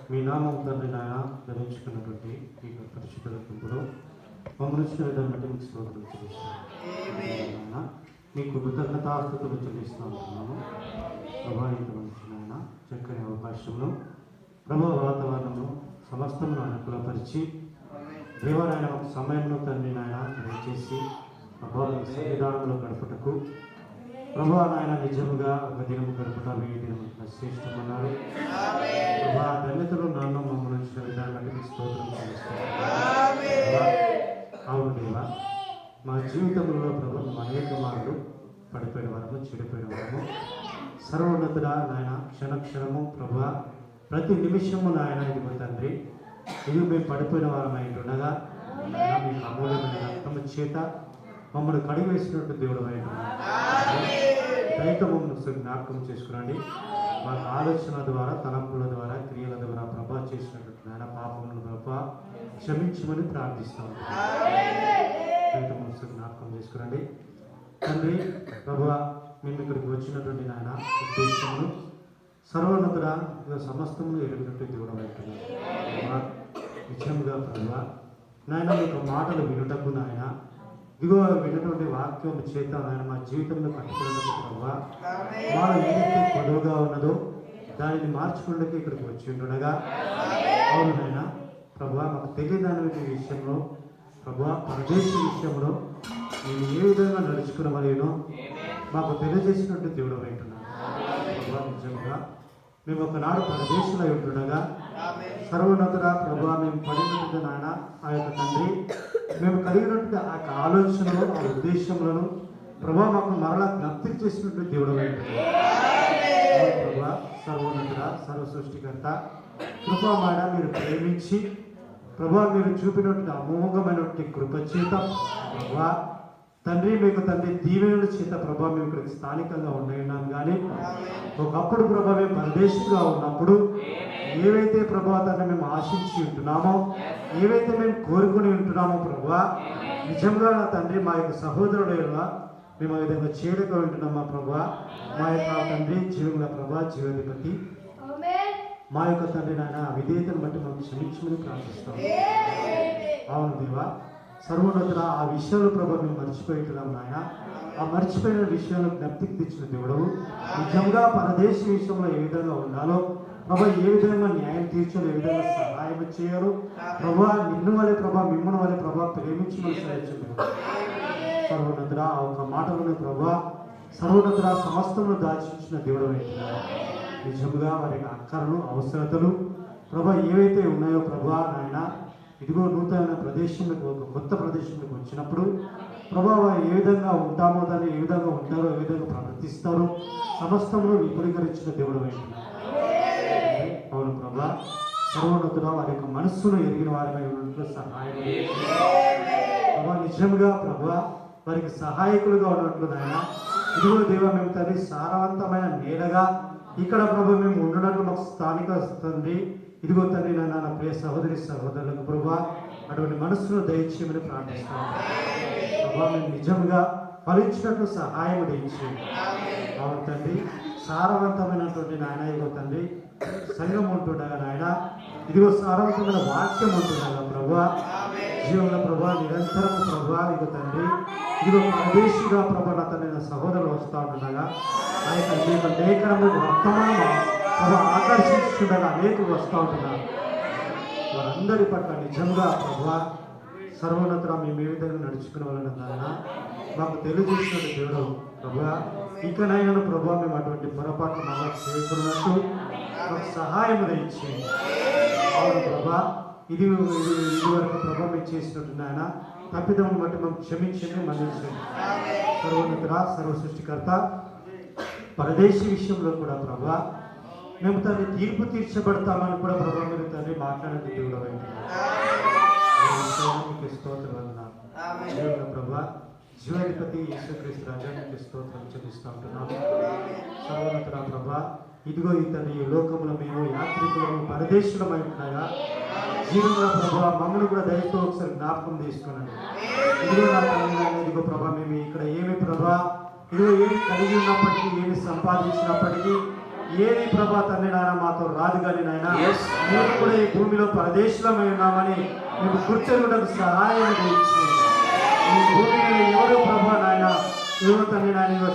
మీ నామం తండ్రి నాయన ధరించుకున్నటువంటి ఈ పరిశుద్ధుల గుంపులో మమ్మల్ని ఇచ్చిన విధానం బట్టి మీకు స్తోత్రం చెల్లిస్తున్నాను. మీకు కృతజ్ఞతాస్తుతులు చెల్లిస్తున్నాము. ప్రభావితమైన చక్కని అవకాశంలో ప్రభావ వాతావరణంలో సమస్తమును అనుకూలపరిచి దేవాలయన ఒక సమయంలో తండ్రి నాయన దయచేసి ప్రభావ సన్నిధానంలో గడపటకు ప్రభా నాయన నిజముగా ఒక దినము గడుపుట 1000 దినముల శ్రేష్టమన్నారు. ప్రభా ధన్యతలు నన్ను మమ్మల్ని ఇచ్చిన విధానం బట్టి స్తోత్రం చేస్తున్నాను. అవును దేవా, మా జీవితంలో ప్రభు అనేక మార్లు పడిపోయిన వరము, చెడిపోయిన వరము, సర్వోన్నతుడా నాయన క్షణక్షణము ప్రభు ప్రతి నిమిషము నాయన ఇదిగో తండ్రి, ఇది మేము పడిపోయిన వారమై ఉండగా మీకు అమూల్యమైన రక్తము చేత మమ్మల్ని కడిగేసినట్టు దేవుడు దయతో మమ్మల్ని జ్ఞాపకం చేసుకురండి. మాకు ఆలోచన ద్వారా, తలంపుల ద్వారా, క్రియల ద్వారా ప్రభా చేసినట్టు నాయన పాపములను ప్రభా క్షమించమని ప్రార్థిస్తాం. దయతో మమ్మల్ని జ్ఞాపకం చేసుకురండి తండ్రి. ప్రభు మేము ఇక్కడికి వచ్చినటువంటి నాయన ఉద్దేశమును సర్వోన్నతుడ సమస్తమును ఎరిగినట్టు దేవుడు అంటున్నాడు. నిజంగా ప్రభు నాయన మీకు మాటలు వినుటకు నాయన ఇదిగో విన్నటువంటి వాక్యం చేత నాయన మా జీవితంలో కట్టుకున్నట్టు ప్రభు మాలో ఏదైతే పొడవుగా ఉన్నదో దానిని మార్చుకున్నకి ఇక్కడికి వచ్చి ఉండగా అవును నాయన ప్రభు మాకు తెలియని విషయంలో ప్రభు పరదేశ విషయంలో నేను ఏ విధంగా నడుచుకునవలేనో మాకు తెలియజేసినట్టు దేవుడు అంటున్నాను. ప్రభు నిజంగా మేము ఒకనాడు పరదేశంలో ఉంటుండగా సర్వోన్నతుడ ప్రభు మేము పడినట్టు నాయన ఆ యొక్క తండ్రి మేము కలిగినట్టు ఆ యొక్క ఆలోచనలు, ఆ ఉద్దేశములను ప్రభు మాకు మరలా జ్ఞప్తి చేసినట్టు దేవుడు ప్రభు సర్వోన్నతుడ సర్వ సృష్టికర్త కృపమాడ మీరు ప్రేమించి ప్రభు మీరు చూపినటువంటి అమోఘమైనటువంటి కృప చేత ప్రభు తండ్రి మీకు తండ్రి దీవెనల చేత ప్రభా మేము ఇక్కడికి స్థానికంగా ఉన్నాం. కానీ ఒకప్పుడు ప్రభా మేము పరదేశంగా ఉన్నప్పుడు ఏవైతే ప్రభా తండ్రి మేము ఆశించి ఉంటున్నామో, ఏవైతే మేము కోరుకుని ఉంటున్నామో ప్రభా నిజంగా నా తండ్రి మా యొక్క సహోదరుల మేము ఆ విధంగా చేరక ఉంటున్నామా ప్రభా. మా యొక్క తండ్రి జీవుల ప్రభా జీవాధిపతి మా యొక్క తండ్రి నాయన విధేయతను బట్టి మనం క్షమించమని ప్రార్థిస్తాం. అవును దేవా సర్వోన్నతుడ ఆ విషయంలో ప్రభు మేము మర్చిపోయింటున్నాం నాయన. ఆ మర్చిపోయిన విషయంలో జ్ఞప్తికి తెచ్చిన దేవుడు నిజంగా పరదేశ విషయంలో ఏ విధంగా ఉండాలో ప్రభా, ఏ విధంగా న్యాయం తీర్చాలో, ఏ విధంగా సహాయం చేయాలో ప్రభా నిన్ను వలె ప్రభా మిమ్మల్ని వలె ప్రభా ప్రేమించమని సహాయించండి. సర్వోన్నతుడ ఆ ఒక మాటలోనే ప్రభా సర్వోన్నతుడ సమస్తమును దాచించిన దేవుడు అంటున్నారు. నిజంగా వారి అక్కరలు, అవసరతలు ప్రభా ఏవైతే ఉన్నాయో ప్రభా నాయన ఇదిగో నూతన ప్రదేశంలోకి ఒక కొత్త ప్రదేశంలోకి వచ్చినప్పుడు ప్రభావ ఏ విధంగా ఉంటామో దాన్ని ఏ విధంగా ఉంటారో ఏ విధంగా ప్రవర్తిస్తారో సమస్తమును విపులీకరించిన దేవుడు అంటున్నారు. అవును ప్రభా సర్వోన్నతుడ వారి యొక్క మనస్సును ఎరిగిన వారిపై ఉన్నట్లు సహాయం ప్రభా నిజంగా ప్రభా వారికి సహాయకులుగా ఉన్నట్లు నాయన ఇదిగో దేవ మేము తండ్రి సారవంతమైన నేలగా ఇక్కడ ప్రభు మేము ఉండడానికి మాకు స్థానిక తండ్రి ఇదిగో తండ్రి నా ప్రియ సహోదరి సహోదరులకు ప్రభా అటువంటి మనస్సును దయచేయమని ప్రార్థిస్తాను. ప్రభా మేము నిజంగా ఫలించినట్లు సహాయం దయచేయండి. అవును తండ్రి సారవంతమైనటువంటి నాయన ఇదిగో తండ్రి సంఘం ఉంటుండగా నాయన ఇదిగో సారవంతమైన వాక్యం ఉంటుండగా ప్రభా జీవంలో ప్రభా నిరంతరం ప్రభా ఇదిగో తండ్రి ఇదిగో పరదేశిగా ప్రభా నా తండ్రి నా సహోదరులు వస్తూ ఉంటుండగా ఆ యొక్క లేఖనము వర్తమానం ప్రభు ఆకర్షించుండగా అనేకులు వస్తూ ఉంటున్నారు. వారందరి పట్ల నిజంగా ప్రభు సర్వోన్నత మేము ఏ విధంగా నడుచుకునే వాళ్ళని నాయన మాకు తెలియజేసిన దేవుడు ప్రభు. ఇకనైనా ప్రభు మేము అటువంటి పొరపాట్లు మళ్ళా చేయకున్నట్టు మాకు సహాయం దయచేయండి. అవును ప్రభా, ఇదివరకు ప్రభావం మేము చేసినట్టు నాయన తప్పిదమును బట్టి మేము క్షమించండి, మన్నించండి. సర్వోన్నతుడ, సర్వ సృష్టికర్త, పరదేశీ విషయంలో కూడా ప్రభా మేము తండ్రి తీర్పు తీర్చబడతామని కూడా ప్రభా మీరు తండ్రి మాట్లాడేది దేవుడు మీకు స్తోత్రం దేవుడు ప్రభా. జీవాధిపతి యేసుక్రీస్తు రాజా మీకు స్తోత్రం చెల్లిస్తూ ఉంటున్నాము. సర్వోన్నతుడ ప్రభా, ఇదిగో ఇతని ఈ లోకంలో మేము యాత్రికులము పరదేశులమై ఉండగా జీవంలో ప్రభా మమ్మల్ని కూడా దయతో ఒకసారి జ్ఞాపకం తీసుకున్నాను. ఇదిగో నా తల్లి, ఇదిగో ప్రభా మేము ఇక్కడ ఏమి ప్రభా ఇదిగో ఏమి కలిగి ఉన్నప్పటికీ, ఏమి సంపాదించినప్పటికీ, ఏది ప్రభా తండ్రి నాయన మాతో రాదు కానీ నాయన మేము కూడా ఈ భూమిలో పరదేశులమై ఉన్నామని మేము గుర్తెరుగుటకు సహాయం చేయించింది. ఈ భూమి మీద ఎవరు ప్రభా నాయన ఇదిగో తండ్రి నాయన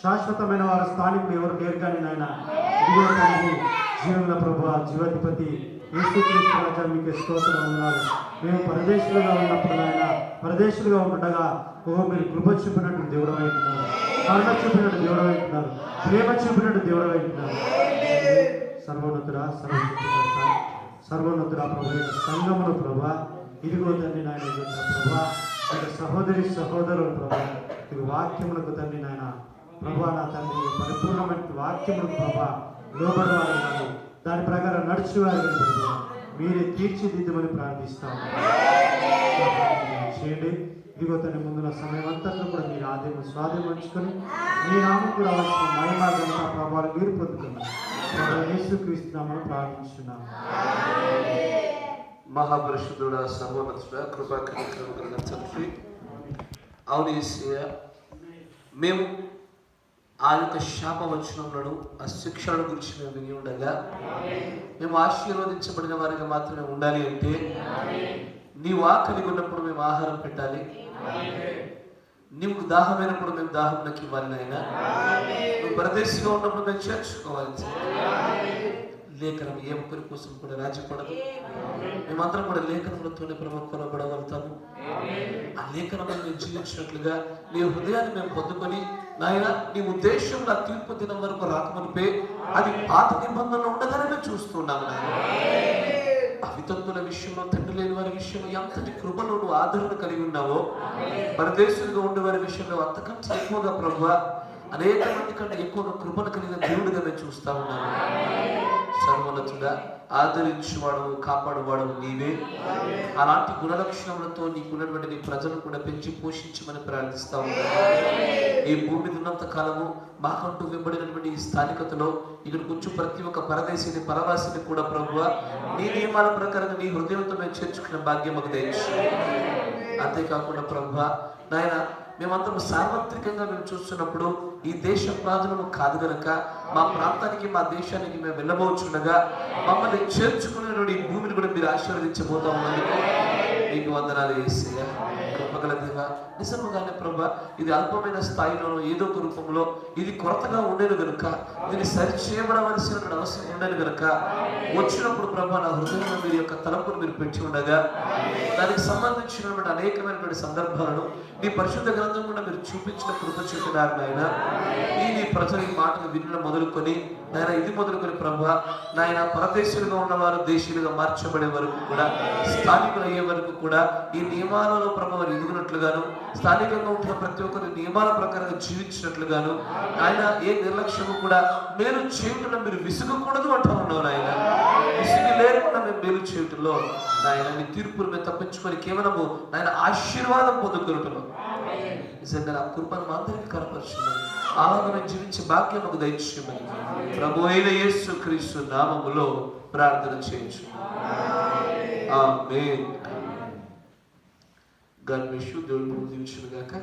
శాశ్వతమైన వారు స్థానికులు ఎవరు లేరు కానీ నాయన ఇదిగో తండ్రి జీవన ప్రభా జీవాధిపతి యేసుక్రీస్తు రాజా మీకు స్తోత్రం ఉన్నారు. మేము పరదేశులుగా ఉన్నప్పుడు నాయన పరదేశులుగా ఉండగా మీరు కృప చూపినట్టు దేవుడు అవుతున్నారు, కరుణ చూపినట్టు దేవుడు అవుతున్నారు, ప్రేమ చూపినట్టు దేవుడు అవుతున్నారు. సర్వోన్నతుడ, సర్వోన్నతుడ ప్రభు సంఘమును ప్రభా ఇదిగో తండ్రి నాయన ప్రభా సహోదరి సహోదరులు ప్రభా ఇది వాక్యములకు తండ్రి నాయన ప్రభా నా తండ్రి పరిపూర్ణమైన వాక్యములకు ప్రభా లోబడవారు కానీ దాని ప్రకారం నడిచేవారు కానీ ప్రభా మీరే తీర్చిదిద్దమని ప్రార్థిస్తాము. చేయండి. ఇదిగో తన ముందున్న సమయం అంతా కూడా మీరు ఆదాయం స్వాధీనం ఉంచుకొని మీ నామం కూడా వచ్చిన మహిమాగంత ప్రభావాలు మీరు పొందుతున్నారు. యేసుక్రీస్తు నామమున ప్రార్థిస్తున్నాము. మహాపరిశుద్ధుడా, సర్వోన్నతుడా, కృపా కనికరము కలిగిన తండ్రి, అవును యేసయ్య, మేము ఆ యొక్క శాపవచనములను ఆ శిక్షలను గురించి మేము విని ఉండగా మేము ఆశీర్వదించబడిన వారిగా మాత్రమే ఉండాలి అంటే నీవు ఆకలిగా ఉన్నప్పుడు మేము ఆహారం పెట్టాలి, నీవు దాహమైనప్పుడు మేము దాహంలోకి ఇవ్వాలి నాయన, నువ్వు పరదేశిగా ఉన్నప్పుడు మేము చేర్చుకోవాలి. లేఖనం ఏ ఒక్కరి కోసం కూడా రాజపడదు. మేమందరం కూడా లేఖనములతోనే ప్రభు కొనబడగలుగుతాము. ఆ లేఖనములు మేము జీవించినట్లుగా నీ హృదయాన్ని మేము పొందుకొని నాయన నీ ఉద్దేశం నా తీర్పు దినం వరకు రాకమనిపే అది పాత నిబంధనలు ఉండగానే మేము చూస్తున్నాము నాయన. అవితంతుల విషయంలో, తండ్రి లేని వారి విషయంలో ఎంతటి కృపలో నువ్వు ఆదరణ కలిగి ఉన్నావో పరదేశులుగా ఉండే వారి విషయంలో అంతకంటే ఎక్కువగా ప్రభు అనేక మంది కంటే ఎక్కువగా కృపను కలిగిన దేవుడిగా మేము చూస్తా ఉన్నాము. సర్వోన్నతుడా, ఆదరించేవాడు కాపాడువాడు నీవే. అలాంటి గుణలక్షణములతో నీకున్నటువంటి నీ ప్రజలను కూడా పెంచి పోషించమని ప్రార్థిస్తా ఉన్నాను. ఈ భూమి ఉన్నంత కాలము మాకంటూ వెంబడినటువంటి ఈ స్థానికతలో ఇక్కడికి వచ్చి ప్రతి ఒక్క పరదేశిని పరవాసిని కూడా ప్రభువా నీ నియమాల ప్రకారంగా నీ హృదయంతో మేము చేర్చుకునే భాగ్యం మాకు దయచేయండి. అంతేకాకుండా ప్రభువా నాయన మేమందరం సార్వత్రికంగా మేము చూస్తున్నప్పుడు ఈ దేశ ప్రాంతంలో కాదు కనుక మా ప్రాంతానికి మా దేశానికి మేము వెళ్ళబోచుండగా మమ్మల్ని చేర్చుకునే ఈ భూమిని కూడా మీరు ఆశీర్వదించబోతా ఉన్నందుకు మీకు వందనాలు యేసయ్యా. కృపగల దేవా, నిజముగానే ప్రభా ఇది అల్పమైన స్థాయిలోనూ ఏదో ఒక రూపంలో ఇది కొరతగా ఉండేది కనుక దీన్ని సరిచేయబడవలసిన అవసరం ఉండేది కనుక వచ్చినప్పుడు ప్రభా నా హృదయంలో మీరు యొక్క తలంపును మీరు పెట్టి ఉండగా దానికి సంబంధించినటువంటి అనేకమైనటువంటి సందర్భాలను నీ పరిశుద్ధ గ్రంథం కూడా మీరు చూపించిన కృప చూపినారు నాయన. నీ ప్రజలు ఈ మాటలు వినడం మొదలుకొని నాయన ఇది మొదలుకొని ప్రభా నాయన పరదేశులుగా ఉన్నవారు దేశీయులుగా మార్చబడే వరకు కూడా స్థానికులు అయ్యే వరకు కూడా ఈ నియమాలలో ప్రభావ వారు ఎదుగునట్లుగాను స్థానికంగా ఉంటున్న ప్రతి ఒక్కరి నియమాల ప్రకారంగా జీవించినట్లుగాను ఆయన ఏ నిర్లక్ష్యము కూడా మేలు చేయటంలో మీరు విసుగకూడదు అంటూ ఉన్నావు నాయన. విసుగు లేకుండా మేము మేలు చేయటంలో నాయన నీ తీర్పులు మేము తప్పించుకొని కేవలము నాయన ఆశీర్వాదం పొందుకుంటున్నాం. నిజంగా నా కృపను మా అందరికీ కనపరుచున్నాను. అలాగే జీవించే భాగ్యం మాకు దయచేయమని ప్రభు అయిన యేసుక్రీస్తు నామములో ప్రార్థన చేయొచ్చు. ఆమేన్. God bless you. దేవుడు దీవించును గాక.